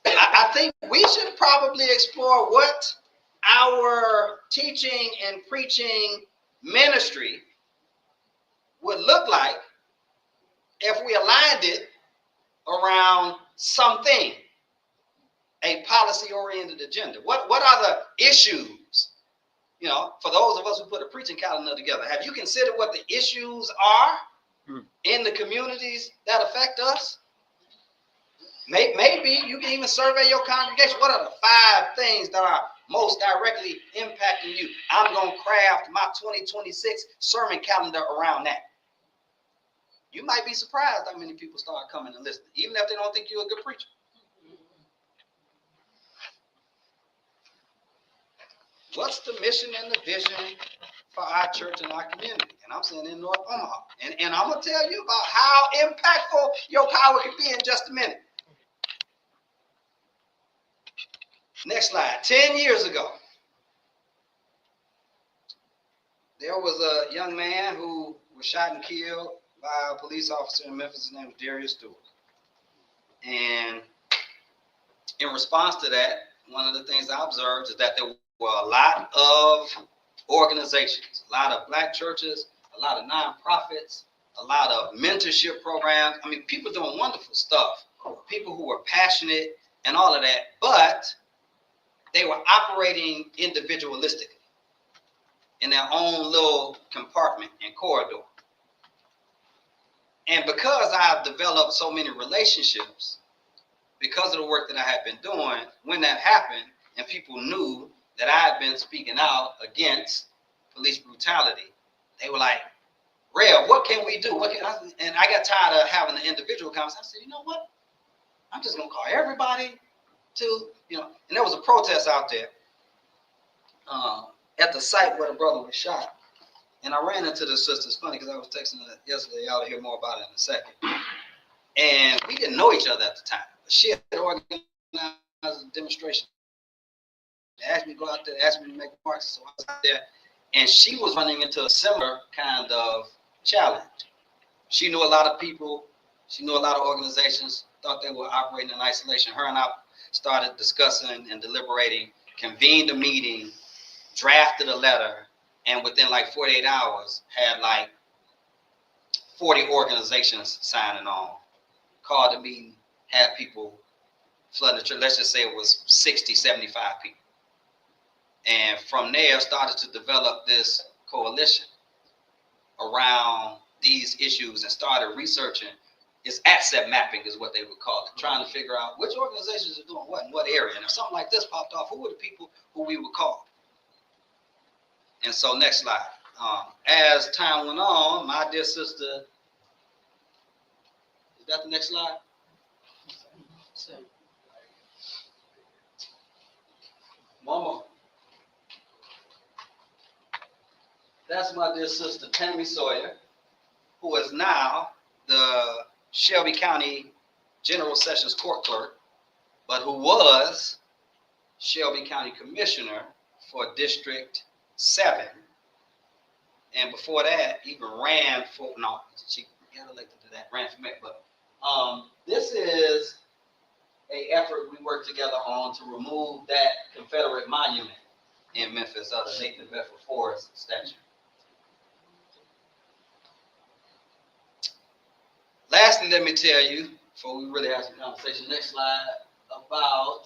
I think we should probably explore what our teaching and preaching ministry would look like if we aligned it around something, a policy-oriented agenda. What are the issues? You know, for those of us who put a preaching calendar together, have you considered what the issues are in the communities that affect us? Maybe you can even survey your congregation. What are the 5 things that are most directly impacting you? I'm going to craft my 2026 sermon calendar around that. You might be surprised how many people start coming and listening, even if they don't think you're a good preacher. What's the mission and the vision for our church and our community? And I'm saying in North Omaha. And I'm going to tell you about how impactful your power can be in just a minute. Next slide. 10 years ago, there was a young man who was shot and killed by a police officer in Memphis. His name was Darius Stewart. And in response to that, one of the things I observed is that there were a lot of organizations, a lot of black churches, a lot of nonprofits, a lot of mentorship programs. I mean, people doing wonderful stuff, people who were passionate and all of that, but they were operating individualistically in their own little compartment and corridor. And because I've developed so many relationships, because of the work that I had been doing, when that happened and people knew that I had been speaking out against police brutality, they were like, Earle, what can we do? And I got tired of having the individual conversation. I said, you know what? I'm just going to call everybody to, and there was a protest out there at the site where the brother was shot. And I ran into the sister. It's funny because I was texting her yesterday. Y'all will hear more about it in a second. And we didn't know each other at the time. But she had organized a demonstration. They asked me to go out there, asked me to make remarks. So I was out there. And she was running into a similar kind of challenge. She knew a lot of people. She knew a lot of organizations, thought they were operating in isolation. Her and I started discussing and deliberating, convened a meeting, drafted a letter, and within like 48 hours had like 40 organizations signing on. Called the meeting, had people flooding the church. Let's just say it was 60, 75 people. And from there started to develop this coalition around these issues and started researching. It's asset mapping is what they would call it, trying to figure out which organizations are doing what in what area. And if something like this popped off, who were the people who we would call? And so next slide. As time went on, my dear sister, is that the next slide? One more. That's my dear sister, Tammy Sawyer, who is now the Shelby County General Sessions Court Clerk, but who was Shelby County Commissioner for District 7. And before that, even ran for, no, she got elected to that, ran for mayor. But this is an effort we worked together on to remove that Confederate monument in Memphis, the Nathan Bedford Forrest statue. Lastly, let me tell you, before we really have some conversation, next slide, about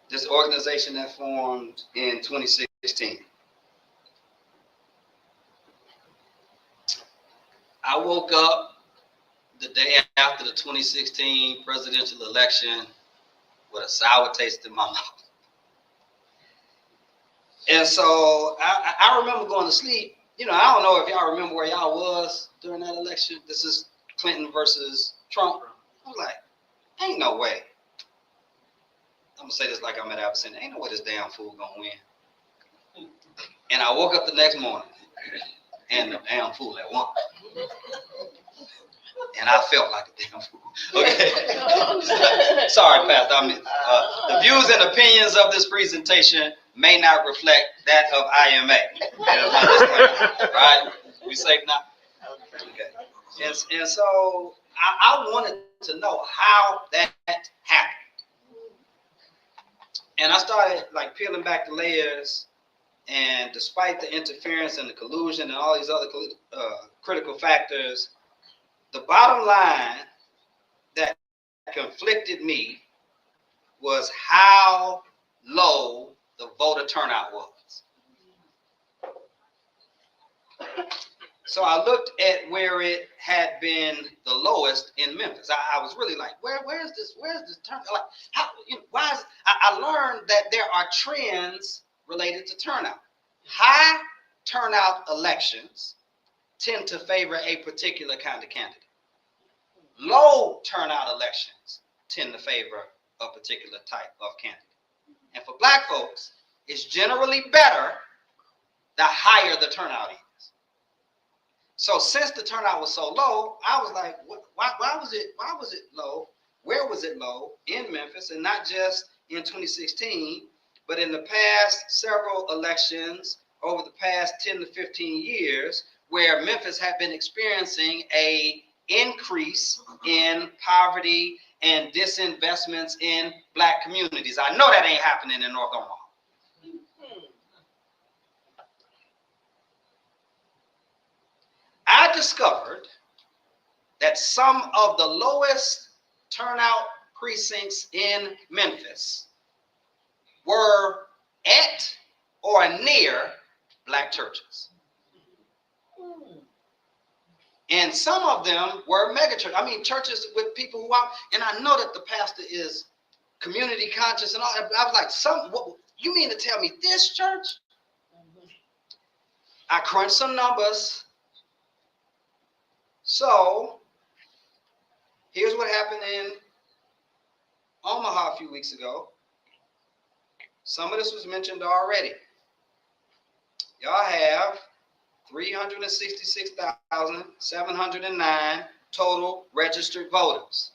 this organization that formed in 2016. I woke up the day after the 2016 presidential election with a sour taste in my mouth. And so I remember going to sleep. You know, I don't know if y'all remember where y'all was during that election. This is Clinton versus Trump. I was like, ain't no way. I'm gonna say this like I'm at Abyssinian. Ain't no way this damn fool gonna win. And I woke up the next morning and the damn fool had won. And I felt like a damn fool. Okay. Sorry, Pastor. I mean, the views and opinions of this presentation may not reflect that of IMA. Right? We safe now? Okay. And so I wanted to know how that happened. And I started like peeling back the layers, and despite the interference and the collusion and all these other critical factors, the bottom line that conflicted me was how low the voter turnout was. So I looked at where it had been the lowest in Memphis. I was really like, where's this turnout? Like, how, you know, why is, I learned that there are trends related to turnout. High turnout elections tend to favor a particular kind of candidate. Low turnout elections tend to favor a particular type of candidate. And for black folks, it's generally better the higher the turnout is. So since the turnout was so low, I was like, why was it low? Where was it low in Memphis? And not just in 2016, but in the past several elections over the past 10 to 15 years, where Memphis had been experiencing a increase in poverty and disinvestments in black communities. I know that ain't happening in North Omaha. I discovered that some of the lowest turnout precincts in Memphis were at or near black churches. And some of them were mega churches. I mean, churches with people who are, and I know that the pastor is community conscious and all that. I was like, what, you mean to tell me this church? I crunched some numbers. So here's what happened in Omaha a few weeks ago. Some of this was mentioned already. Y'all have 366,709 total registered voters.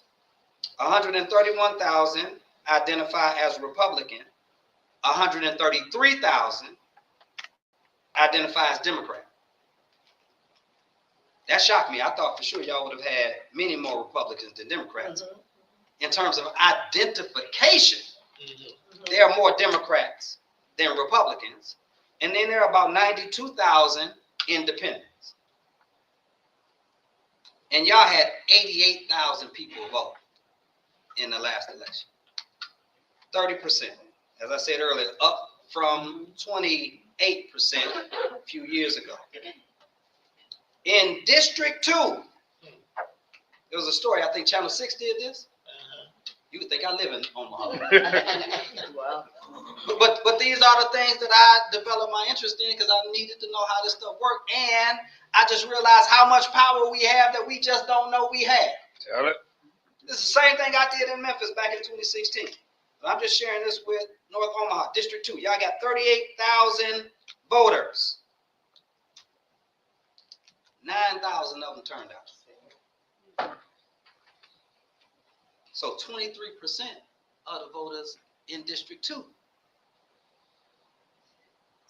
131,000 identify as Republican. 133,000 identify as Democrat. That shocked me. I thought for sure y'all would have had many more Republicans than Democrats. In terms of identification, there are more Democrats than Republicans. And then there are about 92,000 independents. And y'all had 88,000 people vote in the last election. 30%. As I said earlier, up from 28% a few years ago. In District 2, there was a story, I think Channel 6 did this. You would think I live in Omaha. Wow. But these are the things that I developed my interest in because I needed to know how this stuff worked. And I just realized how much power we have that we just don't know we have. Tell it. This is the same thing I did in Memphis back in 2016. I'm just sharing this with North Omaha, District 2. Y'all got 38,000 voters. 9,000 of them turned out. So 23% of the voters in District 2.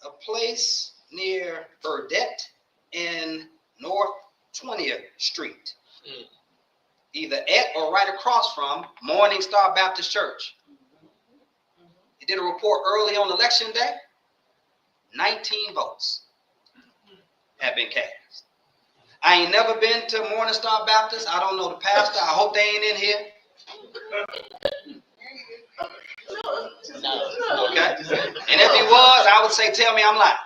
A place near Burdette and North 20th Street. Either at or right across from Morning Star Baptist Church. He did a report early on election day. 19 votes have been cast. I ain't never been to Morning Star Baptist. I don't know the pastor. I hope they ain't in here. Okay? And if he was, I would say, tell me I'm lying.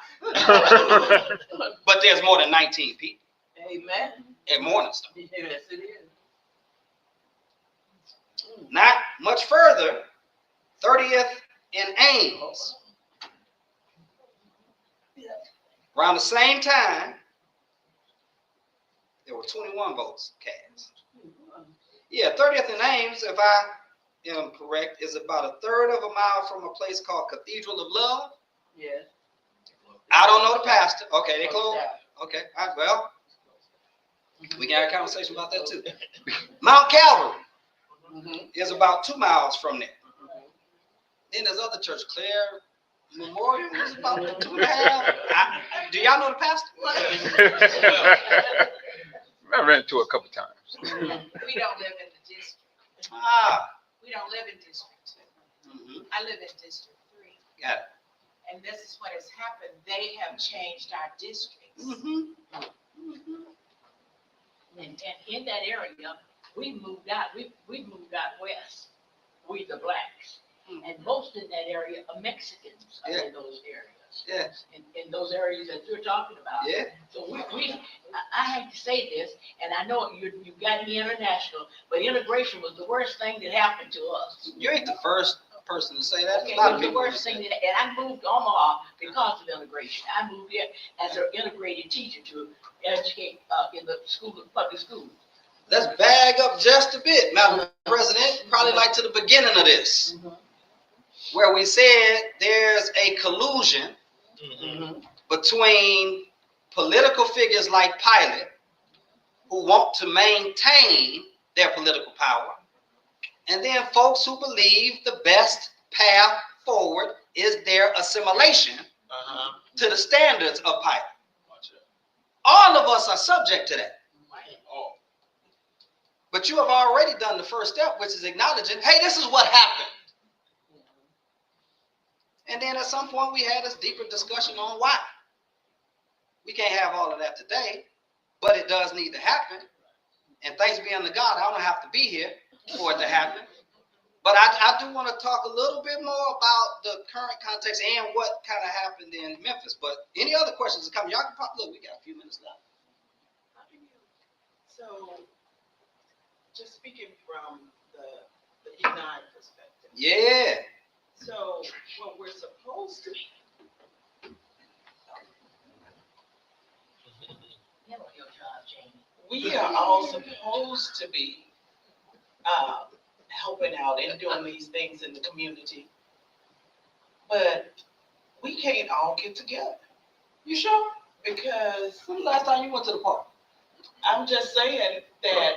But there's more than 19 people Amen. at Morningstar. Yes, it is. Not much further, 30th and Ames. Around the same time, there were 21 votes cast. Yeah, 30th and Ames, if I am correct, is about a third of a mile from a place called Cathedral of Love. Yes. I don't know the pastor. Okay, they closed. Okay, all right, well, we can have a conversation about that too. Mount Calvary is about 2 miles from there. Then there's other church, Claire Memorial is about 2.5. Do y'all know the pastor? I ran into it a couple times. We don't live in the district. Ah. We don't live in District 2. Mhm. I live in District 3. Got it. And this is what has happened. They have changed our districts. Mhm. And in that area, we moved out west. We the blacks. And most in that area are Mexicans are in those areas. Yeah. In those areas that you're talking about. Yeah. So I hate to say this, and I know you got me international, but integration was the worst thing that happened to us. You ain't the first person to say that. Okay, A lot it of was the people worst thing that, and I moved to Omaha because of integration. I moved here as an integrated teacher to educate in the public school. Let's bag up just a bit, Madam President, probably like to the beginning of this, where we said there's a collusion between political figures like Pilate, who want to maintain their political power, and then folks who believe the best path forward is their assimilation to the standards of Pilate. All of us are subject to that. But you have already done the first step, which is acknowledging, hey, this is what happened. And then at some point we had this deeper discussion on why. We can't have all of that today, but it does need to happen. And thanks be unto God, I don't have to be here for it to happen. But I do want to talk a little bit more about the current context and what kind of happened in Memphis. But any other questions are coming? Y'all can pop. Look, we got a few minutes left. So, just speaking from the E9 perspective. Yeah. So, what we're supposed to we are all supposed to be helping out and doing these things in the community. But we can't all get together. You sure? Because When the last time you went to the park? I'm just saying that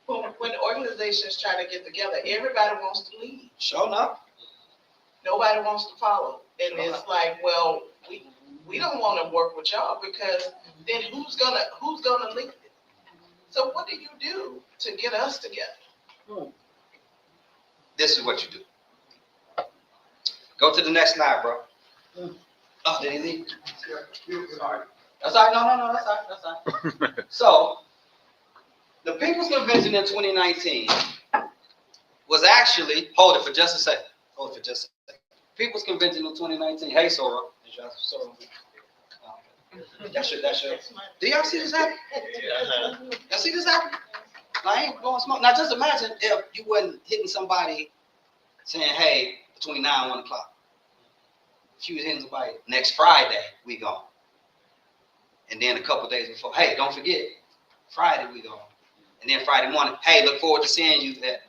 when organizations try to get together, everybody wants to lead. Sure enough. Nobody wants to follow. And it's like, well, we don't want to work with y'all because then who's gonna lead it? So what do you do to get us together? This is what you do. Go to the next slide, bro. Oh, did he leave? Sorry. That's all right. No, that's all right. That's all right. So, the People's Convention in 2019 was actually, hold it for just a second. Hold it for just a second. People's Convention in 2019. Hey, Sora. That's your. Do y'all see this happen? Y'all see this happen? I ain't blowing smoke. Now, just imagine if you wasn't hitting somebody saying, hey, between 9 and 1 o'clock. If you was hitting somebody, next Friday, we gone. And then a couple days before, hey, don't forget, Friday we gone. And then Friday morning, hey, look forward to seeing you there.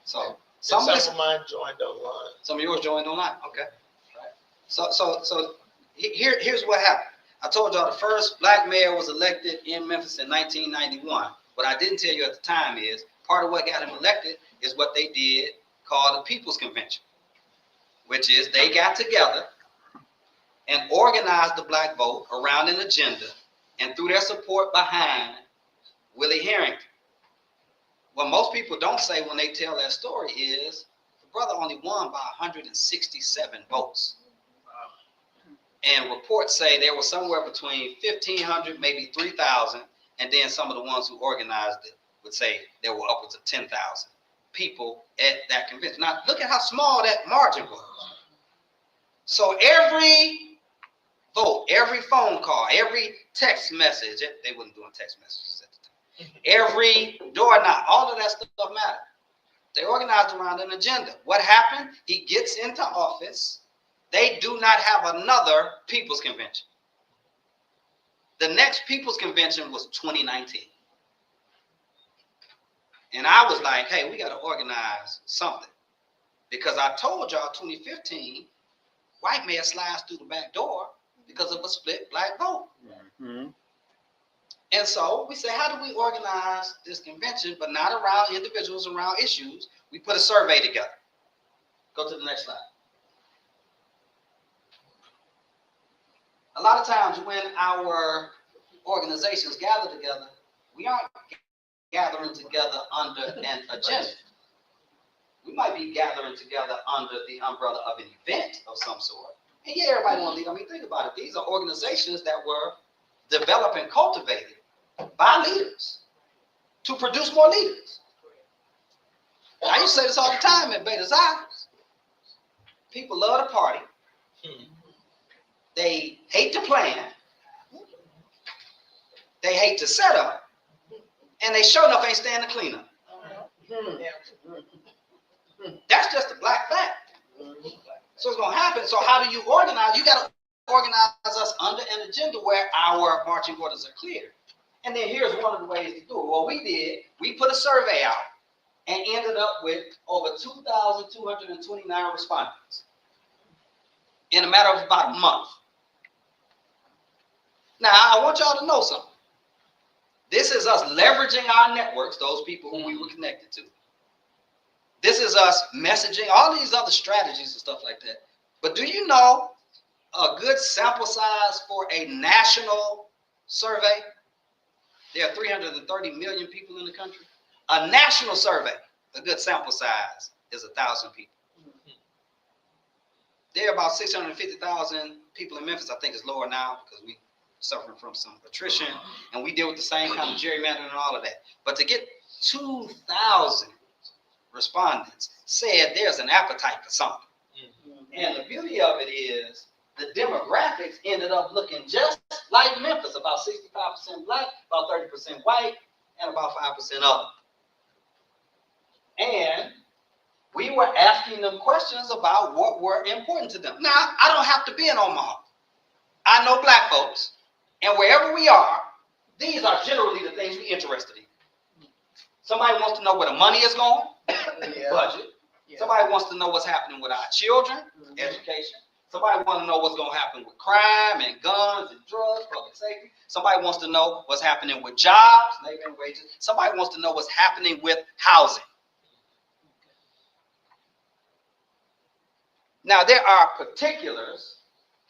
So some of mine joined online. Some of yours joined online. Okay. Right. So here's what happened. I told y'all the first black mayor was elected in Memphis in 1991. What I didn't tell you at the time is part of what got him elected is what they did called the People's Convention, which is they got together and organized the black vote around an agenda and threw their support behind Willie Harrington. What most people don't say when they tell that story is the brother only won by 167 votes. And reports say there was somewhere between 1,500, maybe 3,000, and then some of the ones who organized it would say there were upwards of 10,000 people at that convention. Now, look at how small that margin was. So every vote, every phone call, every text message, they wasn't doing text messages at the time. Every door knock, all of that stuff mattered. They organized around an agenda. What happened? He gets into office. They do not have another people's convention. The next people's convention was 2019. And I was like, hey, we got to organize something. Because I told y'all 2015, white man slides through the back door because of a split black vote. Mm-hmm. And so we said, how do we organize this convention, but not around individuals, around issues? We put a survey together. Go to the next slide. A lot of times when our organizations gather together, we aren't gathering together under an agenda. We might be gathering together under the umbrella of an event of some sort. And yeah, everybody want to lead. I mean, think about it. These are organizations that were developed and cultivated by leaders to produce more leaders. I used to say this all the time at Beta Xi. People love to party. They hate to plan. They hate to set up. And they sure enough ain't stand to clean up. That's just a black fact. So it's going to happen. So how do you organize? You got to organize us under an agenda where our marching orders are clear. And then here's one of the ways to do it. What we did, we put a survey out and ended up with over 2,229 respondents in a matter of about a month. Now, I want y'all to know something. This is us leveraging our networks, those people who we were connected to. This is us messaging, all these other strategies and stuff like that. But do you know a good sample size for a national survey? There are 330 million people in the country. A national survey, a good sample size is 1,000 people. There are about 650,000 people in Memphis. I think it's lower now because we suffering from some attrition, and we deal with the same kind of gerrymandering and all of that. But to get 2,000 respondents said there's an appetite for something. And the beauty of it is the demographics ended up looking just like Memphis, about 65% black, about 30% white, and about 5% other. And we were asking them questions about what were important to them. Now, I don't have to be in Omaha. I know black folks, and wherever we are, these are generally the things we're interested in. Somebody wants to know where the money is going, budget. Somebody wants to know what's happening with our children, education. Somebody wants to know what's going to happen with crime and guns and drugs, public safety. Somebody wants to know what's happening with jobs, labor and wages. Somebody wants to know what's happening with housing. Now, there are particulars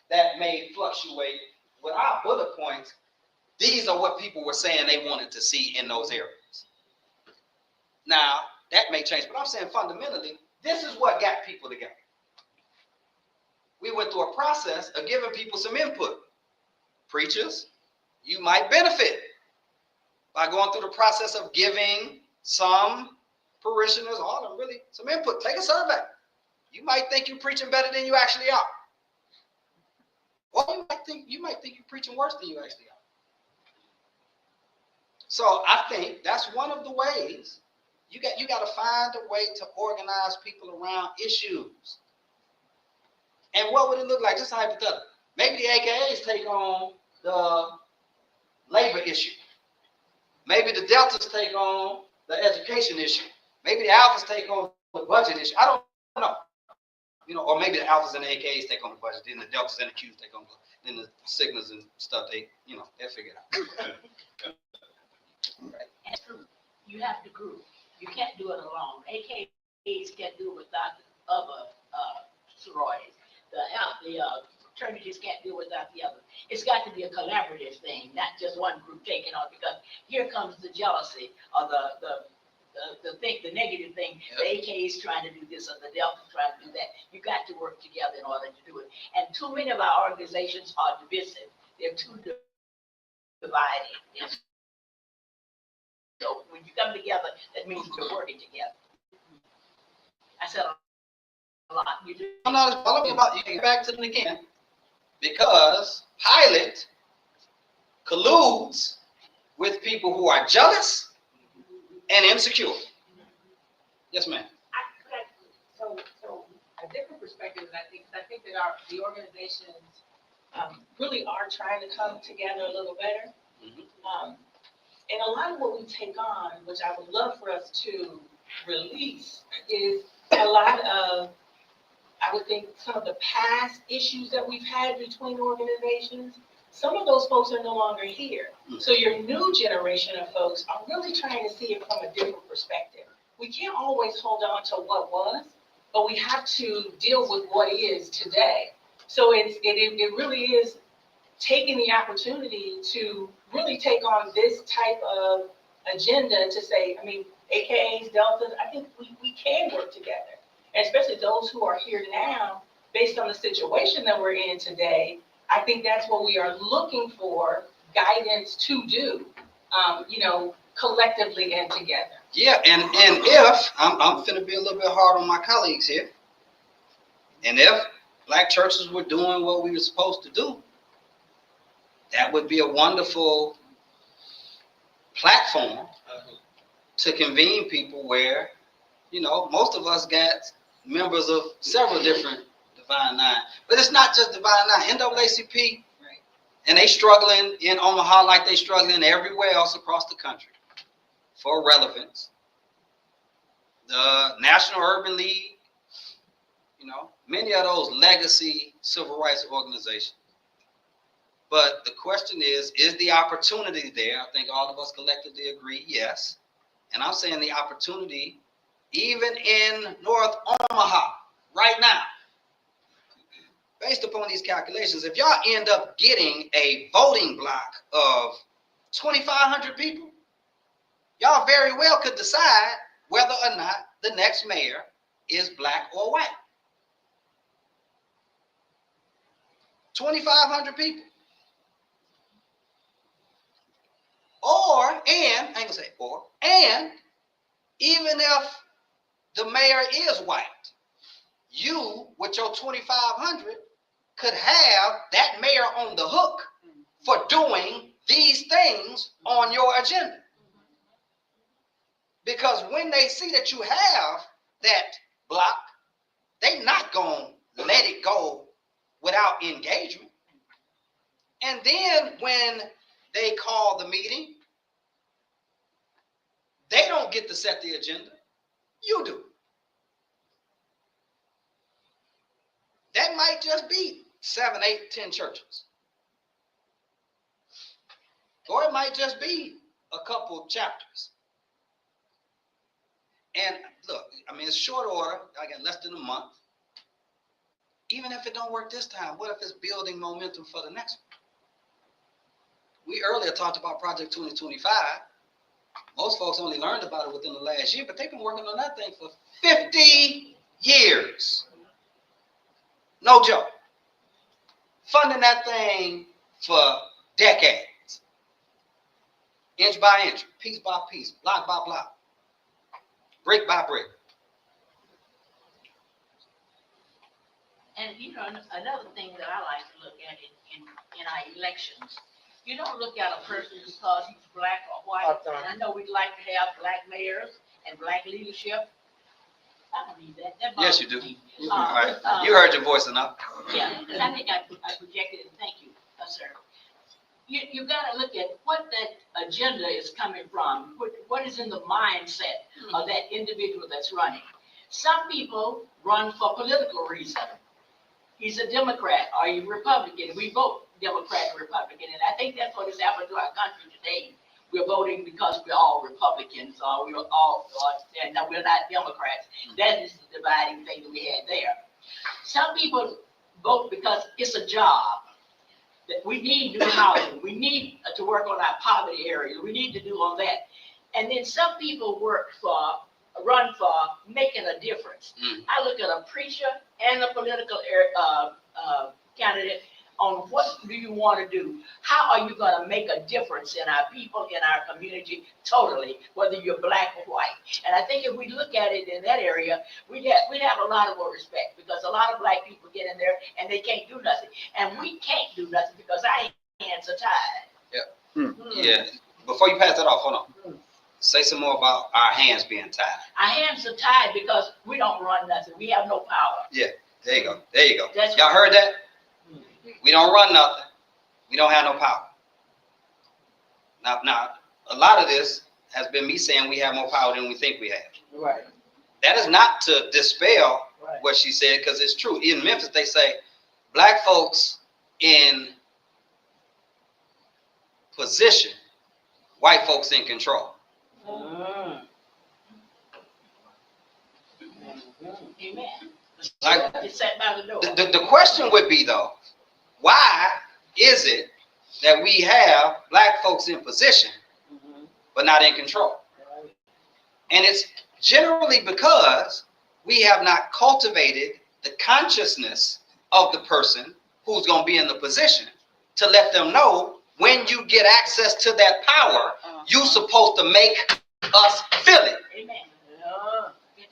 that may fluctuate with our bullet points. These are what people were saying they wanted to see in those areas. Now, that may change, but I'm saying fundamentally, this is what got people together. We went through a process of giving people some input. Preachers, you might benefit by going through the process of giving some parishioners, all of them really, some input. Take a survey. You might think you're preaching better than you actually are. Or you might think you're preaching worse than you actually are. So I think that's one of the ways. You got to find a way to organize people around issues. And what would it look like? Just hypothetical. Maybe the AKAs take on the labor issue. Maybe the Deltas take on the education issue. Maybe the Alphas take on the budget issue. I don't know. You know, or maybe the Alphas and the AKAs take on the budget, then the Deltas and the Qs take on the, then the Sigmas and stuff, they'll figure it out. That's true. You have to group. You can't do it alone. AKAs can't do it without the other sororities. The fraternities can't do it without the other. It's got to be a collaborative thing, not just one group taking on, because here comes the jealousy or the negative thing. Yep. The AKAs trying to do this or the Deltas trying to do that. You got to work together in order to do it. And too many of our organizations are divisive. They're too divided. So when you come together, that means you're working together. I said a lot. You do. I'm not talking about, you get back to them again, because Pilate colludes with people who are jealous and insecure. Yes, ma'am. So a different perspective, I think that the organizations Really are trying to come together a little better. Mhm. And a lot of what we take on, which I would love for us to release, is a lot of, I would think, some of the past issues that we've had between organizations. Some of those folks are no longer here. So your new generation of folks are really trying to see it from a different perspective. We can't always hold on to what was, but we have to deal with what is today. So it really is taking the opportunity to really take on this type of agenda to say, I mean, AKAs, Deltas, I think we can work together. And especially those who are here now, based on the situation that we're in today, I think that's what we are looking for guidance to do, collectively and together. Yeah, and if, I'm finna be a little bit hard on my colleagues here, and if black churches were doing what we were supposed to do, that would be a wonderful platform to convene people where, most of us got members of several different Divine Nine. But it's not just Divine Nine, NAACP, and they struggling in Omaha like they struggling everywhere else across the country for relevance. The National Urban League, many of those legacy civil rights organizations. But the question is the opportunity there? I think all of us collectively agree, yes. And I'm saying the opportunity, even in North Omaha, right now, based upon these calculations, if y'all end up getting a voting block of 2,500 people, y'all very well could decide whether or not the next mayor is black or white. 2,500 people. And even if the mayor is white, you, with your 2,500, could have that mayor on the hook for doing these things on your agenda. Because when they see that you have that block, they not going to let it go without engagement. And then when they call the meeting, they don't get to set the agenda. You do. That might just be 7, 8, 10 churches. Or it might just be a couple chapters. And look, it's short order. I got less than a month. Even if it don't work this time, what if it's building momentum for the next one? We earlier talked about Project 2025. Most folks only learned about it within the last year, but they've been working on that thing for 50 years. No joke. Funding that thing for decades. Inch by inch, piece by piece, block by block, brick by brick. And another thing that I like to look at in our elections, you don't look at a person because he's black or white. And I know we'd like to have black mayors and black leadership. I don't need that. That Yes, you do. me. All right. You heard your voice enough. Yeah, because I think I projected it. Thank you, sir. You got to look at what that agenda is coming from. What is in the mindset of that individual that's running? Some people run for political reasons. He's a Democrat. Are you Republican? We vote Democrat and Republican. And I think that's what has happened to our country today. We're voting because we're all Republicans, or we're not Democrats. That is the dividing thing that we had there. Some people vote because it's a job. That we need new housing. We need to work on our poverty area. We need to do all that. And then some people run for making a difference. I look at a preacher and a political candidate. on what do you want to do? How are you going to make a difference in our people, in our community, totally, whether you're black or white? And I think if we look at it in that area, we'd have a lot of more respect, because a lot of black people get in there and they can't do nothing. And we can't do nothing because our hands are tied. Yeah. Before you pass that off, hold on. Say some more about our hands being tied. Our hands are tied because we don't run nothing. We have no power. Yeah, there you go. There you go. That's Y'all heard that? We don't run nothing. We don't have no power. Now, a lot of this has been me saying we have more power than we think we have. Right. That is not to dispel Right. what she said, because it's true. In Memphis, they say black folks in position, white folks in control. Amen. Like, It's sat by the door. the question would be, though, why is it that we have black folks in position but not in control? And it's generally because we have not cultivated the consciousness of the person who's going to be in the position to let them know when you get access to that power, you're supposed to make us feel it. Amen.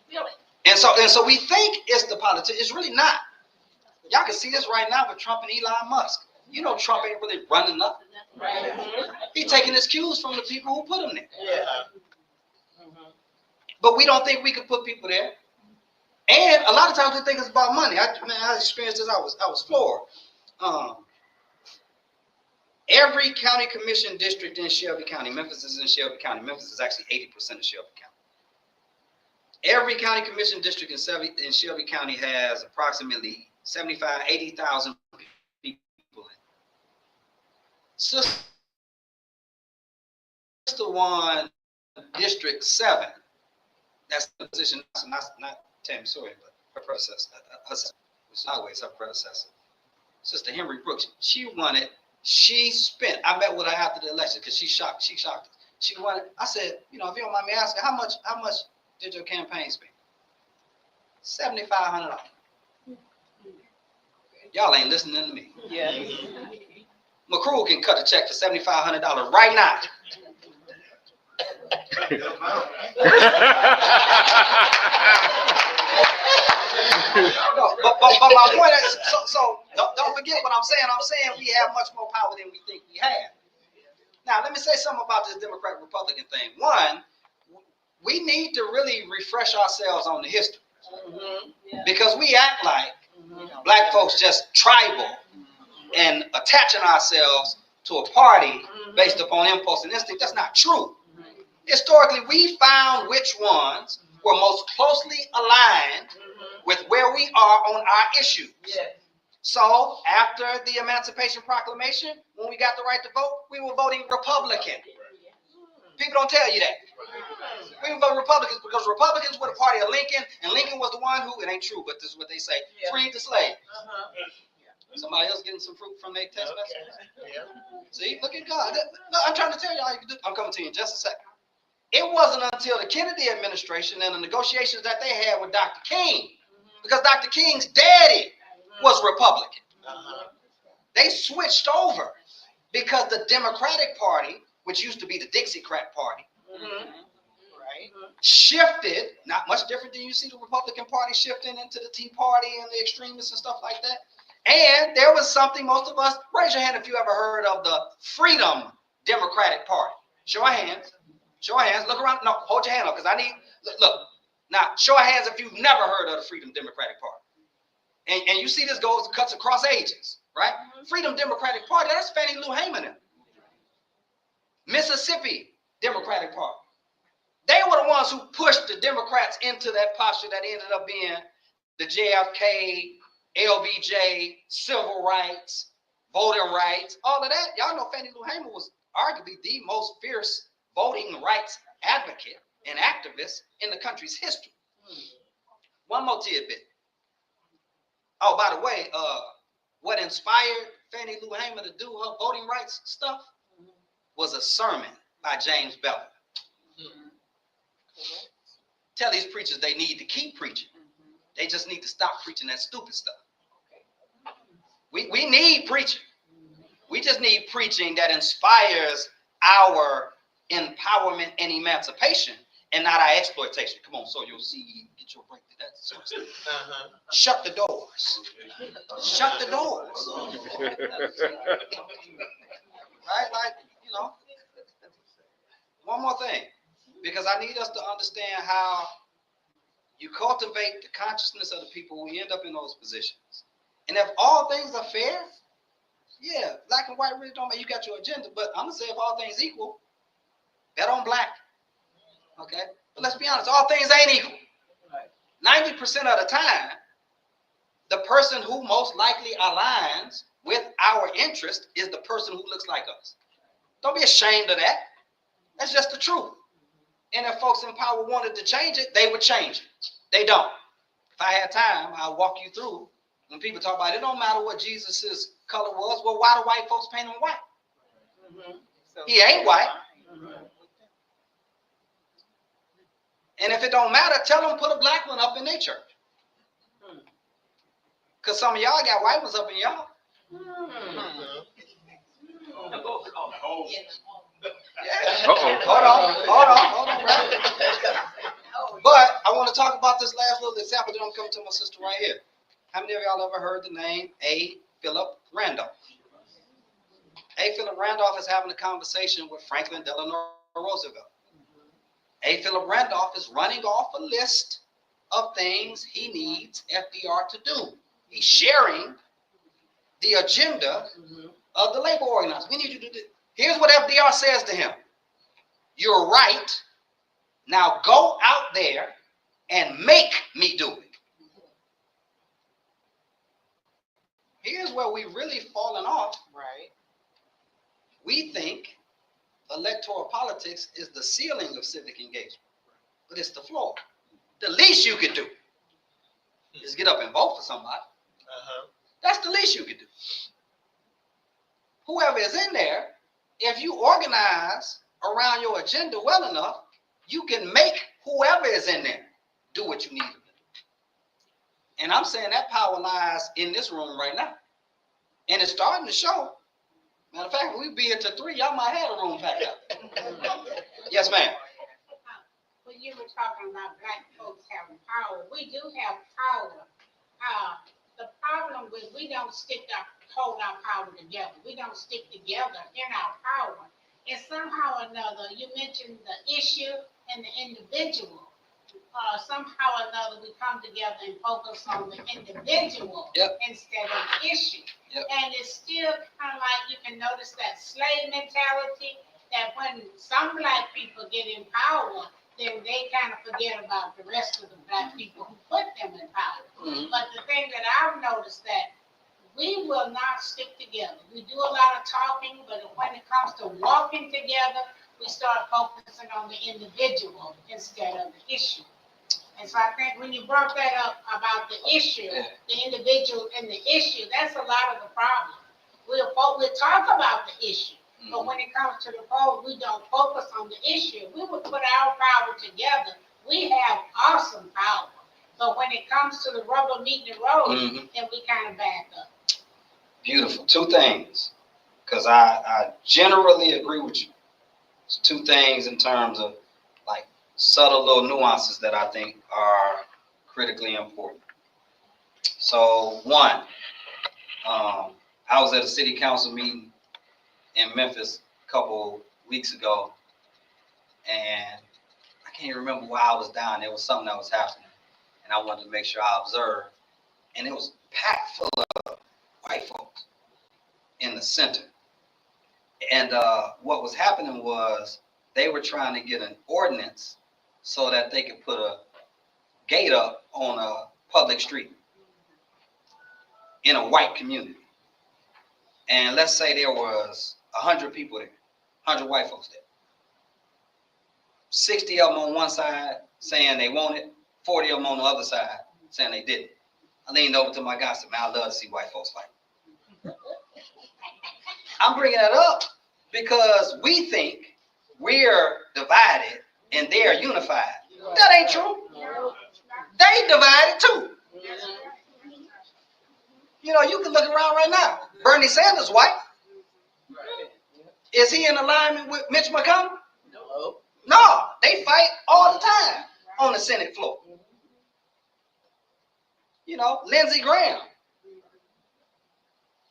Feel it. And so we think it's the politics. It's really not. Y'all can see this right now with Trump and Elon Musk. You know Trump ain't really running nothing. Right. He's taking his cues from the people who put him there. Yeah. But we don't think we could put people there. And a lot of times we think it's about money. I experienced this. I was floored. Every county commission district in Shelby County, Memphis is in Shelby County. Memphis is actually 80% of Shelby County. Every county commission district in Shelby County has approximately 75, 80,000 people in it. Sister One, District 7, that's the position, not Tammy Sawyer, but her predecessor, which is always her predecessor. Sister Henry Brooks, she won it. She spent, I met with her after the election because she shocked us. She won it. I said, if you don't mind me asking, how much did your campaign spend? $7,500. Y'all ain't listening to me. Yeah. McCruel can cut a check for $7,500 right now. No, but my point is, so don't forget what I'm saying. I'm saying we have much more power than we think we have. Now, let me say something about this Democrat-Republican thing. One, we need to really refresh ourselves on the history. Because we act like black folks just tribal and attaching ourselves to a party based upon impulse and instinct. That's not true. Historically, we found which ones were most closely aligned with where we are on our issues. So after the Emancipation Proclamation, when we got the right to vote, we were voting Republican. People don't tell you that. We were voting Republicans because Republicans were the party of Lincoln, and Lincoln was the one who, it ain't true, but this is what they say, freed the slave. Somebody else getting some fruit from their test message? See, look at God. No, I'm trying to tell y'all, I'm coming to you in just a second. It wasn't until the Kennedy administration and the negotiations that they had with Dr. King, because Dr. King's daddy was Republican. They switched over because the Democratic Party, which used to be the Dixiecrat Party, shifted, not much different than you see the Republican Party shifting into the Tea Party and the extremists and stuff like that. And there was something most of us, raise your hand if you ever heard of the Freedom Democratic Party. Show of hands. Show of hands. Look around. No, hold your hand up because I need, look. Now, show of hands if you've never heard of the Freedom Democratic Party. And you see this cuts across ages, right? Freedom Democratic Party, that's Fannie Lou Hamer. Mississippi Democratic Party. They were the ones who pushed the Democrats into that posture that ended up being the JFK, LBJ, civil rights, voting rights, all of that. Y'all know Fannie Lou Hamer was arguably the most fierce voting rights advocate and activist in the country's history. One more tidbit. Oh, by the way, what inspired Fannie Lou Hamer to do her voting rights stuff was a sermon by James Bellamy. Tell these preachers they need to keep preaching. They just need to stop preaching that stupid stuff. We need preaching. We just need preaching that inspires our empowerment and emancipation and not our exploitation. Come on, sow your seed, get your break. That sort of stuff. Shut the doors. Shut the doors. Right? Like, you know. One more thing, because I need us to understand how you cultivate the consciousness of the people who end up in those positions. And if all things are fair, yeah, black and white really don't matter. You got your agenda, but I'm gonna say if all things equal, bet on black. Okay? But let's be honest, all things ain't equal. 90% of the time, the person who most likely aligns with our interest is the person who looks like us. Don't be ashamed of that. That's just the truth. And if folks in power wanted to change it, they would change it. They don't. If I had time, I'll walk you through. When people talk about it don't matter what Jesus's color was, well, why do white folks paint him white? He ain't white. And if it don't matter, tell them put a black one up in their church. Because some of y'all got white ones up in y'all. Yeah. Hold on, brother. But I want to talk about this last little example, then I'm coming to my sister right here. How many of y'all ever heard the name A. Philip Randolph? A. Philip Randolph is having a conversation with Franklin Delano Roosevelt. A. Philip Randolph is running off a list of things he needs FDR to do. He's sharing the agenda of the labor organizers. We need you to do this. Here's what FDR says to him. You're right. Now go out there and make me do it. Here's where we really fallen off. Right. We think electoral politics is the ceiling of civic engagement, but it's the floor. The least you could do is get up and vote for somebody. That's the least you could do. Whoever is in there, if you organize around your agenda well enough, you can make whoever is in there do what you need to do. And I'm saying that power lies in this room right now. And it's starting to show. Matter of fact, if we be here till 3, y'all might have a room packed up. Yes, ma'am. When you were talking about black folks having power, we do have power. The problem is we don't hold our power together. We don't stick together in our power. And somehow or another, you mentioned the issue and the individual. Somehow or another, we come together and focus on the individual instead of the issue. And it's still kind of like you can notice that slave mentality, that when some black people get in power, then they kind of forget about the rest of the black people who put them in power. But the thing that I've noticed that we will not stick together. We do a lot of talking, but when it comes to walking together, we start focusing on the individual instead of the issue. And so I think when you brought that up about the issue, the individual and the issue, that's a lot of the problem. We'll talk about the issue, but when it comes to the poll, we don't focus on the issue. We would put our power together. We have awesome power. But when it comes to the rubber meeting the road, then we kind of back up. Beautiful. 2 things, because I generally agree with you. It's 2 things in terms of like subtle little nuances that I think are critically important. So 1, I was at a city council meeting in Memphis a couple weeks ago, and I can't remember why I was down. There was something that was happening, and I wanted to make sure I observed. And it was packed full of white folks in the center. And what was happening was they were trying to get an ordinance so that they could put a gate up on a public street in a white community. And let's say there was 100 people there, 100 white folks there. 60 of them on one side saying they want it, 40 of them on the other side saying they didn't. I leaned over to my guy and said, man, I love to see white folks fight. I'm bringing that up because we think we're divided and they're unified. That ain't true. They divided too. You know, you can look around right now. Bernie Sanders white. Is he in alignment with Mitch McConnell? No. No, they fight all the time on the Senate floor. You know, Lindsey Graham.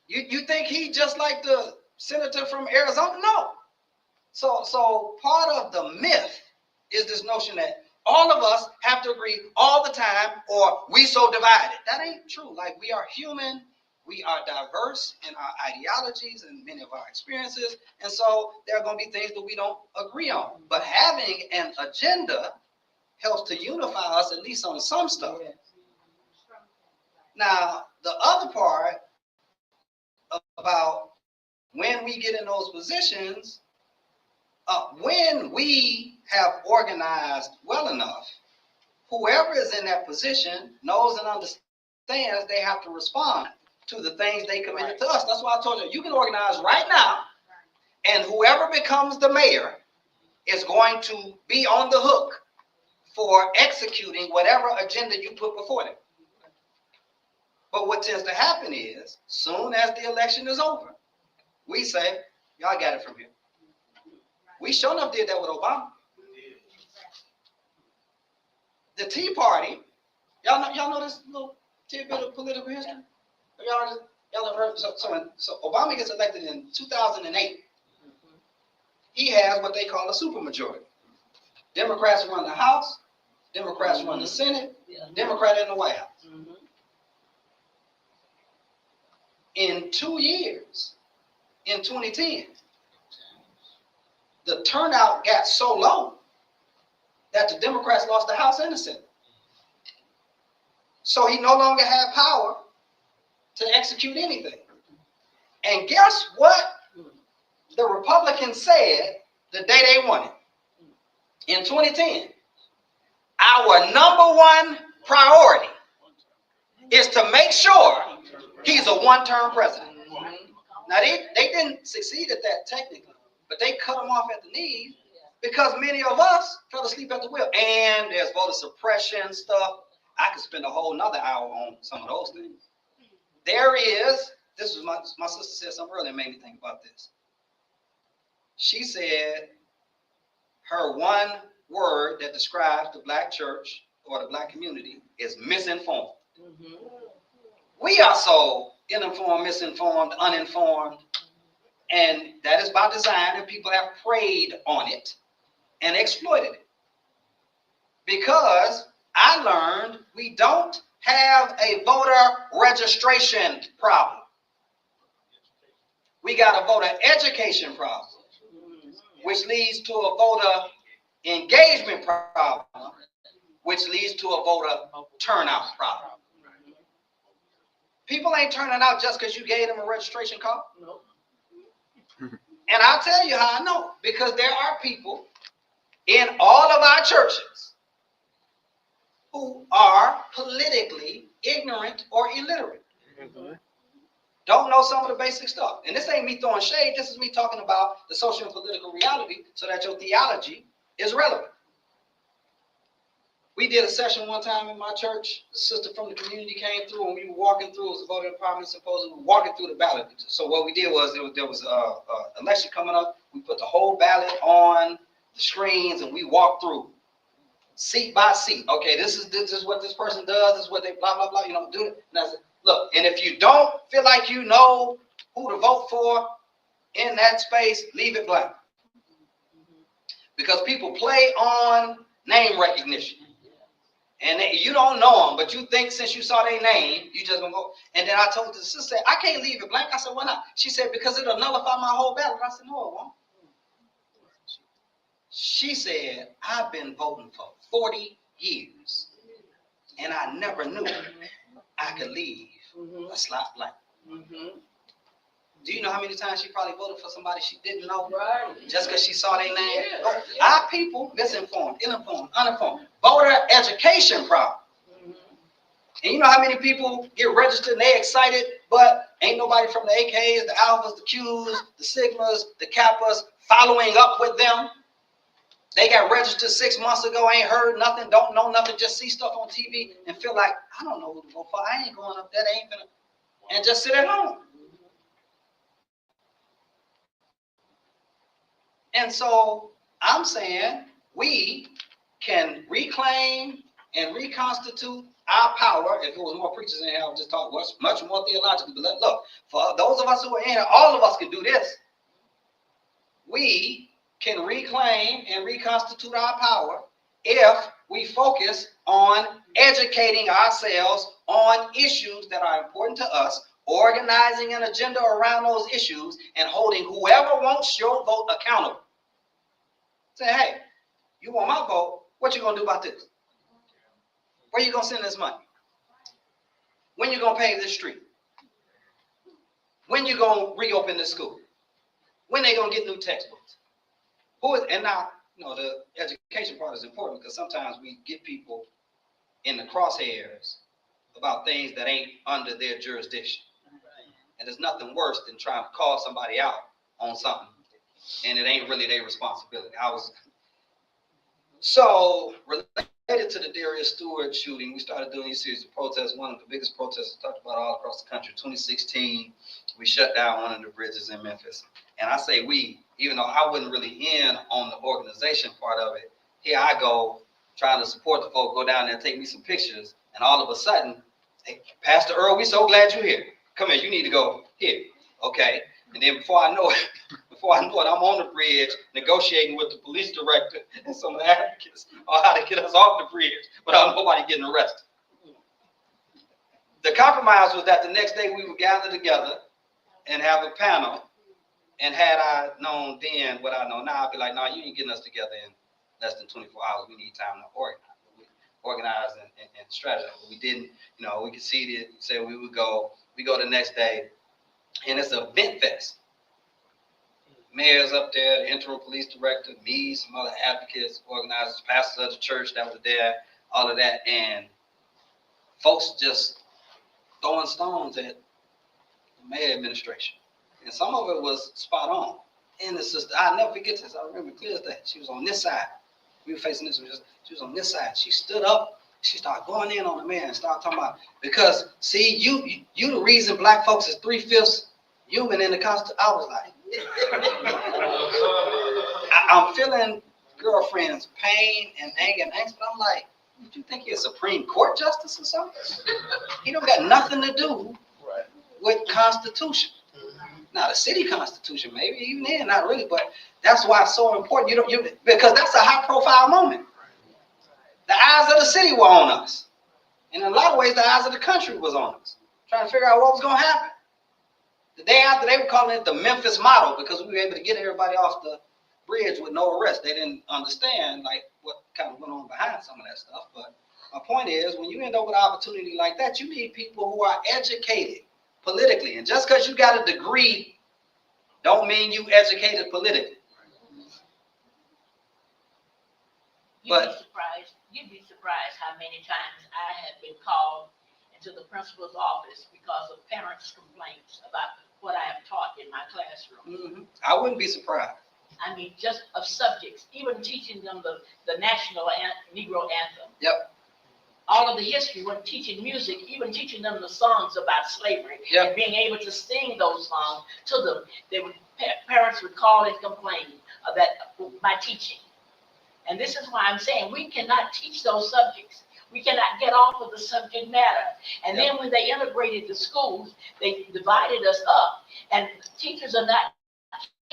You think he just like the senator from Arizona? No. So part of the myth is this notion that all of us have to agree all the time or we so divided. That ain't true. Like, we are human. We are diverse in our ideologies and many of our experiences. And so there are going to be things that we don't agree on. But having an agenda helps to unify us at least on some stuff. Now, the other part about when we get in those positions, when we have organized well enough, whoever is in that position knows and understands they have to respond to the things they committed to us. That's why I told you, you can organize right now, and whoever becomes the mayor is going to be on the hook for executing whatever agenda you put before them. But what tends to happen is, soon as the election is over, we say, y'all got it from here. We sure enough did that with Obama. The Tea Party, y'all know this little tidbit of political history? Y'all have heard? So Obama gets elected in 2008. He has what they call a supermajority. Democrats run the House, Democrats run the Senate, Democrat in the White House. In 2 years, in 2010, the turnout got so low that the Democrats lost the House and the Senate. So he no longer had power to execute anything. And guess what the Republicans said the day they won it? In 2010, our number one priority is to make sure he's a one-term president. Now, they didn't succeed at that technically, but they cut him off at the knees because many of us fell asleep at the wheel. And there's voter suppression stuff. I could spend a whole nother hour on some of those things. This was my sister said something earlier that made me think about this. She said her one word that describes the black church or the black community is misinformed. We are so uninformed, misinformed, uninformed, and that is by design, and people have preyed on it and exploited it. Because I learned we don't have a voter registration problem. We got a voter education problem, which leads to a voter engagement problem, which leads to a voter turnout problem. People ain't turning out just because you gave them a registration card. No. And I'll tell you how I know. Because there are people in all of our churches who are politically ignorant or illiterate. Don't know some of the basic stuff. And this ain't me throwing shade. This is me talking about the social and political reality so that your theology is relevant. We did a session one time in my church. The sister from the community came through, and we were walking through. It was a voter empowerment symposium. We were walking through the ballot. So what we did was there was a election coming up. We put the whole ballot on the screens, and we walked through seat by seat. Okay, this is what this person does. This is what they blah blah blah. You know, do it. And I said, look, and if you don't feel like you know who to vote for in that space, leave it blank, because people play on name recognition. And you don't know them, but you think since you saw their name, you just gonna go. And then I told the sister, I can't leave it blank. I said, why not? She said, because it'll nullify my whole ballot. I said, no, it won't. She said, I've been voting for 40 years, and I never knew I could leave a slot blank. Do you know how many times she probably voted for somebody she didn't know? Right. Just because she saw their name? Yeah. Our people, misinformed, ill-informed, uninformed. Voter education problem. And you know how many people get registered and they excited, but ain't nobody from the AKs, the Alphas, the Qs, the Sigmas, the Kappas following up with them. They got registered 6 months ago, ain't heard nothing, don't know nothing, just see stuff on TV and feel like, I don't know who to vote for. I ain't going up there. They ain't gonna. and just sit at home. And so I'm saying we can reclaim and reconstitute our power. If there was more preachers in here, I would just talk much more theologically. But look, for those of us who are in here, all of us can do this. We can reclaim and reconstitute our power if we focus on educating ourselves on issues that are important to us, organizing an agenda around those issues, and holding whoever wants your vote accountable. Say, hey, you want my vote, what you gonna do about this? Where you gonna send this money? When you gonna pave this street? When you gonna reopen this school? When they gonna get new textbooks? And now, the education part is important because sometimes we get people in the crosshairs about things that ain't under their jurisdiction. And there's nothing worse than trying to call somebody out on something and it ain't really their responsibility. So related to the Darius Stewart shooting, we started doing these series of protests. One of the biggest protests we talked about all across the country. 2016, we shut down one of the bridges in Memphis. And I say we, even though I wasn't really in on the organization part of it, here I go trying to support the folk, go down there and take me some pictures. And all of a sudden, hey, Pastor Earle, we so glad you're here. Come here, you need to go here. Okay. And then before I know it, I'm on the bridge negotiating with the police director and some of the advocates on how to get us off the bridge without nobody getting arrested. The compromise was that the next day we would gather together and have a panel. And had I known then what I know now, I'd be like, nah, you ain't getting us together in less than 24 hours. We need time to organize and strategize. But we didn't, we conceded, said we would go. We go the next day, and it's an event fest. Mayor's up there, the interim police director, me, some other advocates, organizers, pastors of the church that was there, all of that, and folks just throwing stones at the mayor administration. And some of it was spot on. And the sister, I'll never forget this. I remember clear as day. She was on this side. We were facing this. She was on this side. She stood up. She started going in on the man and started talking about, because, see, you the reason black folks is 3/5 human in the Constitution. I was like, I'm feeling girlfriend's pain and anger and angst, but I'm like, did you think you're a Supreme Court justice or something? He don't got nothing to do with Constitution. Now, the city constitution, maybe even then, not really, but that's why it's so important. Because that's a high-profile moment. The eyes of the city were on us. And in a lot of ways, the eyes of the country was on us, trying to figure out what was going to happen. The day after, they were calling it the Memphis model because we were able to get everybody off the bridge with no arrest. They didn't understand what kind of went on behind some of that stuff. But my point is, when you end up with an opportunity like that, you need people who are educated politically. And just because you got a degree don't mean you educated politically. You'd be surprised how many times I have been called into the principal's office because of parents' complaints about what I have taught in my classroom. Mm-hmm. I wouldn't be surprised. I mean, just of subjects, even teaching them the national Negro anthem. Yep. All of the history, when teaching music, even teaching them the songs about slavery, yep, and being able to sing those songs to them. Parents would call and complain about my teaching. And this is why I'm saying we cannot teach those subjects. We cannot get off of the subject matter. And then when they integrated the schools, they divided us up. And teachers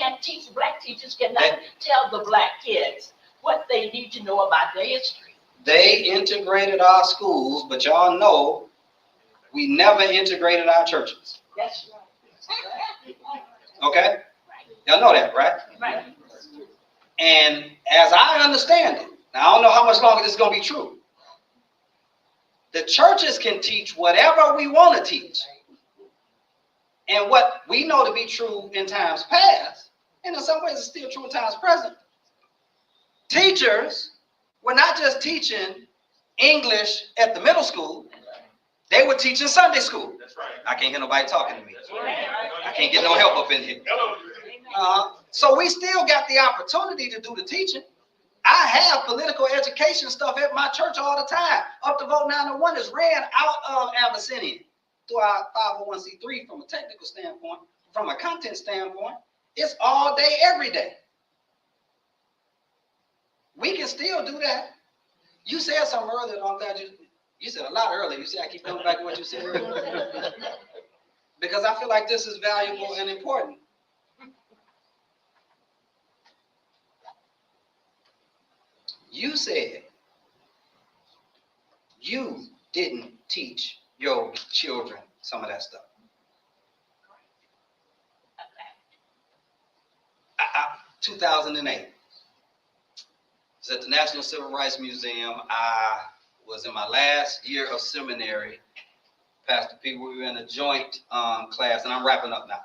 can't teach, black teachers cannot tell the black kids what they need to know about their history. They integrated our schools, but y'all know we never integrated our churches. That's right. Okay? Y'all know that, right? Right. And as I understand it, now I don't know how much longer this is going to be true. The churches can teach whatever we want to teach. And what we know to be true in times past, and in some ways it's still true in times present. Teachers were not just teaching English at the middle school, they were teaching Sunday school. That's right. I can't hear nobody talking to me. I can't get no help up in here. So we still got the opportunity to do the teaching. I have political education stuff at my church all the time. Up to Vote 901 is ran out of Abyssinian. through our 501c3 from a technical standpoint, from a content standpoint, it's all day, every day. We can still do that. You said something earlier, I'm glad you said a lot earlier. You see, I keep coming back to what you said earlier. Because I feel like this is valuable and important. You said you didn't teach your children some of that stuff. 2008. I was at the National Civil Rights Museum. I was in my last year of seminary. Pastor P, we were in a joint class, and I'm wrapping up now.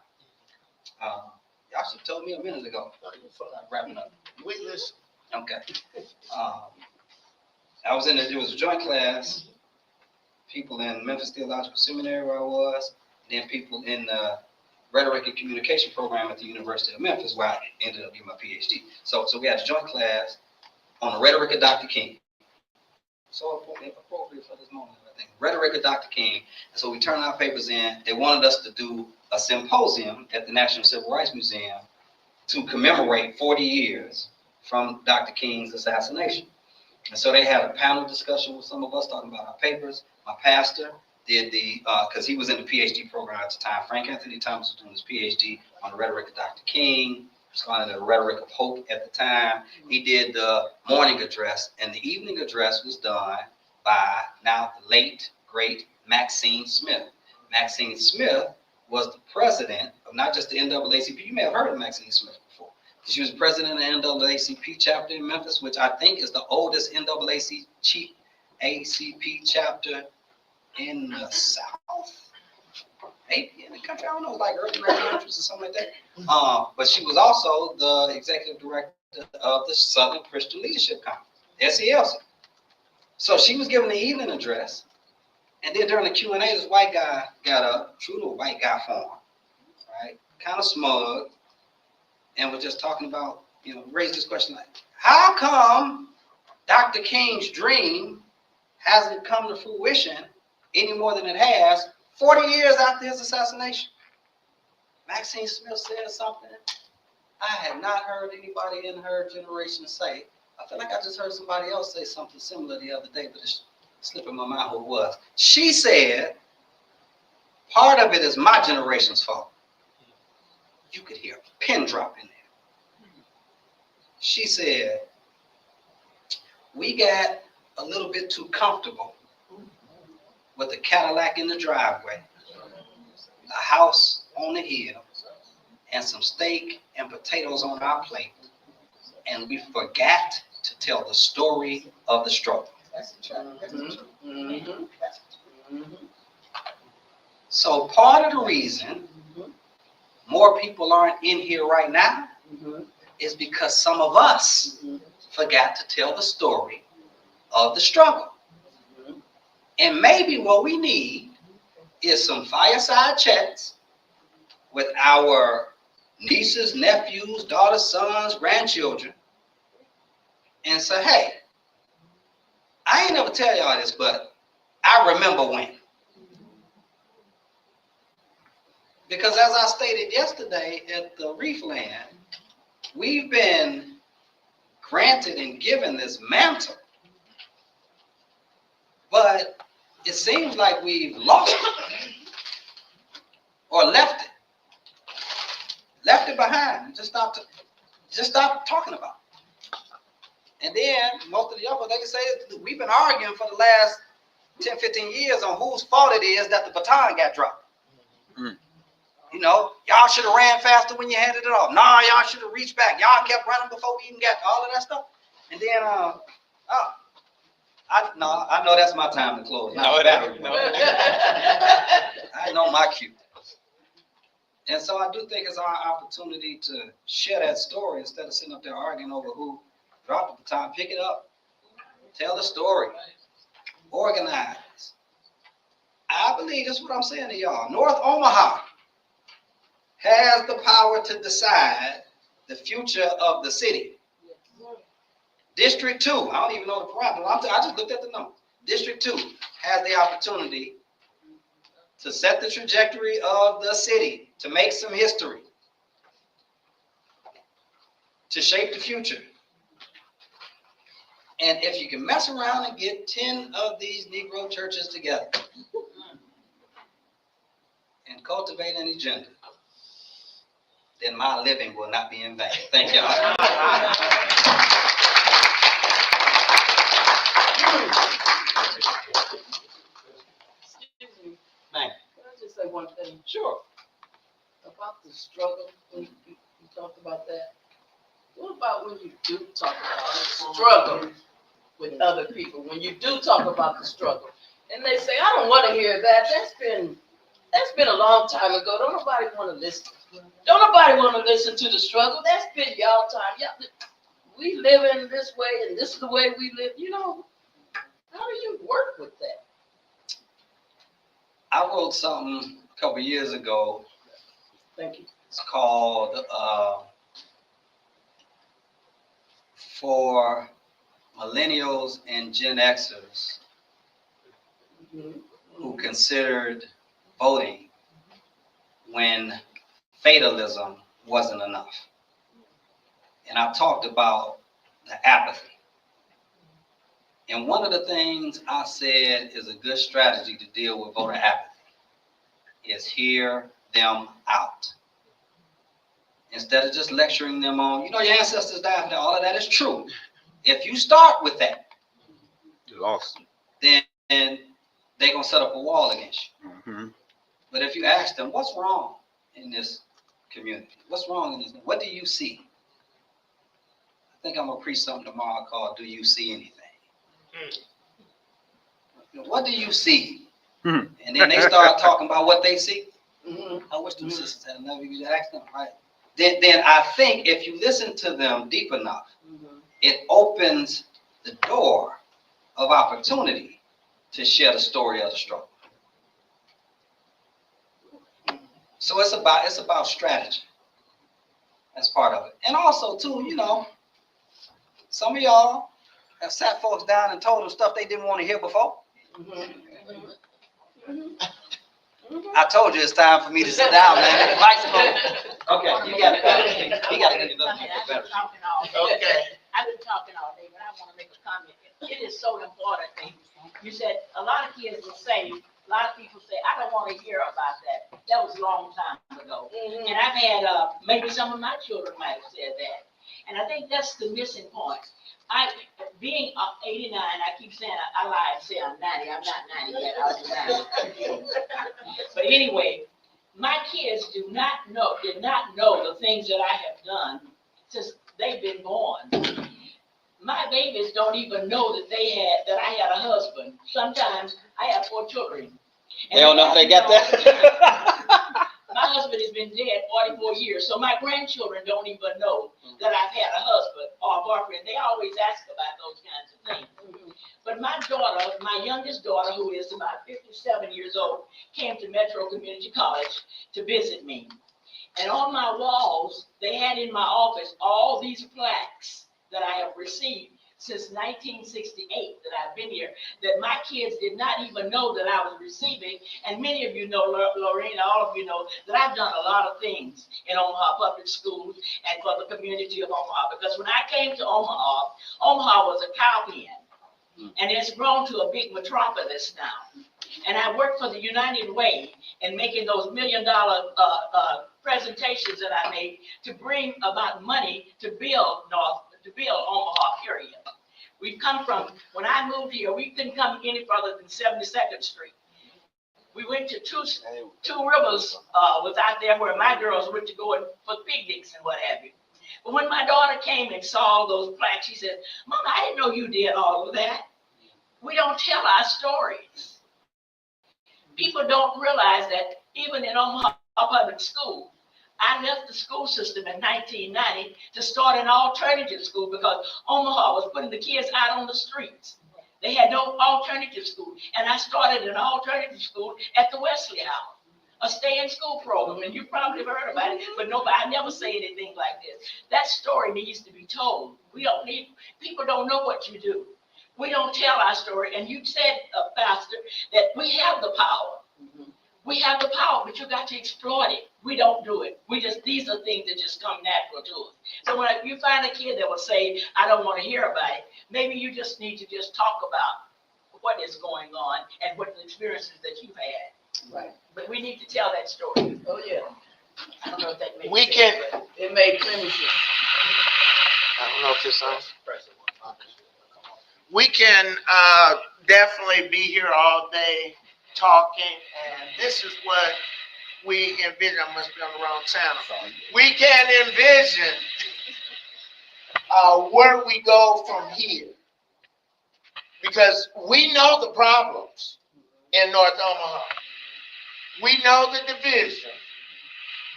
Y'all should have told me a minute ago. I'm wrapping up. Witness. Okay. I was it was a joint class. People in Memphis Theological Seminary where I was, and then people in the Rhetoric and Communication program at the University of Memphis where I ended up getting my PhD. So we had a joint class on the Rhetoric of Dr. King. So appropriate for this moment, I think. Rhetoric of Dr. King. And so we turned our papers in. They wanted us to do a symposium at the National Civil Rights Museum to commemorate 40 years from Dr. King's assassination. And so they had a panel discussion with some of us talking about our papers. My pastor did because he was in the PH.D. program at the time. Frank Anthony Thomas was doing his PH.D. on the Rhetoric of Dr. King. It's called the Rhetoric of Hope at the time. He did the morning address, and the evening address was done by now the late, great Maxine Smith. Maxine Smith was the president of not just the NAACP. You may have heard of Maxine Smith before. She was president of the NAACP chapter in Memphis, which I think is the oldest NAACP chapter in the South. Maybe in the country, I don't know, like Earle or something like that. But she was also the executive director of the Southern Christian Leadership Conference, SELC. So she was giving the evening address, and then during the Q&A, this white guy got up, true to white guy form, right? Kind of smug, and was just talking about, raised this question like, how come Dr. King's dream hasn't come to fruition any more than it has 40 years after his assassination? Maxine Smith said something I had not heard anybody in her generation say. I feel like I just heard somebody else say something similar the other day, but it's slipping my mind who it was. She said, part of it is my generation's fault. You could hear a pin drop in there. She said, we got a little bit too comfortable with a Cadillac in the driveway, a house on the hill, and some steak and potatoes on our plate, and we forgot to tell the story of the struggle. So part of the reason more people aren't in here right now is because some of us forgot to tell the story of the struggle. And maybe what we need is some fireside chats with our nieces, nephews, daughters, sons, grandchildren, and say, hey, I ain't never tell y'all this, but I remember when. Because as I stated yesterday at the Reef Land, we've been granted and given this mantle, but it seems like we've lost it or left it behind. Just stop talking about it. And then most of the young people, they can say, we've been arguing for the last 10, 15 years on whose fault it is that the baton got dropped. Y'all should have ran faster when you handed it off. Nah, y'all should have reached back. Y'all kept running before we even got all of that stuff. And then, I know that's my time to close. No. I know my cue. And so I do think it's our opportunity to share that story instead of sitting up there arguing over who dropped the baton. Pick it up. Tell the story. Organize. I believe that's what I'm saying to y'all. North Omaha has the power to decide the future of the city. District 2, I don't even know the parameters. I just looked at the number. District 2 has the opportunity to set the trajectory of the city, to make some history, to shape the future. And if you can mess around and get 10 of these Negro churches together and cultivate an agenda, then my living will not be in vain. Thank y'all. Excuse me, Man. can I just say one thing Sure. about the struggle, when you talked about that? What about when you do talk about the struggle with other people, when you do talk about the struggle, and they say, I don't want to hear that, that's been a long time ago, don't nobody want to listen. Don't nobody want to listen to the struggle, that's been y'all time. Y'all, we live in this way, and this is the way we live, how do you work with that? I wrote something a couple years ago. Thank you. It's called For Millennials and Gen Xers who considered voting when fatalism wasn't enough. And I talked about the apathy. And one of the things I said is a good strategy to deal with voter apathy is hear them out. Instead of just lecturing them on, your ancestors died for that, all of that is true. If you start with that, You lost. then they're going to set up a wall against you. Mm-hmm. But if you ask them, what's wrong in this community? What's wrong in this? What do you see? I think I'm going to preach something tomorrow called, Do You See Anything? What do you see? Hmm. And then they start talking about what they see. Mhm. I wish them sisters had enough. You could ask them, right? Then I think if you listen to them deep enough, it opens the door of opportunity to share the story of the struggle. So it's about strategy. That's part of it. And also too, some of y'all have sat folks down and told them stuff they didn't want to hear before. I told you it's time for me to sit down, man. Vice Okay, you got to get enough better. Okay. I've been talking all day, but I want to make a comment. It is so important. You said a lot of kids will say, a lot of people say, I don't want to hear about that. That was a long time ago. And I've had, maybe some of my children might have said that. And I think that's the missing point. Being 89, I keep saying, I lie and say I'm 90. I'm not 90 yet. I'll be 90. But anyway, my kids did not know the things that I have done since they've been born. My babies don't even know that I had a husband. Sometimes I have 4 children. They don't know how they got that. My husband has been dead 44 years, so my grandchildren don't even know that I've had a husband or a boyfriend. They always ask about those kinds of things. But my daughter, my youngest daughter, who is about 57 years old, came to Metro Community College to visit me. And on my walls, they had in my office all these plaques that I have received since 1968 that I've been here, that my kids did not even know that I was receiving. And many of you know, Lorena, all of you know, that I've done a lot of things in Omaha Public Schools and for the community of Omaha. Because when I came to Omaha, Omaha was a cow pen. And it's grown to a big metropolis now. And I worked for the United Way in making those $1 million presentations that I made to bring about money to build Omaha, period. We've come from, when I moved here, we couldn't come any further than 72nd Street. We went to two rivers was out there where my girls went to go for picnics and what have you. But when my daughter came and saw those plaques, she said, Mama, I didn't know you did all of that. We don't tell our stories. People don't realize that even in Omaha Public School, I left the school system in 1990 to start an alternative school because Omaha was putting the kids out on the streets. They had no alternative school. And I started an alternative school at the Wesley House, a stay-in-school program. And you probably have heard about it, but I never say anything like this. That story needs to be told. People don't know what you do. We don't tell our story. And you said, Pastor, that we have the power. We have the power, but you got to exploit it. We don't do it. These are things that just come natural to us. So when you find a kid that will say, I don't want to hear about it, maybe you just need to just talk about what is going on and what the experiences that you've had. Right. But we need to tell that story. Oh, yeah. I don't know if that makes We sense. can, but- It made plenty sense. I don't know if it's on. We can definitely be here all day talking, and this is what we envision. I must be on the wrong channel. We can envision where we go from here, because we know the problems in North Omaha. We know the division,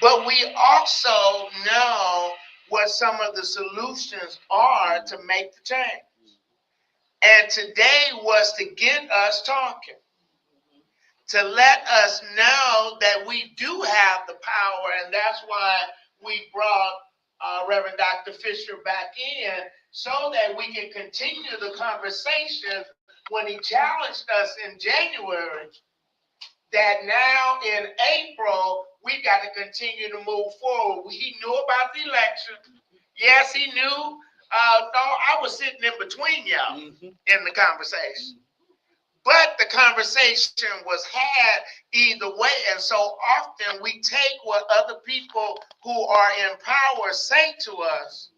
but we also know what some of the solutions are to make the change. And today was to get us talking, to let us know that we do have the power, and that's why we brought Reverend Dr. Fisher back in, so that we can continue the conversation when he challenged us in January, that now in April, we got to continue to move forward. He knew about the election. Yes, he knew. No, I was sitting in between y'all in the conversation. But the conversation was had either way. And so often we take what other people who are in power say to us,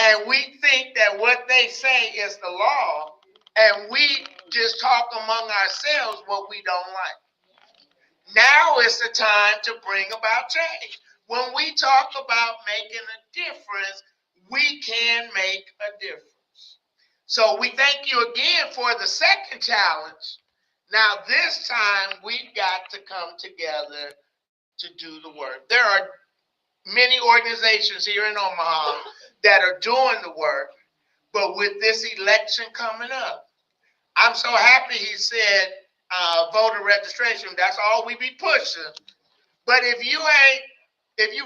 and we think that what they say is the law, and we just talk among ourselves what we don't like. Now is the time to bring about change. When we talk about making a difference, we can make a difference. So we thank you again for the second challenge. Now this time we've got to come together to do the work. There are many organizations here in Omaha that are doing the work, but with this election coming up, I'm so happy he said voter registration. That's all we be pushing. But if you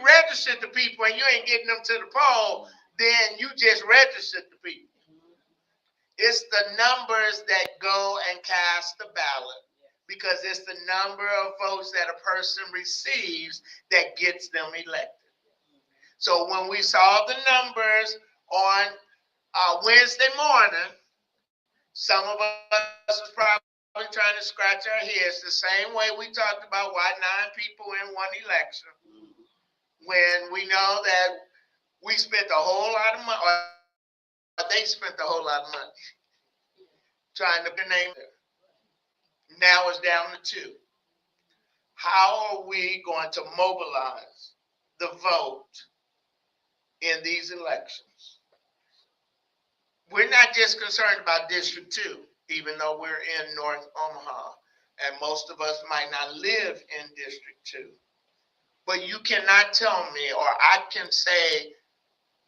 registered the people and you ain't getting them to the poll, then you just registered the people. It's the numbers that go and cast the ballot, because it's the number of votes that a person receives that gets them elected. So when we saw the numbers on Wednesday morning, some of us was probably trying to scratch our heads the same way we talked about why 9 people in one election, when we know that we spent a whole lot of money, or they spent a whole lot of money trying to name it. Now it's down to 2. How are we going to mobilize the vote in these elections? We're not just concerned about District 2, even though we're in North Omaha, and most of us might not live in District 2. But you cannot tell me, or I can say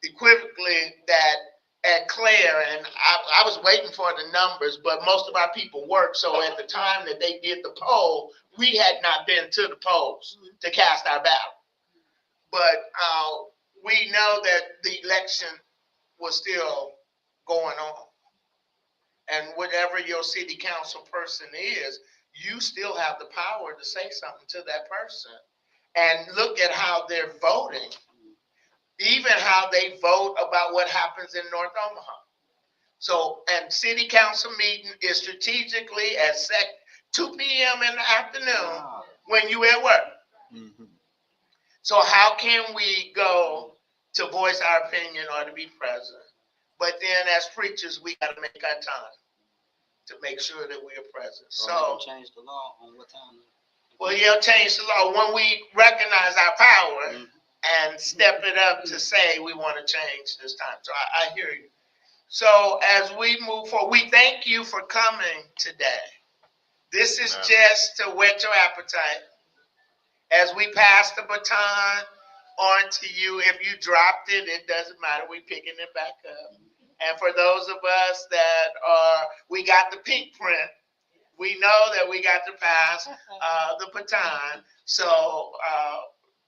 equivocally, that at Clare, and I was waiting for the numbers, but most of our people work. So at the time that they did the poll, we had not been to the polls to cast our ballot. But we know that the election was still going on. And whatever your city council person is, you still have the power to say something to that person. And look at how they're voting. Even how they vote about what happens in North Omaha. So, and city council meeting is strategically at 2 p.m. in the afternoon when you at work. Mm-hmm. So how can we go to voice our opinion or to be present? But then as preachers, we got to make our time to make sure that we are present. So change the law on what time? Well, you'll change the law when we recognize our power. Mm-hmm. And step it up to say we want to change this time. So I hear you. So as we move forward, we thank you for coming today. This is just to whet your appetite. As we pass the baton on to you, if you dropped it, it doesn't matter. We're picking it back up. And for those of us that we got the pink print, we know that we got to pass the baton. So,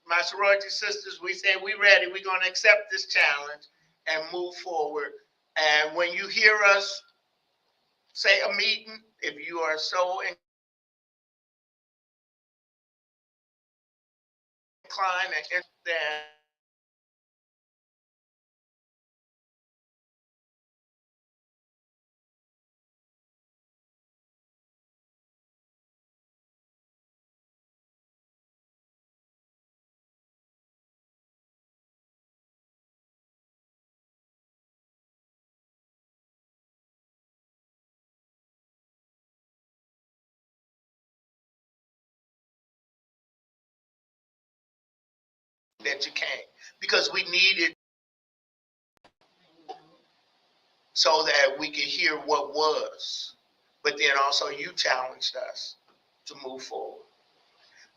my sorority sisters, we say we're ready. We're going to accept this challenge and move forward. And when you hear us say a meeting, if you are so decline and then that you came, because we needed so that we could hear what was, but then also you challenged us to move forward.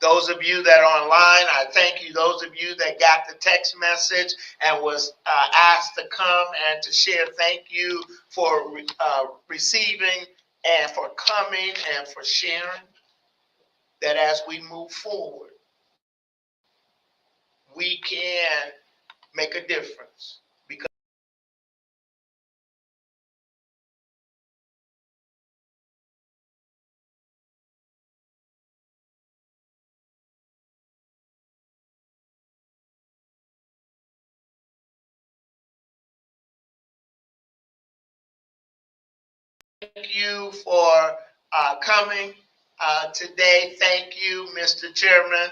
Those of you that are online, I thank you. Those of you that got the text message and was asked to come and to share, thank you for receiving and for coming and for sharing. That as we move forward, we can make a difference. Because thank you for coming today. Thank you, Mr. Chairman,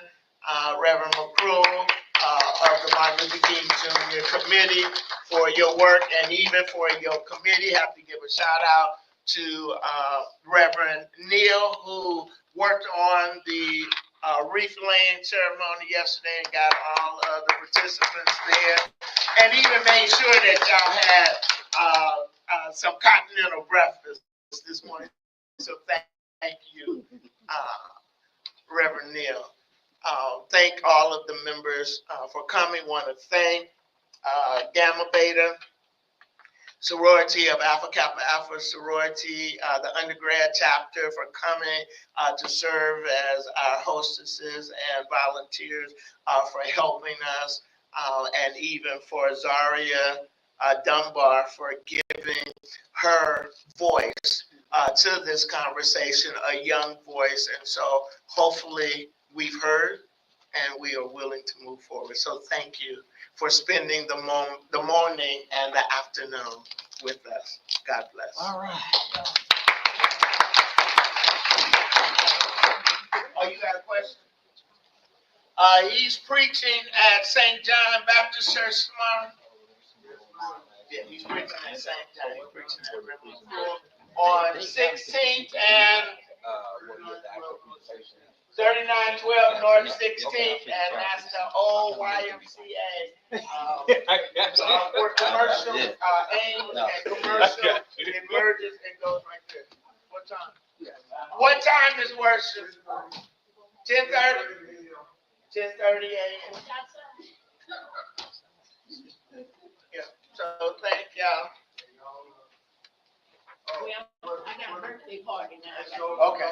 Reverend McCrew of the Martin Luther King Jr. Committee for your work, and even for your committee. Have to give a shout out to Reverend Neal, who worked on the wreath laying ceremony yesterday and got all of the participants there, and even made sure that y'all had some continental breakfast this morning. So thank you, Reverend Neal. Thank all of the members for coming. Want to thank Gamma Beta sorority of Alpha Kappa Alpha sorority, the undergrad chapter, for coming to serve as our hostesses and volunteers for helping us, and even for Zaria Dunbar for giving her voice to this conversation, a young voice. And so hopefully we've heard and we are willing to move forward. So thank you for spending the morning and the afternoon with us. God bless. All right. Oh, you got a question? He's preaching at St. John Baptist Church tomorrow. Yeah, he's preaching at St. John. He's preaching at River on 16th and 3912 North 16th, and that's the old YMCA. Where commercial aims and commercial, it merges and goes right there. What time? What time is worship? 10:30? 10:30 a.m. Yeah, so thank y'all. I got a birthday party now. Okay.